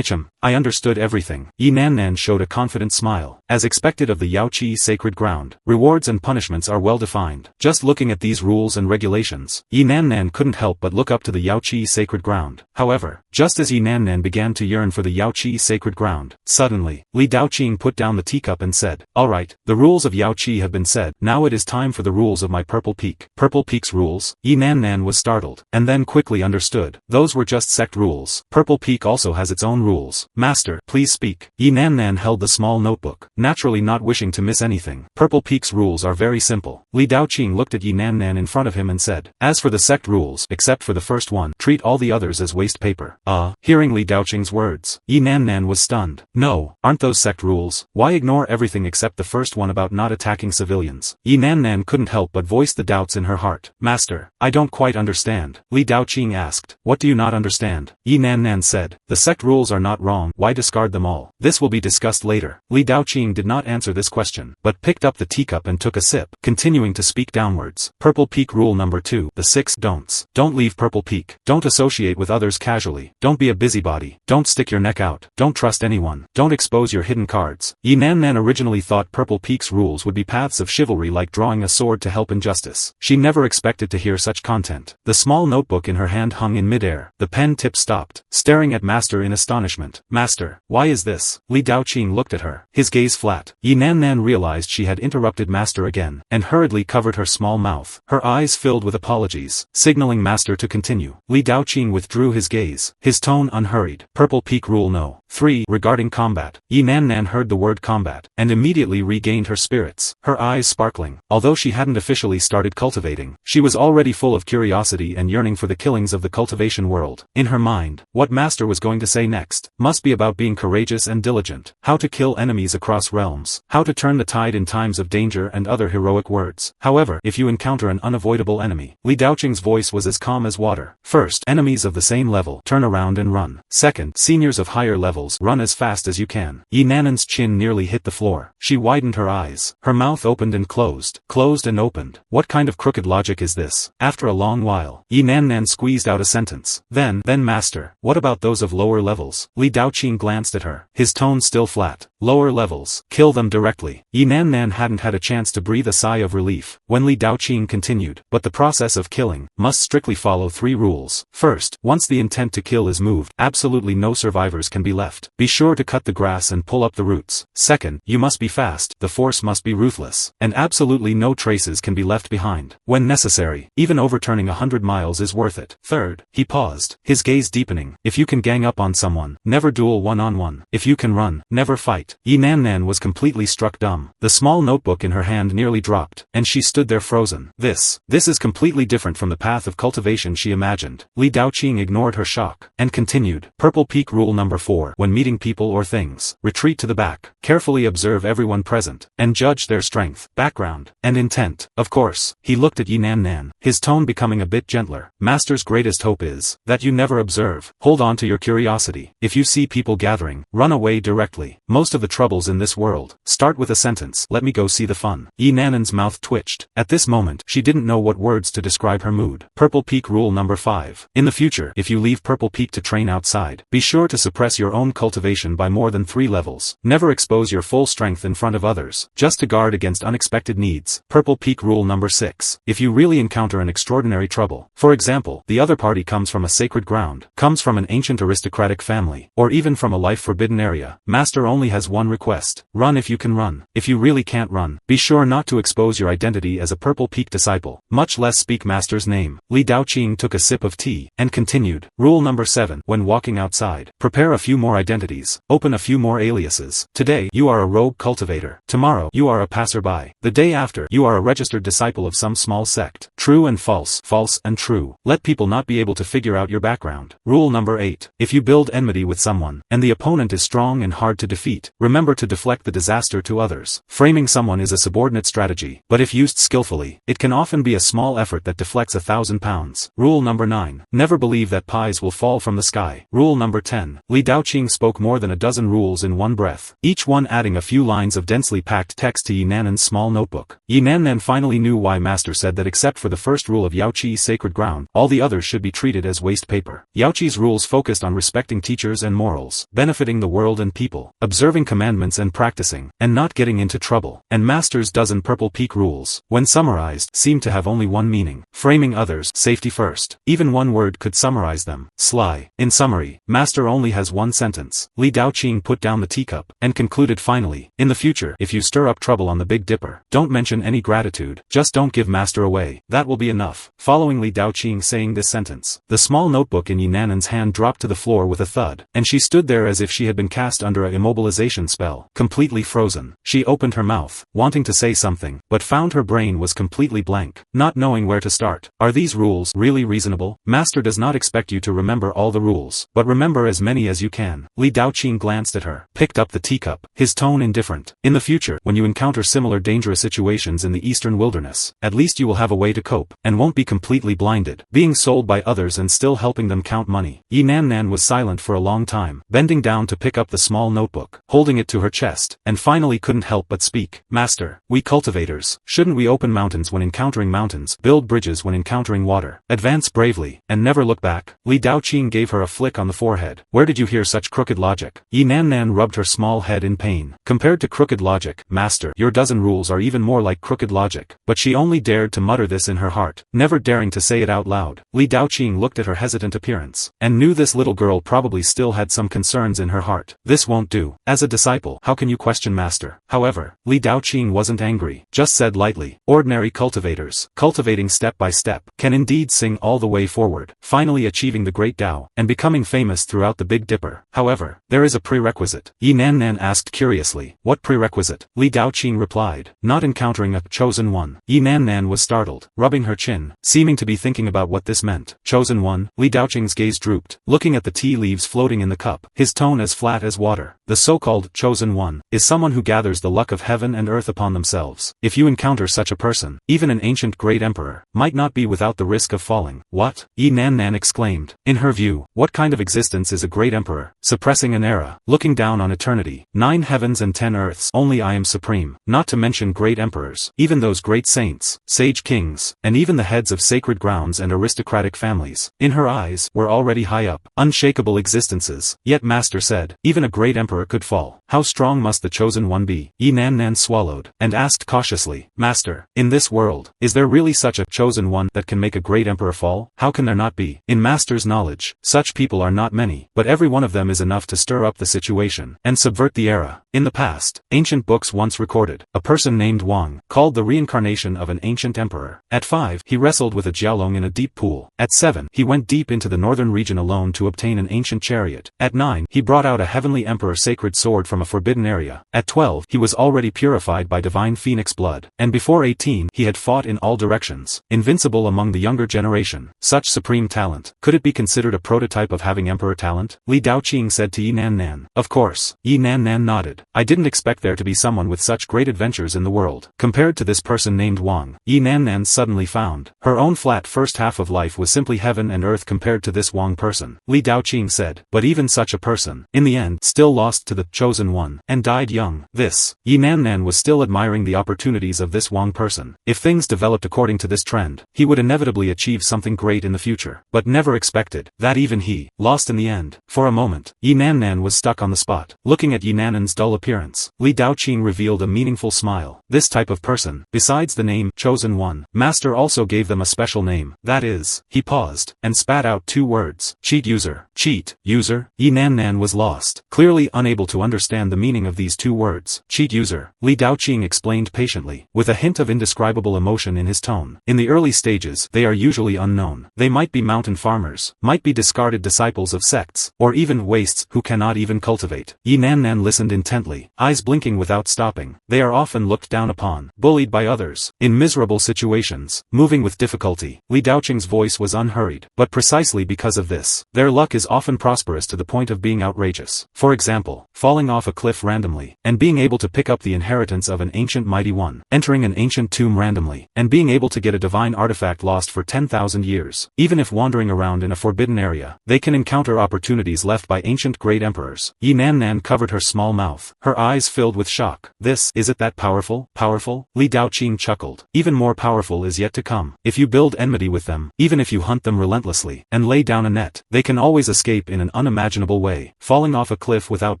I understood everything. Yi Nan showed a confident smile. As expected of the Yaoqi sacred ground, rewards and punishments are well defined. Just looking at these rules and regulations, Yi Nan couldn't help but look up to the Yaoqi sacred ground. However, just as Yi Nan began to yearn for the Yaoqi sacred ground, suddenly, Li Daoqing put down the teacup and said, Alright, the rules of Yaoqi have been said, now it is time for the rules of my Purple Peak. Purple Peak's rules? Yi Nan was startled, and then quickly understood. Those were just sect rules. Purple Peak also has its own rules. Master, please speak. Yi Nan held the small notebook, naturally not wishing to miss anything. Purple Peak's rules are very simple. Li Daoqing looked at Yi Nan in front of him and said, as for the sect rules, except for the first one, treat all the others as waste paper. Hearing Li Daoqing's words, Yi Nan was stunned. No, aren't those sect rules? Why ignore everything except the first one about not attacking civilians? Yi Nan couldn't help but voice the doubts in her heart. Master, I don't quite understand. Li Daoqing asked. What do you not understand? Yi Nan said. The sect rules are not wrong, why discard them all? This will be discussed later. Li Daoqing did not answer this question, but picked up the teacup and took a sip, continuing to speak downwards. Purple Peak rule number 2. The 6 don'ts. Don't leave Purple Peak. Don't associate with others casually. Don't be a busybody. Don't stick your neck out. Don't trust anyone. Don't expose your hidden cards. Yi Nan originally thought Purple Peak's rules would be paths of chivalry like drawing a sword to help injustice. She never expected to hear such content. The small notebook in her hand hung in midair. The pen tip stopped, staring at Master in astonishment. Master, why is this? Li Daoqing looked at her, his gaze flat. Yi Nan realized she had interrupted Master again, and hurriedly covered her small mouth. Her eyes filled with apologies, signaling Master to continue. Li Daoqing withdrew his gaze, his tone unhurried. Purple Peak rule no. 3. Regarding combat. Yi Nan heard the word combat, and immediately regained her spirits, her eyes sparkling. Although she hadn't officially started cultivating, she was already full of curiosity and yearning for the killings of the cultivation world. In her mind, what Master was going to say next must be about being courageous and diligent, how to kill enemies across realms, how to turn the tide in times of danger and other heroic words. However, if you encounter an unavoidable enemy, Li Daoqing's voice was as calm as water. First, enemies of the same level, turn around and run. Second, seniors of higher levels, run as fast as you can. Yi Nan's chin nearly hit the floor. She widened her eyes. Her mouth opened and closed and opened. What kind of crooked logic is this? After a long while, Yi Nan squeezed out a sentence. Then Master, what about those of lower levels? Li Daoqing glanced at her, his tone still flat. Lower levels, kill them directly. Yi Nan hadn't had a chance to breathe a sigh of relief when Li Daoqing continued. But the process of killing must strictly follow 3 rules. First, once the intent to kill is moved, absolutely no survivors can be left. Be sure to cut the grass and pull up the roots. Second, you must be fast, the force must be ruthless, and absolutely no traces can be left behind. When necessary, even overturning 100 miles is worth it. Third, he paused, his gaze deepening. If you can gang up on someone, never duel one-on-one. If you can run, never fight. Yi Nan was completely struck dumb. The small notebook in her hand nearly dropped, and she stood there frozen. This is completely different from the path of cultivation she imagined. Li Daoqing ignored her shock, and continued. Purple Peak Rule number 4. When meeting people or things, retreat to the back. Carefully observe everyone present, and judge their strength, background, and intent. Of course, he looked at Yi Nan, his tone becoming a bit gentler. Master's greatest hope is that you never observe. Hold on to your curiosity. If you see people gathering, run away directly. Most of the troubles in this world start with a sentence, "Let me go see the fun." Yi Nan's mouth twitched. At this moment, she didn't know what words to describe her mood. Purple Peak Rule number 5. In the future, if you leave Purple Peak to train outside, be sure to suppress your own cultivation by more than 3 levels. Never expose your full strength in front of others, just to guard against unexpected needs. Purple Peak Rule number 6. If you really encounter an extraordinary trouble, for example, the other party comes from a sacred ground, comes from an ancient aristocratic family, or even from a life-forbidden area, Master only has one request. Run if you can run. If you really can't run, be sure not to expose your identity as a Purple Peak disciple, much less speak Master's name. Li Daoqing took a sip of tea, and continued. Rule number 7. When walking outside, prepare a few more identities, open a few more aliases. Today, you are a rogue cultivator. Tomorrow, you are a passerby. The day after, you are a registered disciple of some small sect. True and false, false and true. Let people not be able to figure out your background. Rule number 8. If you build enmity with someone, and the opponent is strong and hard to defeat, remember to deflect the disaster to others. Framing someone is a subordinate strategy, but if used skillfully, it can often be a small effort that deflects 1,000 pounds. Rule number 9. Never believe that pies will fall from the sky. Rule number 10. Li Daoqing spoke more than a dozen rules in one breath, each one adding a few lines of densely packed text to Yi Nan's small notebook. Yi Nan finally knew why Master said that except for the first rule of Yaoqi's sacred ground, all the others should be treated as waste paper. Yaoqi's rules focused on respecting teachers and morals, benefiting the world and people, observing commandments and practicing, and not getting into trouble. And Master's dozen Purple Peak rules, when summarized, seemed to have only one meaning: framing others, safety first. Even one word could summarize them: sly. In summary, Master only has one sentence. Li Daoqing put down the teacup, and concluded finally, in the future, if you stir up trouble on the Big Dipper, don't mention any gratitude, just don't give Master away. That will be enough. Following Li Daoqing saying this sentence, the small notebook in Yi Nan's hand dropped to the floor with a thud, and she stood there as if she had been cast under a immobilization spell, completely frozen. She opened her mouth, wanting to say something, but found her brain was completely blank, not knowing where to start. Are these rules really reasonable? Master does not expect you to remember all the rules, but remember as many as you can. Li Daoqing glanced at her, picked up the teacup, his tone indifferent. In the future, when you encounter similar dangerous situations in the eastern wilderness, at least you will have a way to cope, and won't be completely blinded, being sold by others and still helping them count money. Yi Nan was silent for a long time, bending down to pick up the small notebook, holding it to her chest, and finally couldn't help but speak. Master, we cultivators, shouldn't we open mountains when encountering mountains, build bridges when encountering water, advance bravely, and never look back? Li Daoqing gave her a flick on the forehead. Where did you hear such crooked logic? Yi Nan rubbed her small head in pain. Compared to crooked logic, Master, your dozen rules are even more like crooked logic. But she only dared to mutter this in her heart, never daring to say it out loud. Li Daoqing looked at her hesitant appearance, and knew this little girl probably still had some concerns in her heart. This won't do. As a disciple, how can you question Master? However, Li Daoqing wasn't angry, just said lightly, ordinary cultivators, cultivating step by step, can indeed sing all the way forward, finally achieving the great Tao, and becoming famous throughout the Big Dipper. However, there is a prerequisite. Yi Nan asked curiously. What prerequisite? Li Daoqing replied. Not encountering a chosen one. Yi Nan was startled, rubbing her chin, seeming to be thinking about what this meant. Chosen one? Li Daoqing's gaze drooped, looking at the tea leaves floating in the cup, his tone as flat as water. The so-called chosen one is someone who gathers the luck of heaven and earth upon themselves. If you encounter such a person, even an ancient great emperor might not be without the risk of falling. What? Yi Nan exclaimed. In her view, what kind of existence is a great emperor? Suppressing an era, looking down on eternity, 9 heavens and 10 earths. Only I am supreme. Not to mention great emperors, even those great saints, sage kings, and even the heads of sacred grounds and aristocratic families, in her eyes, were already high up, unshakable existences. Yet Master said, even a great emperor could fall. How strong must the chosen one be? Yi Nan swallowed, and asked cautiously, Master, in this world, is there really such a chosen one that can make a great emperor fall? How can there not be? In Master's knowledge, such people are not many, but every one of them is enough to stir up the situation, and subvert the era. In the past, ancient books once recorded a person named Wang, called the reincarnation of an ancient emperor. At 5, he wrestled with a Jiaolong in a deep pool. At 7, he went deep into the northern region alone to obtain an ancient chariot. At 9, he brought out a heavenly emperor sacred sword from a forbidden area. At 12, he was already purified by divine phoenix blood. And before 18, he had fought in all directions, invincible among the younger generation. Such supreme talent. Could it be considered a prototype of having emperor talent? Li Daoqing said to Yi Nan. Of course. Yi Nan nodded. I didn't expect there to be someone with such great adventures in the world. Compared to this person named Wang, Yi Nan suddenly found her own flat first half of life was simply heaven and earth compared to this Wang person. Li Daoqing said, but even such a person, in the end, still lost to the chosen one, and died young. This, Yi Nan was still admiring the opportunities of this Wang person. If things developed according to this trend, he would inevitably achieve something great in the future, but never expected that even he, lost in the end. For a moment, Yi Nan was stuck on the spot. Looking at Yi Nan's dull appearance, Li Daoqing revealed a meaningful smile. This type of person, besides the name, chosen one, master also gave them a special name, that is, he paused, and spat out 2 words, cheat user. Cheat, user? Yi Nan was lost, clearly unable to understand the meaning of these 2 words. Cheat user, Li Daoqing explained patiently, with a hint of indescribable emotion in his tone. In the early stages, they are usually unknown. They might be mountain farmers, might be discarded disciples of sects, or even wastes who cannot even cultivate. Yi Nan listened intently, eyes blinking without stopping. They are often looked down upon, bullied by others, in miserable situations, moving with difficulty. Li Daoqing's voice was unhurried, but precisely because of this, their luck is often prosperous to the point of being outrageous. For example, falling off a cliff randomly, and being able to pick up the inheritance of an ancient mighty one, entering an ancient tomb randomly, and being able to get a divine artifact lost for 10,000 years. Even if wandering around in a forbidden area, they can encounter opportunities left by ancient great emperors. Yi Nan covered her small mouth, her eyes filled with shock. Is it that powerful? Powerful? Li Daoqing chuckled. Even more powerful is yet to come. If you build enmity with them, even if you hunt them relentlessly, and lay down a net, they can always escape in an unimaginable way. Falling off a cliff without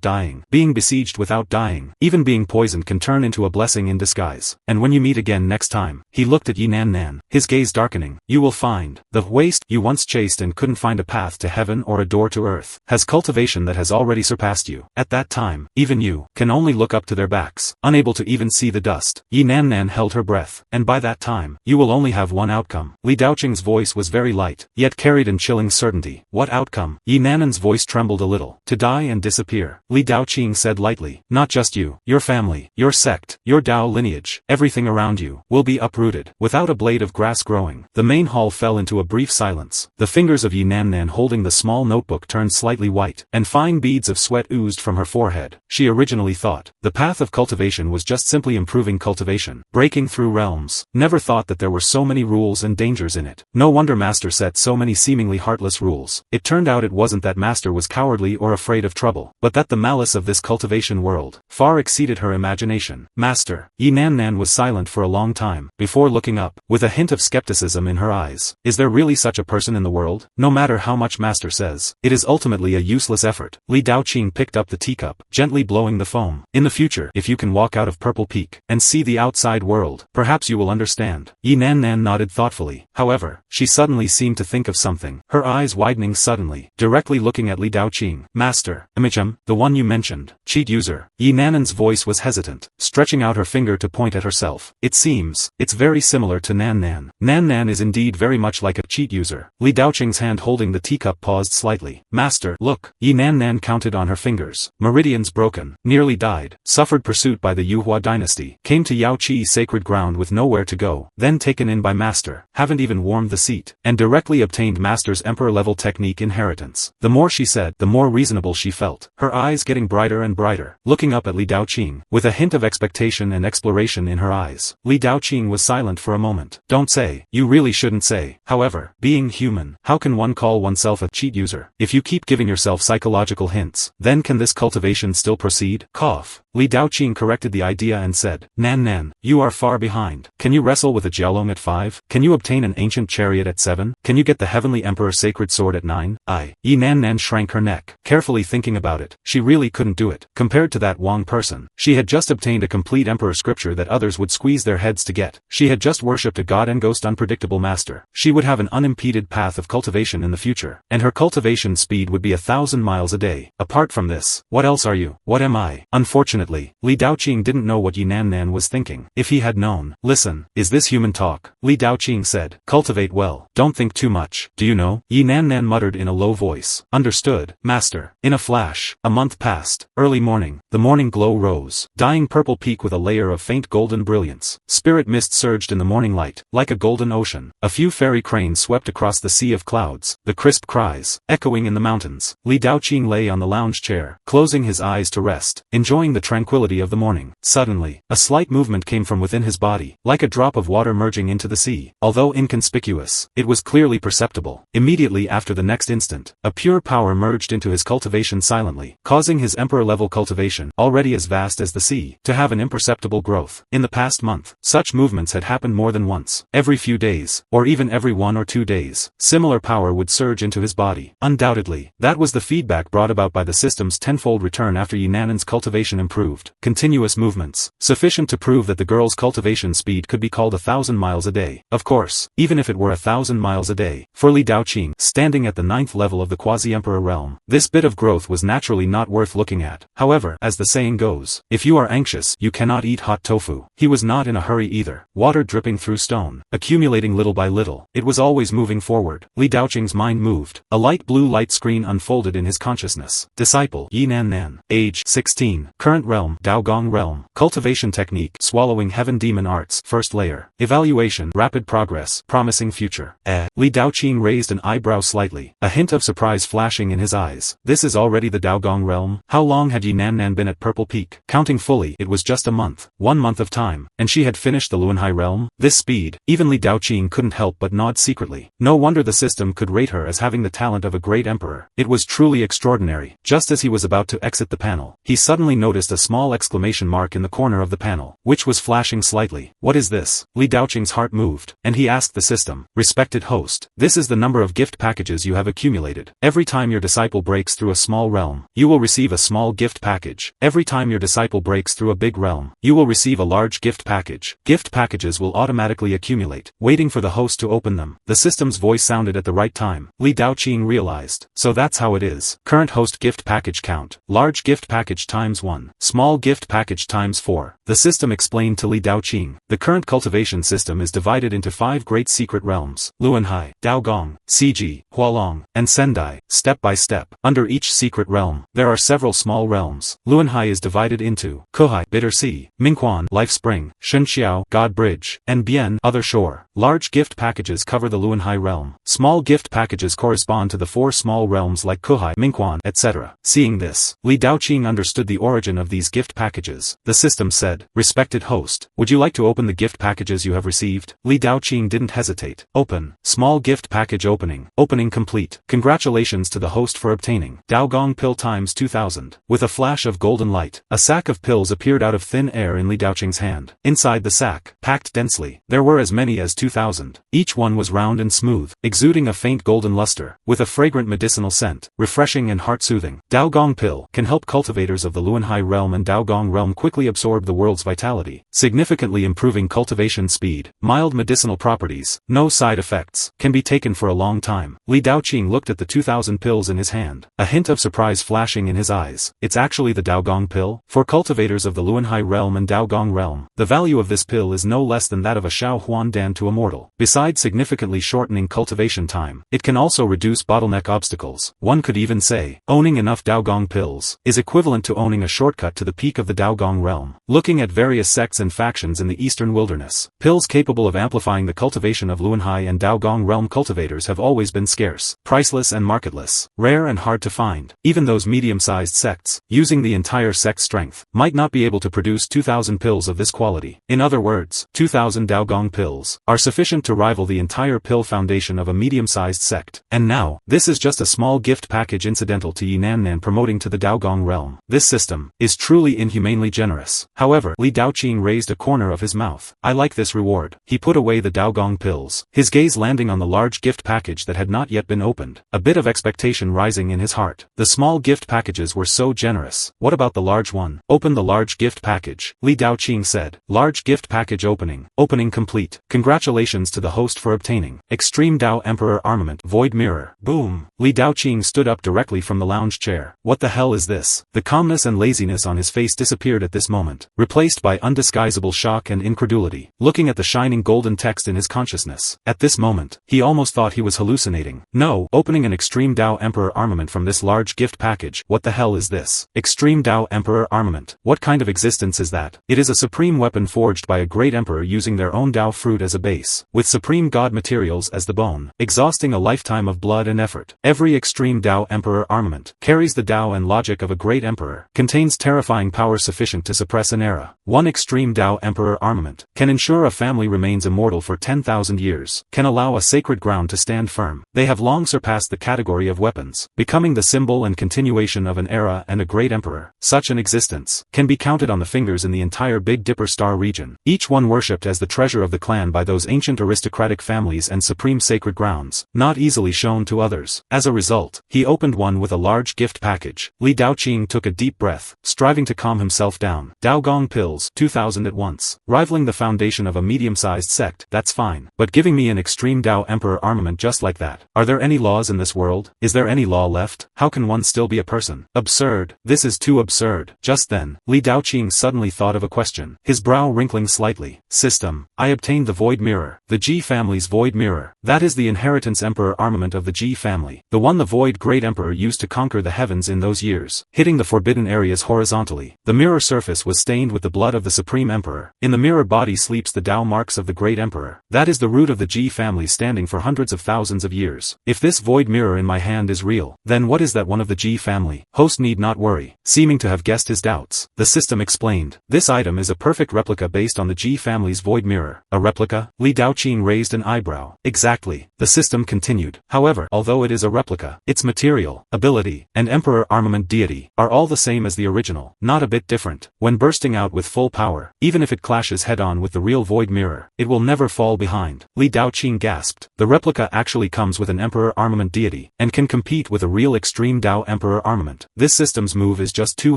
dying, being besieged without dying, even being poisoned can turn into a blessing in disguise. And when you meet again next time, he looked at Yi Nan, his gaze darkening, you will find, the waste you once chased and couldn't find a path to heaven or a door to earth, has cultivation that has already surpassed you. At that time, even you, can only look up to their backs, unable to even see the dust. Yi Nan held her breath, and by that time, you will only have one outcome. Li Daoqing's voice was very light, yet carried in chilling certainty. What outcome? Yi Nan's voice trembled a little. To die and disappear. Li Daoqing said lightly, not just you, your family, your sect, your Dao lineage, everything around you, will be uprooted, without a blade of grass growing. The main hall fell into a brief silence. The fingers of Yi Nan holding the small notebook turned slightly white, and fine beads of sweat oozed from her forehead. She originally thought, the path of cultivation was just simply improving cultivation, breaking through realms. Never thought that there were so many rules and dangers in it. No wonder Master set so many seemingly heartless rules. It turned out it wasn't that Master was cowardly or afraid of trouble, but that the malice of this cultivation world far exceeded her imagination. Master. Yi Nan was silent for a long time, before looking up, with a hint of skepticism in her eyes. Is there really such a person in the world? No matter how much Master says, it is ultimately a useless effort. Li Daoqing picked up the teacup, gently blowing the foam. In the future, if you can walk out of Purple Peak, and see the outside world, perhaps you will understand. Yi Nan nodded thoughtfully. However, she suddenly seemed to think of something, her eyes widening suddenly, directly looking at Li Daoqing. Master, Imagem, the one you mentioned, cheat user. Yi Nan's voice was hesitant, stretching out her finger to point at herself. It seems, it's very similar to Nan. Nan is indeed very much like a cheat user. Li Daoqing's hand holding the teacup paused slightly. Master, look. Yi Nan counted on her fingers. Meridians broken, nearly died, suffered pursuit by the Yuhua dynasty, came to Yao Qi's sacred ground with nowhere to go, then taken in by Master, haven't even warmed the seat, and directly obtained Master's emperor-level technique inheritance. The more she said, the more reasonable she felt, her eyes getting brighter and brighter, looking up at Li Daoqing, with a hint of expectation and exploration in her eyes. Li Daoqing was silent for a moment. Don't say, you really shouldn't say. However, being human, how can one call oneself a cheat user? If you keep giving yourself psychological hints, then can this cultivation still proceed? Cough. Li Daoqing corrected the idea and said, Nan, you are far behind. Can you wrestle with a Jiaolong at 5? Can you obtain an ancient chariot at 7? Can you get the heavenly emperor sacred sword at 9? Yi Nan shrank her neck, carefully thinking about it. She really couldn't do it. Compared to that Wang person, she had just obtained a complete emperor scripture that others would squeeze their heads to get. She had just worshipped a god and ghost unpredictable master. She would have an unimpeded path of cultivation in the future, and her cultivation speed would be 1,000 miles a day. Apart from this, what else are you? What am I? high. Unfortunately, Li Daoqing didn't know what Yi Nan was thinking. If he had known. Listen, is this human talk? Li Daoqing said. Cultivate well. Don't think too much. Do you know? Yi Nan muttered in a low voice. Understood, master. In a flash, a month passed. Early morning, the morning glow rose, dyeing Purple Peak with a layer of faint golden brilliance. Spirit mist surged in the morning light, like a golden ocean. A few fairy cranes swept across the sea of clouds, the crisp cries echoing in the mountains. Li Daoqing lay on the lounge chair, closing his eyes to rest, enjoying the tranquility of the morning. Suddenly, a slight movement came from within his body, like a drop of water merging into the sea. Although inconspicuous, it was clearly perceptible. Immediately after the next instant, a pure power merged into his cultivation silently, causing his emperor-level cultivation, already as vast as the sea, to have an imperceptible growth. In the past month, such movements had happened more than once. Every few days, or even every 1 or 2 days, similar power would surge into his body. Undoubtedly, that was the feedback brought about by the system's tenfold return after Yi Nan's cultivation improved. Continuous movements, sufficient to prove that the girl's cultivation speed could be called 1,000 miles a day. Of course, even if it were 1,000 miles a day, for Li Daoqing, standing at the 9th level of the Quasi-Emperor realm, this bit of growth was naturally not worth looking at. However, as the saying goes, if you are anxious, you cannot eat hot tofu. He was not in a hurry either. Water dripping through stone, accumulating little by little, it was always moving forward. Li Daoqing's mind moved. A light blue light screen unfolded in his consciousness. Disciple, Yi Nan. Age, 16. Current realm, Daogong realm. Cultivation technique, swallowing heaven demon arts, first layer. Evaluation, rapid progress, promising future. Li Daoqing raised an eyebrow slightly, a hint of surprise flashing in his eyes. This is already the Daogong realm? How long had Yi Nan been at Purple Peak? Counting fully, it was just a month. 1 month of time, and she had finished the Luanhai realm? This speed, even Li Daoqing couldn't help but nod secretly. No wonder the system could rate her as having the talent of a great emperor. It was truly extraordinary. Just as he was about to exit the panel, he suddenly noticed a small exclamation mark in the corner of the panel, which was flashing slightly. What is this? Li Daoqing's heart moved, and he asked the system, respected host, this is the number of gift packages you have accumulated. Every time your disciple breaks through a small realm, you will receive a small gift package. Every time your disciple breaks through a big realm, you will receive a large gift package. Gift packages will automatically accumulate, waiting for the host to open them. The system's voice sounded at the right time. Li Daoqing realized. So that's how it is. Current host gift package count. Large gift package times 1. Small gift package times 4. The system explained to Li Daoqing. The current cultivation system is divided into 5 great secret realms. Luanhai, Daogong, Ciji, Hualong, and Sendai. Step by step. Under each secret realm, there are several small realms. Luanhai is divided into Kohai, Bitter Sea, Mingquan, Life Spring, Shunxiao, God Bridge, and Bian, Other Shore. Large gift packages cover the Luanhai realm. Small gift packages correspond to the 4 small realms like Kohai, Mingquan, etc. Seeing this, Li Daoqing understood the origin of these gift packages. The system said, respected host, would you like to open the gift packages you have received? Li Daoqing didn't hesitate. Open. Small gift package opening. Opening complete. Congratulations to the host for obtaining Daogong pill times 2000. With a flash of golden light, a sack of pills appeared out of thin air in Li Daoqing's hand. Inside the sack, packed densely, there were as many as 2000. Each one was round and smooth, exuding a faint golden luster, with a fragrant medicinal scent, refreshing and heart-soothing. Daogong pill can help cultivators of the Luanhai realm and Daogong realm quickly absorb the world's vitality, significantly improving cultivation speed. Mild medicinal properties, no side effects, can be taken for a long time. Li Daoqing looked at the 2000 pills in his hand, a hint of surprise flashing in his eyes. It's actually the Daogong pill? For cultivators of the Luanhai realm and Daogong realm, the value of this pill is no less than that of a Shao Huan Dan to a mortal. Besides significantly shortening cultivation time, it can also reduce bottleneck obstacles. One could even say, owning enough Daogong pills is equivalent to owning a shortcut to the peak of the Daogong realm. Looking at various sects and factions in the eastern wilderness, pills capable of amplifying the cultivation of Luanhai and Daogong realm cultivators have always been scarce, priceless and marketless, rare and hard to find. Even those medium-sized sects, using the entire sect's strength, might not be able to produce 2000 pills of this quality. In other words, 2000 Daogong pills are sufficient to rival the entire pill foundation of a medium-sized sect. And now, this is just a small gift package incidental to Yi Nan promoting to the Daogong realm. This system is truly inhumanely generous. However, Li Daoqing raised a corner of his mouth. I like this reward. He put away the Daogong pills, his gaze landing on the large gift package that had not yet been opened, a bit of expectation rising in his heart. The small gift packages were so generous. What about the large one? Open the large gift package, Li Daoqing said. Large gift package opening. Opening complete. Congratulations to the host for obtaining Extreme Dao Emperor Armament Void Mirror. Boom. Li Daoqing stood up directly from the lounge chair. What the hell is this? The calmness Dullness and laziness on his face disappeared at this moment, replaced by undisguisable shock and incredulity, looking at the shining golden text in his consciousness. At this moment, he almost thought he was hallucinating. No, opening an Extreme Tao Emperor armament from this large gift package. What the hell is this? Extreme Tao Emperor armament. What kind of existence is that? It is a supreme weapon forged by a great emperor using their own Tao fruit as a base, with supreme god materials as the bone, exhausting a lifetime of blood and effort. Every Extreme Tao Emperor armament carries the Tao and logic of a great emperor, contains terrifying power sufficient to suppress an era. One Extreme Tao Emperor armament can ensure a family remains immortal for 10,000 years, can allow a sacred ground to stand firm. They have long surpassed the category of weapons, becoming the symbol and continuation of an era and a great emperor. Such an existence can be counted on the fingers in the entire Big Dipper star region, each one worshipped as the treasure of the clan by those ancient aristocratic families and supreme sacred grounds, not easily shown to others. As a result, he opened one with a large gift package. Li Daoqing took a deep breath, striving to calm himself down. Daogong pills, 2,000 at once, rivaling the foundation of a medium-sized sect. That's fine, but giving me an Extreme Tao Emperor armament just like that. Are there any laws in this world? Is there any law left? How can one still be a person? Absurd. This is too absurd. Just then, Li Daoqing suddenly thought of a question, his brow wrinkling slightly. System. I obtained the Void Mirror. The Ji family's Void Mirror. That is the Inheritance Emperor armament of the Ji family. The one the Void Great Emperor used to conquer the heavens in those years, hitting the forbidden areas horizontally. The mirror surface was stained with the blood of the Supreme Emperor. In the mirror body sleeps the Tao marks of the Great Emperor. That is the root of the Ji family standing for hundreds of thousands of years. If this Void Mirror in my hand is real, then what is that one of the Ji family? Host need not worry, seeming to have guessed his doubts. The system explained. This item is a perfect replica based on the Ji family's Void Mirror. A replica? Li Daoqing raised an eyebrow. Exactly. The system continued. However, although it is a replica, its material, ability, and Emperor armament deity are all the same as the original, not a bit different. When bursting out with full power, even if it clashes head-on with the real Void Mirror, it will never fall behind. Li Daoqing gasped. The replica actually comes with an Emperor armament deity, and can compete with a real Extreme Tao Emperor armament. This system's move is just too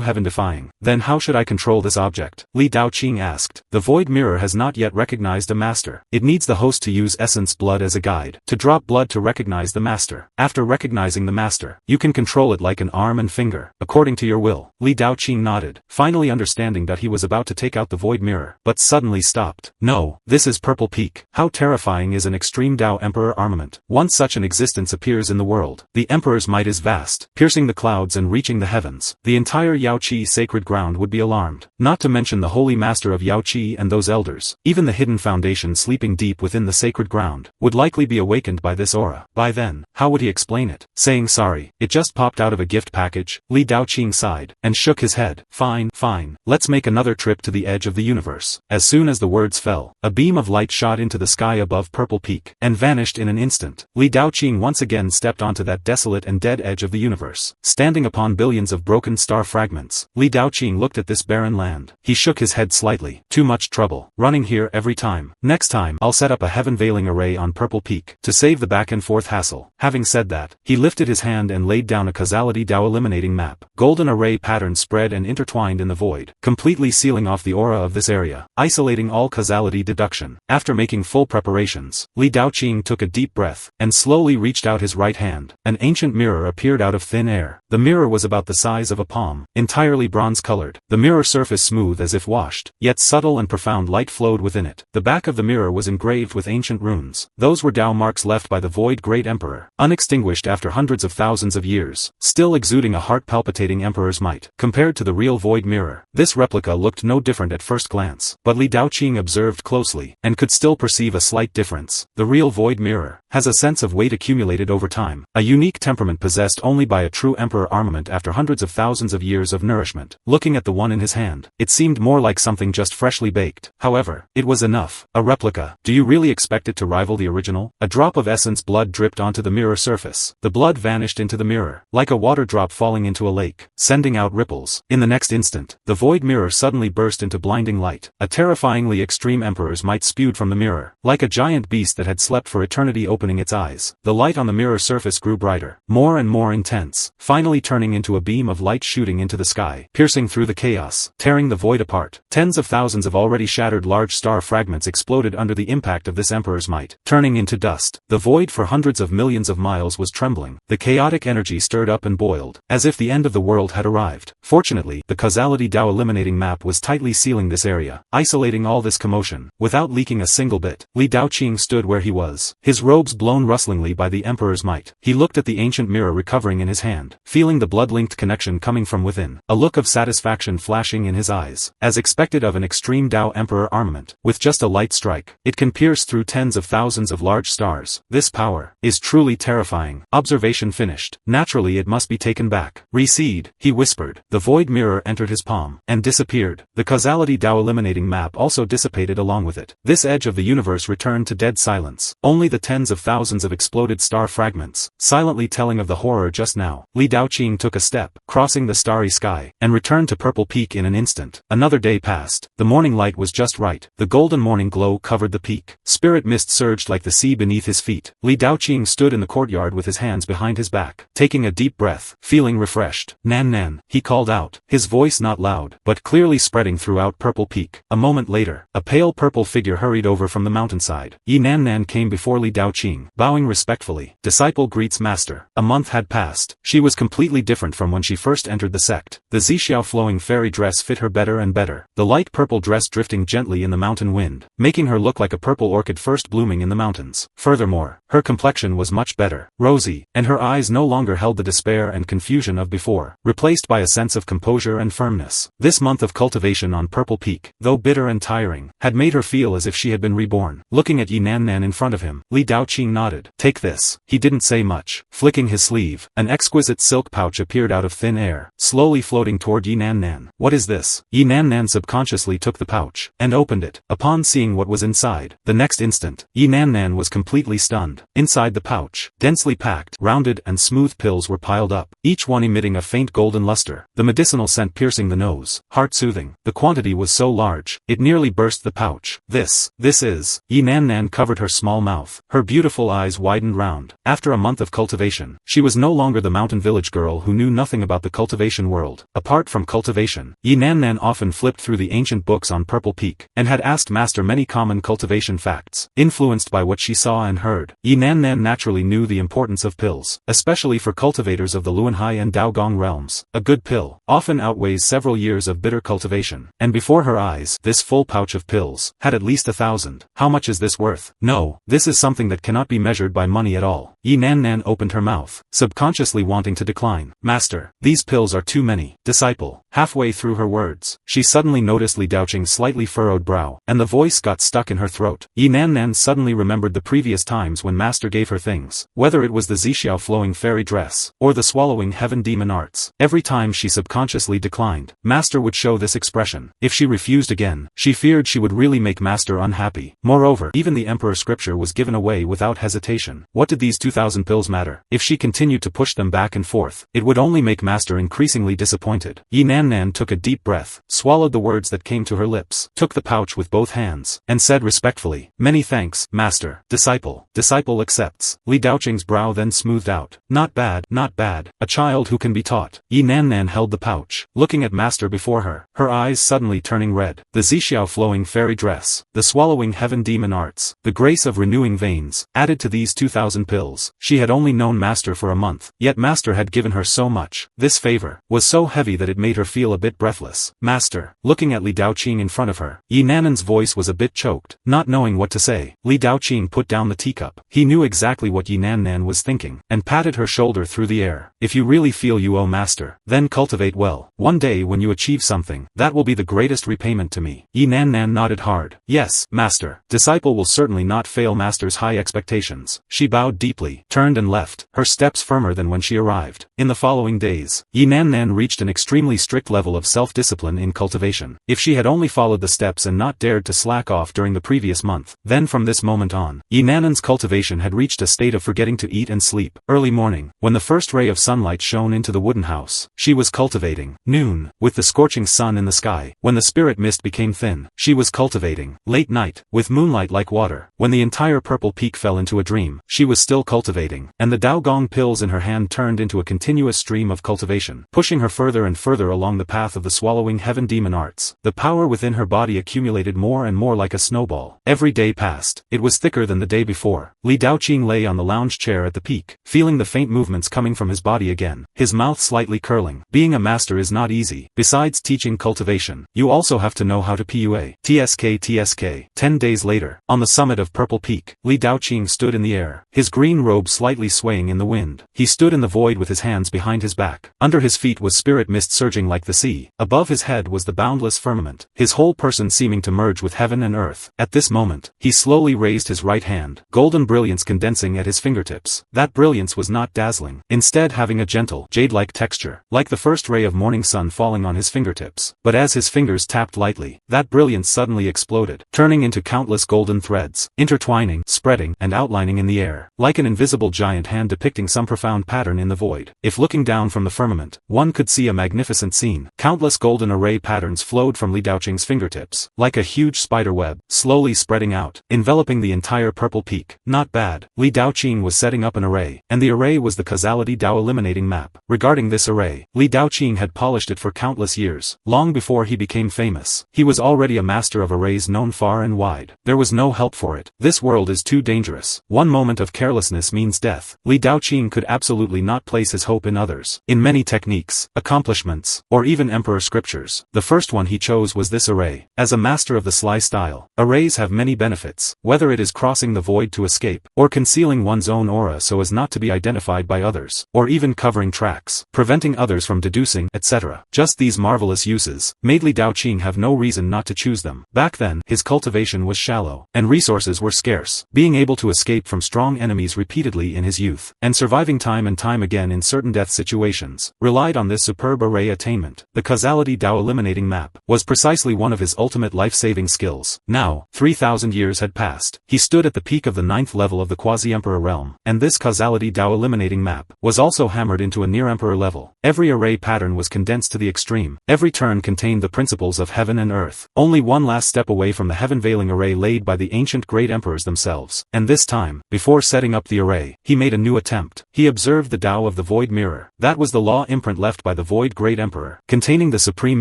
heaven-defying. Then how should I control this object? Li Daoqing asked. The Void Mirror has not yet recognized a master. It needs the host to use essence blood as a guide, to drop blood to recognize the master. After recognizing the master, you can control it like an arm and finger, according to your will. Li Daoqing nodded, finally understanding that he was about to take out the Void Mirror, but suddenly stopped. No, this is Purple Peak. How terrifying is an Extreme Tao Emperor armament? Once such an existence appears in the world, the Emperor's might is vast, piercing the clouds and reaching the heavens. The entire Yaoqi sacred ground would be alarmed, not to mention the holy master of Yaoqi and those elders. Even the hidden foundation sleeping deep within the sacred ground would likely be awakened by this aura. By then, how would he explain it? Saying sorry, it just popped out of a gift package. Li Daoqing sighed, and shook his head. Fine, fine, let's make another trip to the edge of the universe. As soon as the words fell, a beam of light shot into the sky above Purple Peak, and vanished in an instant. Li Daoqing once again stepped onto that desolate and dead edge of the universe, standing upon billions of broken star fragments. Li Daoqing looked at this barren land. He shook his head slightly. Too much trouble, running here every time. Next time, I'll set up a heaven-veiling array on Purple Peak, to save the back and forth hassle. Having said that, he lifted his hand and laid down a causality Tao eliminating map. Golden array patterns spread and intertwined in the void, completely sealing off the aura of this area, isolating all causality deduction. After making full preparations, Li Daoqing took a deep breath, and slowly reached out his right hand. An ancient mirror appeared out of thin air. The mirror was about the size of a palm, entirely bronze-colored, the mirror surface smooth as if washed, yet subtle and profound light flowed within it. The back of the mirror was engraved with ancient runes. Those were Tao marks left by the Void Great Emperor, unextinguished after hundreds of thousands of years, still exuding a heart-palpitating emperor's might. Compared to the real Void Mirror, this replica looked no different at first glance, but Li Daoqing observed closely, and could still perceive a slight difference. The real Void Mirror has a sense of weight accumulated over time, a unique temperament possessed only by a true emperor armament after hundreds of thousands of years of nourishment. Looking at the one in his hand, it seemed more like something just freshly baked. However, it was enough. A replica. Do you really expect it to rival the original? A drop of essence blood dripped onto the mirror surface. The blood vanished into the mirror, like a water drop falling into a lake, sending out ripples. In the next instant, the Void Mirror suddenly burst into blinding light. A terrifyingly extreme emperor's might spewed from the mirror, like a giant beast that had slept for eternity opening its eyes. The light on the mirror surface grew brighter, more and more intense, finally turning into a beam of light shooting into the sky, piercing through the chaos, tearing the void apart. Tens of thousands of already shattered large star fragments exploded under the impact of this emperor's might, turning into dust. The void for hundreds of millions of miles was trembling. The chaotic energy stirred up and boiled, as if the end of the world had arrived. arrived. Fortunately, the causality Dao eliminating map was tightly sealing this area, isolating all this commotion, without leaking a single bit. Li Daoqing stood where he was, his robes blown rustlingly by the Emperor's might. He looked at the ancient mirror recovering in his hand, feeling the blood-linked connection coming from within, a look of satisfaction flashing in his eyes. As expected of an extreme Dao Emperor armament, with just a light strike, it can pierce through tens of thousands of large stars. This power is truly terrifying. Observation finished. Naturally it must be taken back. Recede, he whispered. The void mirror entered his palm, and disappeared. The causality Dao eliminating map also dissipated along with it. This edge of the universe returned to dead silence. Only the tens of thousands of exploded star fragments, silently telling of the horror just now. Li Daoqing took a step, crossing the starry sky, and returned to Purple Peak in an instant. Another day passed. The morning light was just right. The golden morning glow covered the peak. Spirit mist surged like the sea beneath his feet. Li Daoqing stood in the courtyard with his hands behind his back, taking a deep breath, feeling refreshed. Nan Nan, he called out, his voice not loud, but clearly spreading throughout Purple Peak. A moment later, a pale purple figure hurried over from the mountainside. Yi Nan Nan came before Li Daoqing, bowing respectfully. Disciple greets master. A month had passed. She was completely different from when she first entered the sect. The Zixiao flowing fairy dress fit her better and better, the light purple dress drifting gently in the mountain wind, making her look like a purple orchid first blooming in the mountains. Furthermore, her complexion was much better, rosy, and her eyes no longer held the despair and confusion of before, replaced by a sense of composure and firmness. This month of cultivation on Purple Peak, though bitter and tiring, had made her feel as if she had been reborn. Looking at Yi Nan Nan in front of him, Li Daoqing nodded. Take this. He didn't say much. Flicking his sleeve, an exquisite silk pouch appeared out of thin air, slowly floating toward Yi Nan Nan. What is this? Yi Nan Nan subconsciously took the pouch, and opened it. Upon seeing what was inside, the next instant, Yi Nan Nan was completely stunned. Inside the pouch, densely packed, rounded and smooth pills were piled up, each one emitting a faint golden luster, the medicinal scent piercing the nose, heart-soothing. The quantity was so large, it nearly burst the pouch. This is. Yi Nan Nan covered her small mouth, her beautiful eyes widened round. After a month of cultivation, she was no longer the mountain village girl who knew nothing about the cultivation world. Apart from cultivation, Yi Nan Nan often flipped through the ancient books on Purple Peak, and had asked Master many common cultivation facts. Influenced by what she saw and heard, Yi Nan Nan naturally knew the importance of pills, especially for cultivators of the Luanhai and Daogong realms. A good pill often outweighs several years of bitter cultivation, and before her eyes, this full pouch of pills had at least 1,000. How much is this worth? No, this is something that cannot be measured by money at all. Yi Nan Nan opened her mouth, subconsciously wanting to decline. Master, these pills are too many. Disciple. Halfway through her words, she suddenly noticed Li Daoqing's slightly furrowed brow, and the voice got stuck in her throat. Yi Nan Nan suddenly remembered the previous times when Master gave her things, whether it was the Zixiao flowing fairy dress, or the swallowing heaven demon arts. Every time she subconsciously declined, Master would show this expression. If she refused again, she feared she would really make Master unhappy. Moreover, even the Emperor scripture was given away without hesitation. What did these 2,000 pills matter? If she continued to push them back and forth, it would only make Master increasingly disappointed. Yi Nan Nan took a deep breath, swallowed the words that came to her lips, took the pouch with both hands, and said respectfully, "Many thanks, Master." Disciple. Disciple accepts. Li Daoqing's brow then smoothed out. Not bad, not bad. A child who can be taught. Yi Nan Nan held the pouch, looking at Master before her, her eyes suddenly turning red. The Zixiao flowing fairy dress, the swallowing heaven demon arts, the grace of renewing veins, added to these 2,000 pills. She had only known Master for a month, yet Master had given her so much. This favor was so heavy that it made her feel a bit breathless. Master. Looking at Li Daoqing in front of her, Yi Nan Nan's voice was a bit choked, not knowing what to say. Li Daoqing put down the teacup. He knew exactly what Yi Nan Nan was thinking, and patted her shoulder through the air. If you really feel you owe Master, then cultivate well. One day when you achieve something, that will be the greatest repayment to me. Yi Nan Nan nodded hard. Yes, Master. Disciple will certainly not fail Master's high expectations. She bowed deeply, turned and left, her steps firmer than when she arrived. In the following days, Yi Nan Nan reached an extremely strict level of self-discipline in cultivation. If she had only followed the steps and not dared to slack off during the previous month, then from this moment on, Yi Nan Nan's cultivation had reached a state of forgetting to eat and sleep. Early morning, when the first ray of sunlight shone into the wooden house, she was cultivating. Noon, with the scorching sun in the sky, when the spirit mist became thin, she was cultivating. Late night, with moonlight like water, when the entire Purple Peak fell into a dream, she was still cultivating, and the Daogong pills in her hand turned into a continuous stream of cultivation, pushing her further and further along the path of the swallowing heaven demon arts. The power within her body accumulated more and more like a snowball. Every day passed. It was thicker than the day before. Li Daoqing lay on the lounge chair at the peak, feeling the faint movements coming from his body again, his mouth slightly curling. Being a master is not easy. Besides teaching cultivation, you also have to know how to PUA. TSK. 10 days later, on the summit of Purple Peak, Li Daoqing stood in the air, his green robe slightly swaying in the wind. He stood in the void with his hands behind his back. Under his feet was spirit mist surging like the sea. Above his head was the boundless firmament, his whole person seeming to merge with heaven and earth. At this moment, he slowly raised his right hand, golden brilliance condensing at his fingertips. That brilliance was not dazzling, instead having a gentle, jade-like texture, like the first ray of morning sun falling on his fingertips. But as his fingers tapped lightly, that brilliance suddenly exploded, turning into countless golden threads, intertwining, spreading, and outlining in the air, like an invisible giant hand depicting some profound pattern in the void. If looking down from the firmament, one could see a magnificent scene. Countless golden array patterns flowed from Li Daoqing's fingertips, like a huge spider web, slowly spreading out, enveloping the entire Purple Peak. Not bad. Li Daoqing was setting up an array, and the array was the Causality Dao eliminating map. Regarding this array, Li Daoqing had polished it for countless years, long before he became famous. He was already a master of arrays known far and wide. There was no help for it. This world is too dangerous. One moment of carelessness means death. Li Daoqing could absolutely not place his hope in others, in many techniques, accomplishments, or even emperor scriptures. The first one he chose was this array. As a master of the sly style, arrays have many benefits, whether it is crossing the void to escape, or concealing one's own aura so as not to be identified by others, or even covering tracks, preventing others from deducing, etc. Just these marvelous uses made Li Daoqing have no reason not to choose them. Back then, his cultivation was shallow, and resources were scarce. Being able to escape from strong enemies repeatedly in his youth, and surviving time and time again in certain death situations, relied on this superb array attainment. The Causality Dao eliminating map was precisely one of his ultimate life-saving skills. Now, 3,000 years had passed. He stood at the peak of the 9th level of the Quasi-Emperor realm, and this Causality Dao eliminating map was also hammered into a near-emperor level. Every array pattern was condensed to the extreme. Every turn contained the principles of heaven and earth. Only one last step away from the heaven-veiling array laid by the ancient great emperors themselves. And this time, before setting up the array, he made a new attempt. He observed the Tao of the Void Mirror. That was the law imprint left by the Void Great Emperor, containing the supreme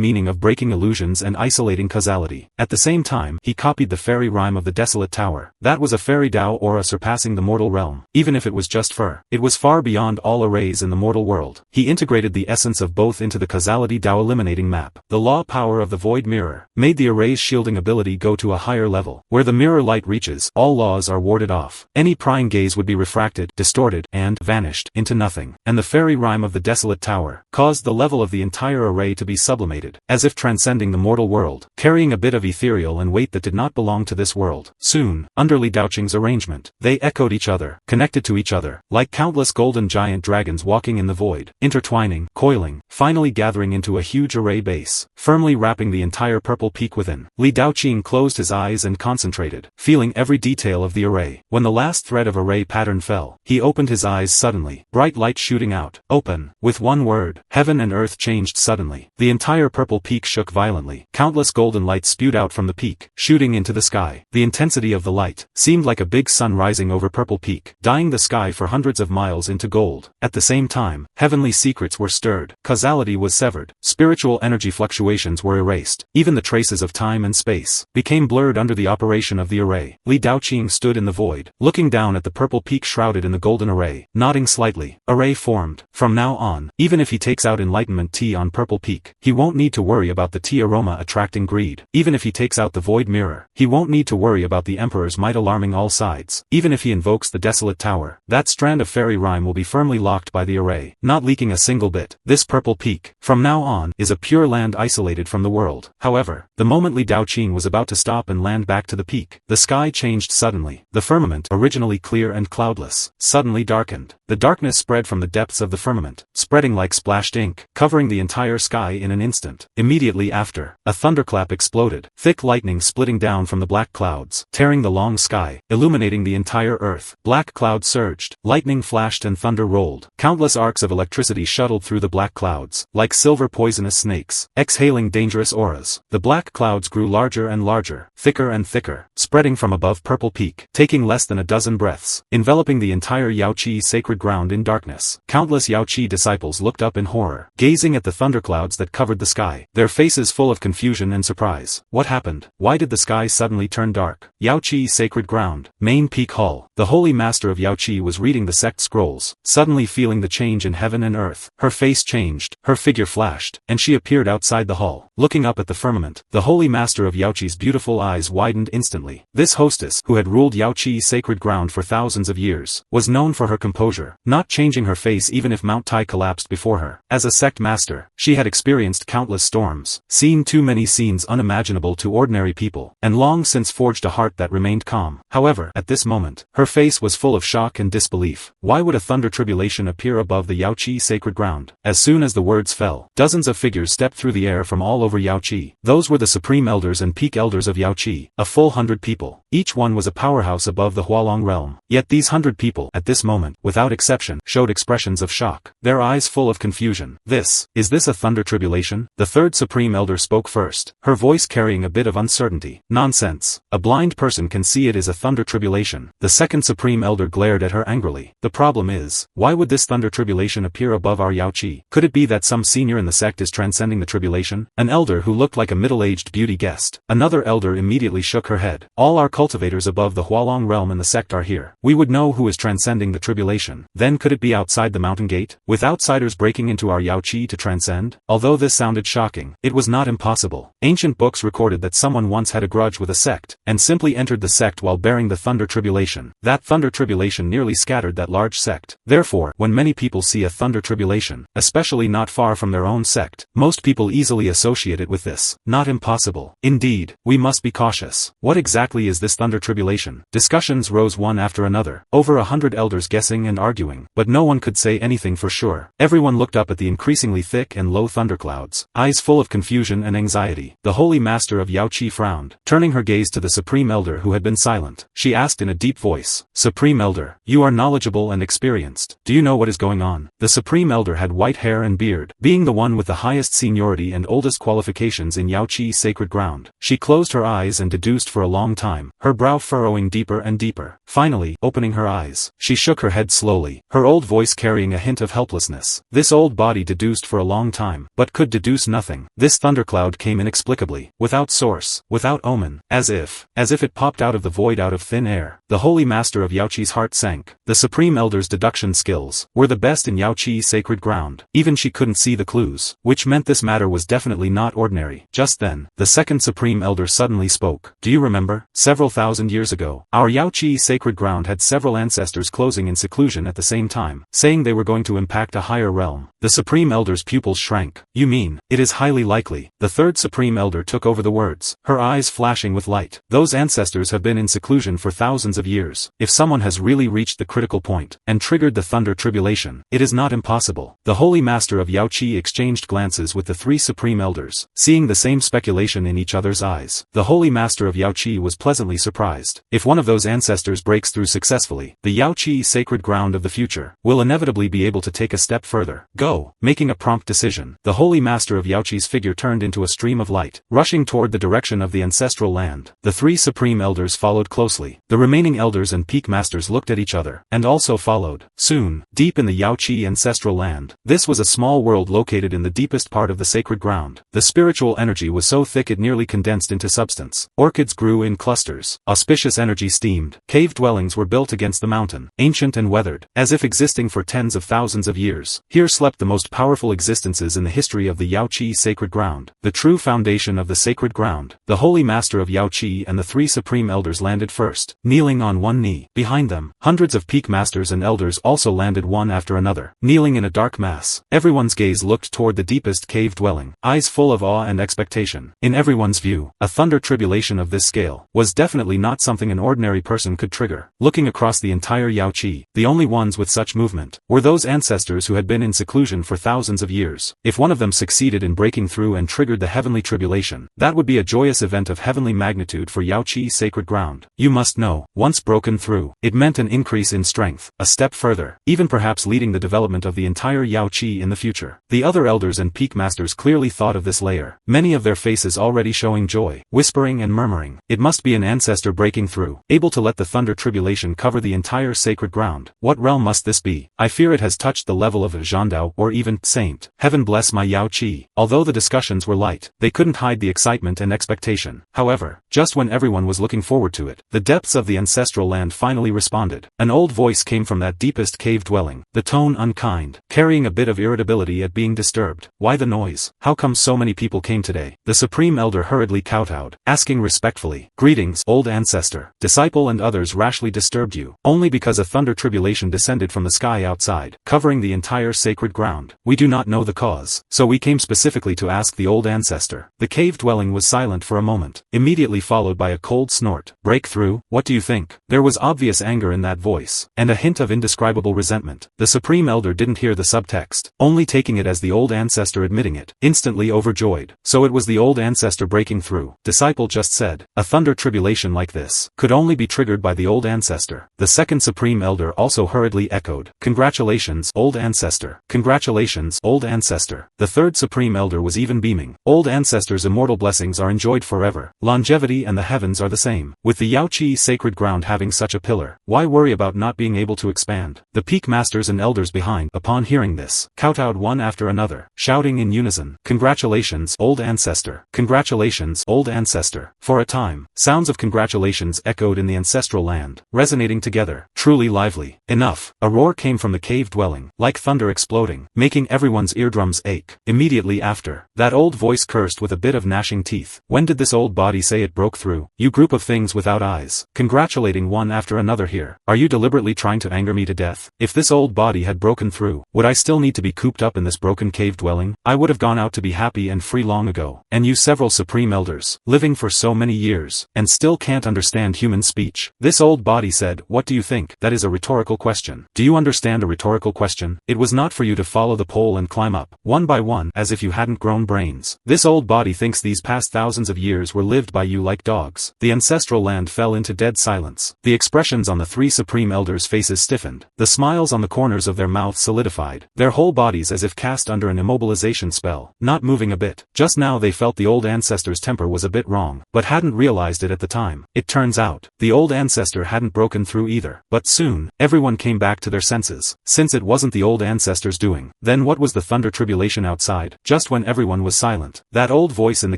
meaning of breaking illusions and isolating causality. At the same time, he copied the fairy rhyme of the Desolate Tower. That was a fairy Tao aura surpassing the mortal realm. Even if it was just fur, it was far beyond all arrays in the mortal world. He integrated the essence of both into the Causality Dao eliminating map. The law power of the Void Mirror made the array's shielding ability go to a higher level. Where the mirror light reaches, all laws are warded off. Any prying gaze would be refracted, distorted, and vanished into nothing. And the fairy rhyme of the Desolate Tower caused the level of the entire array to be sublimated, as if transcending the mortal world, carrying a bit of ethereal and weight that did not belong to this world. Soon, under Li Daoqing's arrangement, they echoed each other, connected to each other, like countless golden giant dragons walking in the void, intertwining, coiling, finally gathering into a huge array base, firmly wrapping the entire Purple Peak within. Li Daoqing closed his eyes and concentrated, feeling every detail of the array. When the last thread of array pattern fell, he opened his eyes suddenly, bright light shooting out. Open. With one word, heaven and earth changed suddenly. The entire Purple Peak shook violently. Countless golden lights spewed out from the peak, shooting into the sky. The intensity of the light seemed like a big sun rising over Purple Peak, dyeing the sky for hundreds of miles into gold. At the same time, heavenly secrets were stirred. Causality was severed. Spiritual energy fluctuations were erased. Even the traces of time and space became blurred under the operation of the array. Li Daoqing stood in the void, looking down at the Purple Peak shrouded in the golden array, nodding slightly. Array formed. From now on, even if he takes out enlightenment tea on Purple Peak, he won't need to worry about the tea aroma attracting greed. Even if he takes out the Void Mirror, he won't need to worry about the Emperor's might alarming all sides. Even if he invokes the Desolate Tower, that strand of fairy rhyme will be firmly locked by the array, not leaking a single bit. This Purple Peak, from now on, is a pure land isolated from the world. However, the moment Li Daoqing was about to stop and land back to the peak, the sky changed suddenly. The firmament, originally clear and cloudless, suddenly darkened. The darkness spread from the depths of the firmament, spreading like splashed ink, covering the entire sky in an instant. Immediately after, a thunderclap exploded, thick lightning splitting down from the black clouds, tearing the long sky, illuminating the entire earth. Black clouds surged, lightning flashed and thunder rolled. Countless arcs of electricity shuttled through the black clouds, like silver poisonous snakes, exhaling dangerous auras. The black clouds grew larger and larger, thicker and thicker, spreading from above Purple Peak, taking less than a dozen breaths, enveloping the entire Yaoqi sacred ground in darkness. Countless Yaoqi disciples looked up in horror, gazing at the thunderclouds that covered the sky, their faces full of confusion and surprise. What happened? Why did the sky suddenly turn dark? Yaoqi sacred ground, main peak hall. The holy master of Yaoqi was reading the sect scrolls, suddenly feeling the change in heaven and earth. Her face changed, her figure flashed, and she appeared outside the hall. Looking up at the firmament, the holy master of Yaoqi's beautiful eyes widened instantly. This hostess, who had ruled Yaoqi's sacred ground for thousands of years, was known for her composure, not changing her face even if Mount Tai collapsed before her. As a sect master, she had experienced countless storms, seen too many scenes unimaginable to ordinary people, and long since forged a heart that remained calm. However, at this moment, her face was full of shock and disbelief. Why would a thunder tribulation appear above the Yaoqi sacred ground? As soon as the words fell, dozens of figures stepped through the air from all over Yaoqi. Those were the supreme elders and peak elders of Yaoqi, a full 100 people. Each one was a powerhouse above the Hualong realm. Yet these 100 people, at this moment, without exception, showed expressions of shock, their eyes full of confusion. Is this a thunder tribulation? The third supreme elder spoke first, her voice carrying a bit of uncertainty. Nonsense. A blind person can see it is a thunder tribulation. The second supreme elder glared at her angrily. The problem is, why would this thunder tribulation appear above our Yaoqi? Could it be that some senior in the sect is transcending the tribulation? An elder who looked like a middle-aged beauty guessed. Another elder immediately shook her head. All our cultivators above the Hualong realm in the sect are here. We would know who is transcending the tribulation. Then could it be outside the mountain gate, with outsiders breaking into our Yaoqi to transcend? Although this sounded shocking, it was not impossible. Ancient books recorded that someone once had a grudge with a sect, and simply entered the sect while bearing the thunder tribulation. That thunder tribulation nearly scattered that large sect. Therefore, when many people see a thunder tribulation, especially not far from their own sect, most people easily associate it with this. Not impossible. Indeed, we must be cautious. What exactly is this thunder tribulation? Discussions rose one after another, over 100 elders guessing and arguing, but no one could say anything for sure. Everyone looked up at the increasingly thick and low thunderclouds, eyes full of confusion and anxiety. The holy master of Yaoqi frowned, turning her gaze to the supreme elder who had been silent. She asked in a deep voice, "Supreme elder, you are knowledgeable and experienced. Do you know what is going on?" The supreme elder had white hair and beard, being the one with the highest seniority and oldest qualifications in Yaoqi's sacred ground. She closed her eyes and deduced for a long time, her brow furrowing deeper and deeper. Finally, opening her eyes, she shook her head slowly, her old voice carrying a hint of helplessness. This old body deduced for a long time, but could deduce nothing. This thundercloud came inexplicably, without source, without omen, as if it popped out of the void, out of thin air. The holy master of Yaoqi's heart sank. The supreme elder's deduction skills were the best in Yaoqi's sacred ground. Even she couldn't see the clues, which meant this matter was definitely not ordinary. Just then, the second supreme elder suddenly spoke. "Do you remember? Several thousand years ago, our Yaoqi sacred ground had several ancestors closing in seclusion at the same time, saying they were going to impact a higher realm." The supreme elder's pupils shrank. "You mean, it is highly likely." The third supreme elder took over the words, her eyes flashing with light. "Those ancestors have been in seclusion for thousands of years. If someone has really reached the critical point, and triggered the thunder tribulation, it is not impossible." The holy master of Yaoqi exchanged glances with the three supreme elders, seeing the same speculation in each other's eyes. The holy master of Yaoqi was pleasantly surprised. If one of those ancestors breaks through successfully, the Yaoqi sacred ground of the future will inevitably be able to take a step further. Go. Making a prompt decision, the holy master of Yaoqi's figure turned into a stream of light, rushing toward the direction of the ancestral land. The three supreme elders followed closely. The remaining elders and peak masters looked at each other, and also followed. Soon, deep in the Yaoqi ancestral land, this was a small world located in the deepest part of the sacred ground. The spiritual energy was so thick it nearly condensed into substance. Orchids grew in clusters. Auspicious energy steamed. Cave dwellings were built against the mountain, ancient and weathered, as if existing for tens of thousands of years. Here slept the most powerful existences in the history of the Yaoqi sacred ground, the true foundation of the sacred ground. The holy master of Yaoqi and the three supreme elders landed first, kneeling on one knee. Behind them, hundreds of peak masters and elders also landed one after another, kneeling in a dark mass. Everyone's gaze looked toward the deepest cave dwelling, eyes full of awe and expectation. In everyone's view, a thunder tribulation of this scale was definitely not something an ordinary person could trigger. Looking across the entire Yaoqi, the only ones with such movement were those ancestors who had been in seclusion for thousands of years. If one of them succeeded in breaking through and triggered the heavenly tribulation, that would be a joyous event of heavenly magnitude for Yaoqi's sacred ground. You must know, once broken through, it meant an increase in strength, a step further, even perhaps leading the development of the entire Yaoqi in the future. The other elders and peak masters clearly thought of this layer, many of their faces already showing joy, whispering and murmuring. It must be an ancestor breaking through, able to let the thunder tribulation cover the entire sacred ground. What realm must this be? I fear it has touched the level of a Zhandao or even saint. Heaven bless my Yaoqi. Although the discussions were light, they couldn't hide the excitement and expectation. However, just when everyone was looking forward to it, the depths of the ancestral ancestral land finally responded. An old voice came from that deepest cave dwelling, the tone unkind, carrying a bit of irritability at being disturbed. Why the noise? How come so many people came today? The Supreme Elder hurriedly kowtowed, asking respectfully, "Greetings, old ancestor. Disciple and others rashly disturbed you, only because a thunder tribulation descended from the sky outside, covering the entire sacred ground. We do not know the cause, so we came specifically to ask the old ancestor." The cave dwelling was silent for a moment, immediately followed by a cold snort. "Breakthrough? What do you think?" There was obvious anger in that voice, and a hint of indescribable resentment. The Supreme Elder didn't hear the subtext, only taking it as the old ancestor admitting it, instantly overjoyed. So it was the old ancestor breaking through. Disciple just said, a thunder tribulation like this could only be triggered by the old ancestor. The second Supreme Elder also hurriedly echoed, "Congratulations, old ancestor. Congratulations, old ancestor." The third Supreme Elder was even beaming. Old ancestors' immortal blessings are enjoyed forever. Longevity and the heavens are the same. With the Yaoqi sacred ground having such a pillar, why worry about not being able to expand? The peak masters and elders behind, upon hearing this, kowtowed one after another, shouting in unison, "Congratulations, old ancestor. Congratulations, old ancestor." For a time, sounds of congratulations echoed in the ancestral land, resonating together, truly lively. Enough. A roar came from the cave dwelling, like thunder exploding, making everyone's eardrums ache. Immediately after, that old voice cursed with a bit of gnashing teeth. When did this old body say it broke through? You group of things without eyes, congratulating one after another here. Are you deliberately trying to anger me to death? If this old body had broken through, would I still need to be cooped up in this broken cave dwelling? I would have gone out to be happy and free long ago. And you several Supreme Elders, living for so many years, and still can't understand human speech. This old body said, "What do you think?" That is a rhetorical question. Do you understand a rhetorical question? It was not for you to follow the pole and climb up, one by one, as if you hadn't grown brains. This old body thinks these past thousands of years were lived by you like dogs. The ancestral land fell into dead silence. The expressions on the three Supreme Elders' faces stiffened. The smiles on the corners of their mouths solidified. Their whole bodies as if cast under an immobilization spell, not moving a bit. Just now they felt the old ancestor's temper was a bit wrong, but hadn't realized it at the time. It turns out, the old ancestor hadn't broken through either. But soon, everyone came back to their senses. Since it wasn't the old ancestor's doing, then what was the thunder tribulation outside? Just when everyone was silent, that old voice in the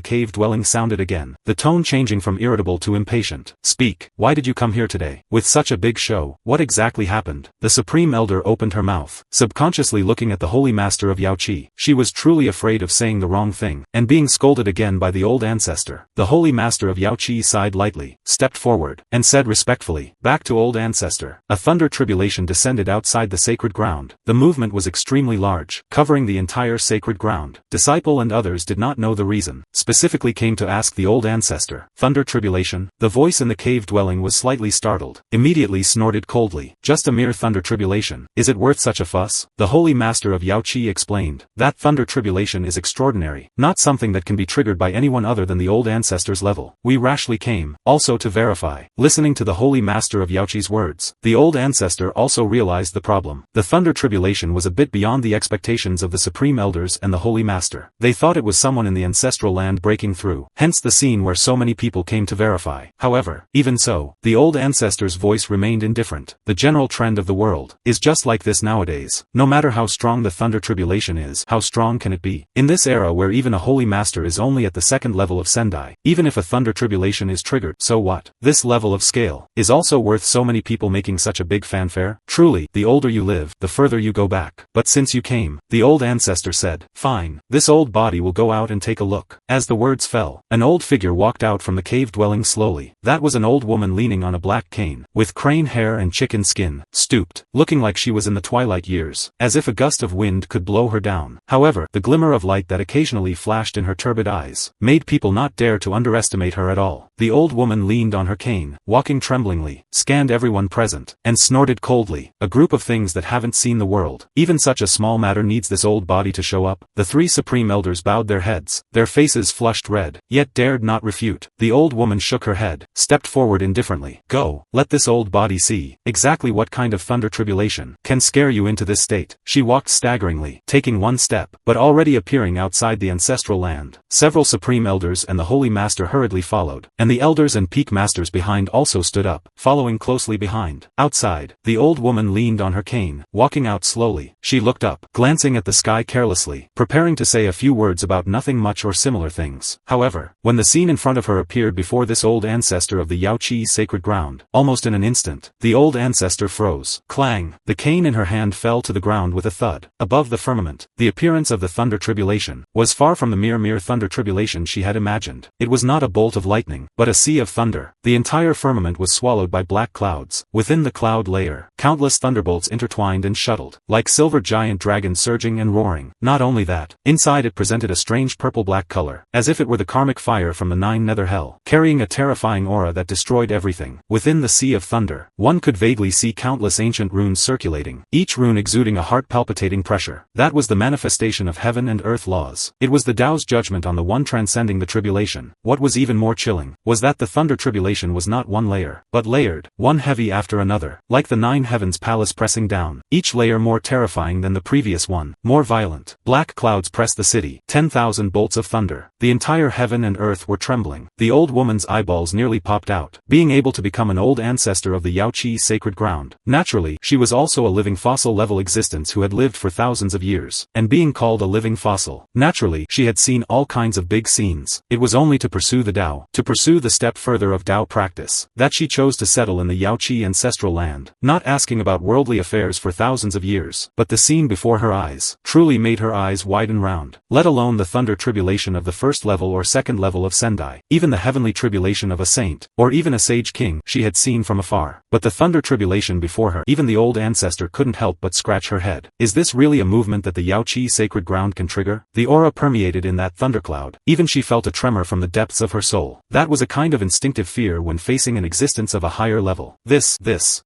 cave dwelling sounded again, the tone changing from irritable to impatient. "Speak. Why did you come here today? With such a big show, what exactly happened?" The Supreme Elder opened her mouth, subconsciously looking at the Holy Master of Yaoqi. She was truly afraid of saying the wrong thing, and being scolded again by the old ancestor. The Holy Master of Yaoqi sighed lightly, stepped forward, and said respectfully, "Back to old ancestor." A thunder tribulation descended outside the sacred ground. The movement was extremely large, covering the entire sacred ground. Disciple and others did not know the reason, specifically came to ask the old ancestor. "Thunder tribulation?" The voice in the cave dwelling was slightly startled, immediately snorted coldly, "Just a mere thunder tribulation. Is it worth such a fuss?" The Holy Master of Yaoqi explained, "That thunder tribulation is extraordinary, not something that can be triggered by anyone other than the old ancestor's level. We rashly came, also to verify." Listening to the Holy Master of Yaoqi's words, the old ancestor also realized the problem. The thunder tribulation was a bit beyond the expectations of the Supreme Elders and the Holy Master. They thought it was someone in the ancestral land breaking through, hence the scene where so many people came to verify. However, even so, the old ancestor's voice remained indifferent. The general trend of the world is just like this nowadays. No matter how strong the thunder tribulation is, how strong can it be? In this era where even a Holy Master is only at the second level of Sendai, even if a thunder tribulation is triggered, so what? This level of scale is also worth so many people making such a big fanfare? Truly, the older you live, the further you go back. But since you came, the old ancestor said, "Fine, this old body will go out and take a look." As the words fell, an old figure walked out from the cave dwelling slowly. That was an old woman leaning on a black cane, with crane hair and chicken skin, stooped, looking like she was in the twilight years, as if a gust of wind could blow her down. However, the glimmer of light that occasionally flashed in her turbid eyes made people not dare to underestimate her at all. The old woman leaned on her cane, walking tremblingly, scanned everyone present, and snorted coldly. "A group of things that haven't seen the world. Even such a small matter needs this old body to show up." The three Supreme Elders bowed their heads, their faces flushed red, yet dared not refute. The old woman shook her head, stepped forward indifferently. "Go, let this old body see exactly what kind of thunder tribulation can scare you into this state." She walked staggeringly, taking one step, but already appearing outside the ancestral land. Several Supreme Elders and the Holy Master hurriedly followed, and and the elders and peak masters behind also stood up, following closely behind. Outside, the old woman leaned on her cane, walking out slowly. She looked up, glancing at the sky carelessly, preparing to say a few words about nothing much or similar things. However, when the scene in front of her appeared before this old ancestor of the Yaoqi's sacred ground, almost in an instant, the old ancestor froze. Clang! The cane in her hand fell to the ground with a thud. Above the firmament, the appearance of the thunder tribulation was far from the mere thunder tribulation she had imagined. It was not a bolt of lightning, but a sea of thunder. The entire firmament was swallowed by black clouds. Within the cloud layer, countless thunderbolts intertwined and shuttled, like silver giant dragons surging and roaring. Not only that, inside it presented a strange purple-black color, as if it were the karmic fire from the 9 nether hell, carrying a terrifying aura that destroyed everything. Within the sea of thunder, one could vaguely see countless ancient runes circulating, each rune exuding a heart-palpitating pressure. That was the manifestation of heaven and earth laws. It was the Tao's judgment on the one transcending the tribulation. What was even more chilling was that the thunder tribulation was not one layer, but layered, one heavy after another, like the 9 heavens palace pressing down, each layer more terrifying than the previous one, more violent. Black clouds pressed the city, 10,000 bolts of thunder. The entire heaven and earth were trembling. The old woman's eyeballs nearly popped out. Being able to become an old ancestor of the Yaoqi's sacred ground, naturally, she was also a living fossil-level existence who had lived for thousands of years, and being called a living fossil, naturally, she had seen all kinds of big scenes. It was only to pursue the Tao, to pursue the step further of Tao practice, that she chose to settle in the Yaoqi ancestral land, not asking about worldly affairs for thousands of years. But the scene before her eyes truly made her eyes widen round, let alone the thunder tribulation of the first level or second level of Sendai, even the heavenly tribulation of a saint, or even a sage king, she had seen from afar. But the thunder tribulation before her, even the old ancestor couldn't help but scratch her head. Is this really a movement that the Yaoqi's sacred ground can trigger? The aura permeated in that thundercloud. Even she felt a tremor from the depths of her soul. That was a kind of instinctive fear when facing an existence of a higher level. This.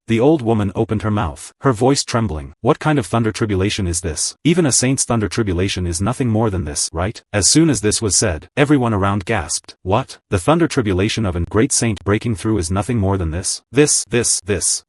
The old woman opened her mouth, her voice trembling. What kind of thunder tribulation is this? Even a saint's thunder tribulation is nothing more than this, right? As soon as this was said, everyone around gasped. What? The thunder tribulation of a great saint breaking through is nothing more than this? This.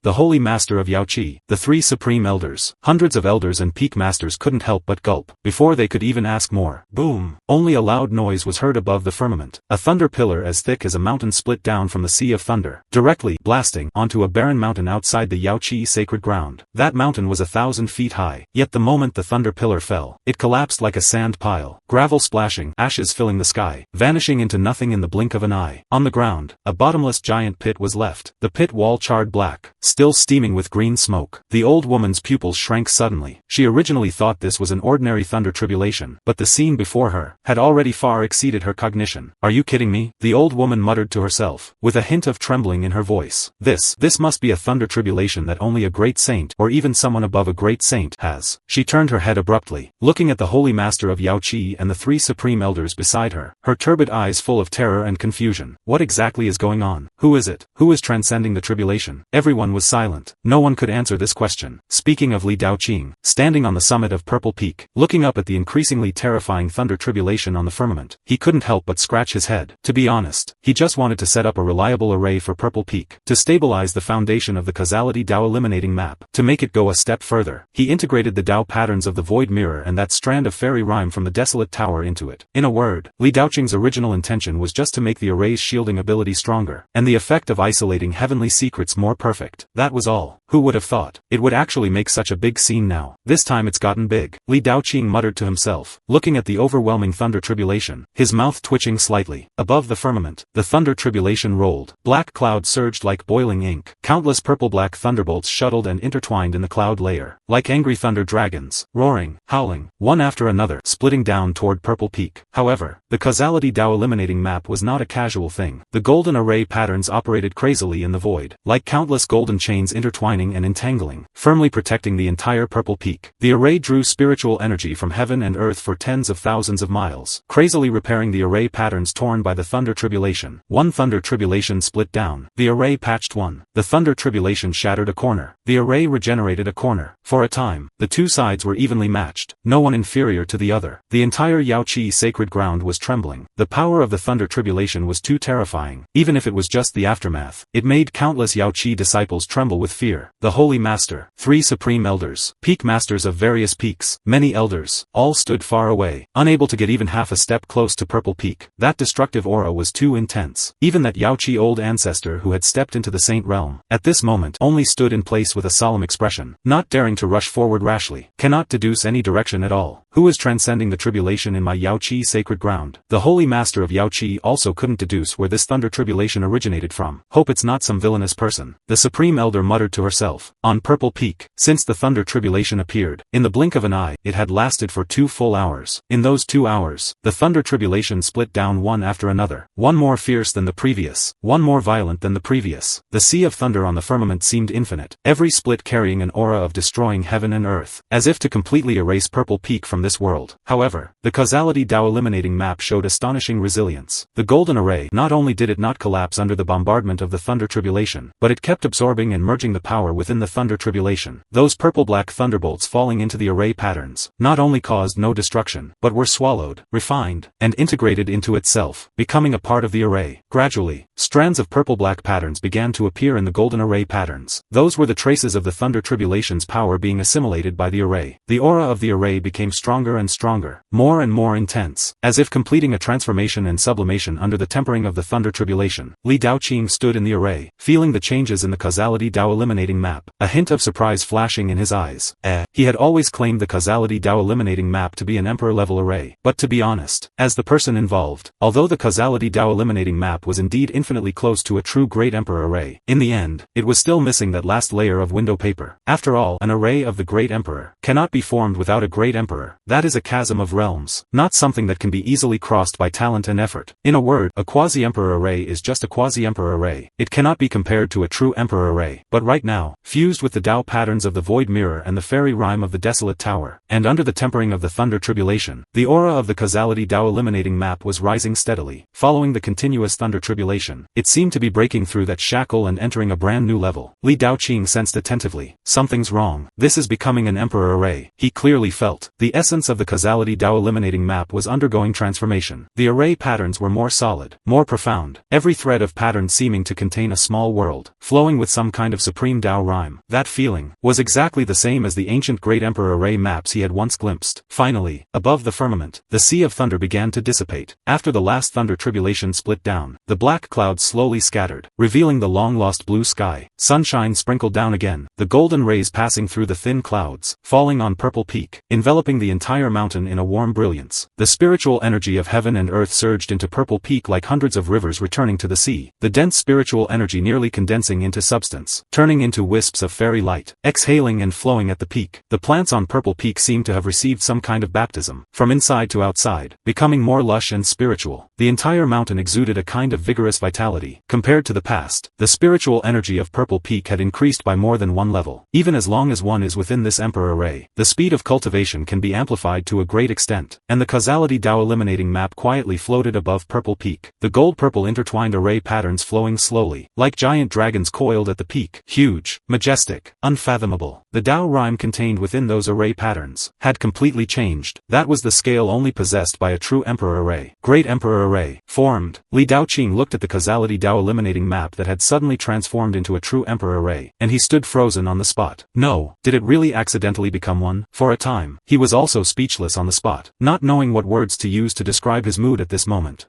The holy master of Yaoqi, the 3 supreme elders, hundreds of elders and peak masters couldn't help but gulp, before they could even ask more. Boom! Only a loud noise was heard above the firmament. A thunder pillar as thick as a mountain split down from the sea of thunder, directly blasting onto a barren mountain outside the Yaoqi sacred ground. That mountain was 1,000 feet high, yet the moment the thunder pillar fell, it collapsed like a sand pile, gravel splashing, ashes filling the sky, vanishing into nothing in the blink of an eye. On the ground, a bottomless giant pit was left, the pit wall charred black, still steaming with green smoke. The old woman's pupils shrank suddenly. She originally thought this was an ordinary thunder tribulation, but the scene before her had already far exceeded her cognition. Are you kidding me? The old woman muttered to herself, with a hint of trembling in her voice. This must be a thunder tribulation that only a great saint, or even someone above a great saint, has. She turned her head abruptly, looking at the holy master of Yaoqi and the 3 supreme elders beside her, her turbid eyes full of terror and confusion. What exactly is going on? Who is it? Who is transcending the tribulation? Everyone was silent. No one could answer this question. Speaking of Li Daoqing, standing on the summit of Purple Peak, looking up at the increasingly terrifying thunder tribulation on the firmament, he couldn't help but scratch his head. To be honest, he just wanted to set up a reliable array for Purple Peak, to stabilize the foundation of the causality Tao eliminating map. To make it go a step further, he integrated the Tao patterns of the void mirror and that strand of fairy rhyme from the desolate tower into it. In a word, Li Daoqing's original intention was just to make the array's shielding ability stronger, and the effect of isolating heavenly secrets more perfect. That was all. Who would have thought it would actually make such a big scene now? This time it's gotten big. Li Daoqing muttered to himself, looking at the overwhelming thunder tribulation, his mouth twitching slightly. Above the firmament, the thunder tribulation rolled. Black clouds surged like boiling ink. Countless purple-black thunderbolts shuttled and intertwined in the cloud layer, like angry thunder dragons, roaring, howling, one after another, splitting down toward Purple Peak. However, the causality Tao eliminating map was not a casual thing. The golden array patterns operated crazily in the void, like countless golden chains intertwining and entangling, firmly protecting the entire Purple Peak. The array drew spiritual energy from heaven and earth for tens of thousands of miles, crazily repairing the array patterns torn by the thunder tribulation. One thunder tribulation split down. The array patched one. The thunder tribulation shattered a corner. The array regenerated a corner. For a time, the two sides were evenly matched, no one inferior to the other. The entire Yaoqi sacred ground was trembling. The power of the thunder tribulation was too terrifying. Even if it was just the aftermath, it made countless Yaoqi disciples tremble with fear. The Holy Master, 3 supreme elders, peak masters of various peaks, many elders, all stood far away, unable to get even half a step close to Purple Peak. That destructive aura was too intense. intense. Even that Yaoqi old ancestor who had stepped into the Saint Realm, at this moment only stood in place with a solemn expression, not daring to rush forward rashly. Cannot deduce any direction at all. Who is transcending the tribulation in my Yaoqi sacred ground? The holy master of Yaoqi also couldn't deduce where this thunder tribulation originated from. Hope it's not some villainous person. The supreme elder muttered to herself. On Purple Peak, since the thunder tribulation appeared, in the blink of an eye, it had lasted for 2 full hours. In those 2 hours, the thunder tribulation split down one after another, one more fierce than the previous, one more violent than the previous. The sea of thunder on the firmament seemed infinite, every split carrying an aura of destroying heaven and earth, as if to completely erase Purple Peak from this world. However, the causality Tao eliminating map showed astonishing resilience. The golden array, not only did it not collapse under the bombardment of the thunder tribulation, but it kept absorbing and merging the power within the thunder tribulation. Those purple-black thunderbolts falling into the array patterns, not only caused no destruction, but were swallowed, refined, and integrated into itself, becoming a part of the array. Gradually, strands of purple-black patterns began to appear in the golden array patterns. Those were the traces of the thunder tribulation's power being assimilated by the array. The aura of the array became stronger and stronger, more and more intense, as if completing a transformation and sublimation under the tempering of the thunder tribulation. Li Daoqing stood in the array, feeling the changes in the causality Tao eliminating map, a hint of surprise flashing in his eyes. He had always claimed the causality Tao eliminating map to be an emperor-level array, but to be honest, as the person involved, although the causality Tao eliminating map was indeed infinitely close to a true great emperor array, in the end, it was still missing that last layer of window paper. After all, an array of the great emperor cannot be formed without a great emperor. That is a chasm of realms, not something that can be easily crossed by talent and effort. In a word, a quasi-emperor array is just a quasi-emperor array. It cannot be compared to a true emperor array. But right now, fused with the Tao patterns of the void mirror and the fairy rhyme of the desolate tower, and under the tempering of the thunder tribulation, the aura of the causality Tao eliminating map was rising steadily. Following the continuous thunder tribulation, it seemed to be breaking through that shackle and entering a brand new level. Li Daoqing sensed attentively. Something's wrong. This is becoming an emperor array. He clearly felt. The essence of the causality Tao eliminating map was undergoing transformation. The array patterns were more solid, more profound, every thread of pattern seeming to contain a small world, flowing with some kind of supreme Tao rhyme. That feeling was exactly the same as the ancient great emperor array maps he had once glimpsed. Finally, above the firmament, the sea of thunder began to dissipate. After the last thunder tribulation split down, the black clouds slowly scattered, revealing the long-lost blue sky. Sunshine sprinkled down again, the golden rays passing through the thin clouds, falling on Purple Peak, enveloping the entire mountain in a warm brilliance. The spiritual energy of heaven and earth surged into Purple Peak like hundreds of rivers returning to the sea, the dense spiritual energy nearly condensing into substance, turning into wisps of fairy light, exhaling and flowing at the peak. The plants on Purple Peak seemed to have received some kind of baptism, from inside to outside, becoming more lush and spiritual. The entire mountain exuded a kind of vigorous vitality. Compared to the past, the spiritual energy of Purple Peak had increased by more than one level. Even as long as one is within this emperor array, the speed of cultivation can be amplified to a great extent, and the causality Tao eliminating map quietly floated above Purple Peak, the gold-purple intertwined array patterns flowing slowly, like giant dragons coiled at the peak, huge, majestic, unfathomable. The Tao rhyme contained within those array patterns had completely changed. That was the scale only possessed by a true emperor array. Great emperor array, formed. Li Daoqing looked at the causality Tao eliminating map that had suddenly transformed into a true emperor array, and he stood frozen on the spot. No, did it really accidentally become one? For a time, he was also speechless on the spot, not knowing what words to use to describe his mood at this moment.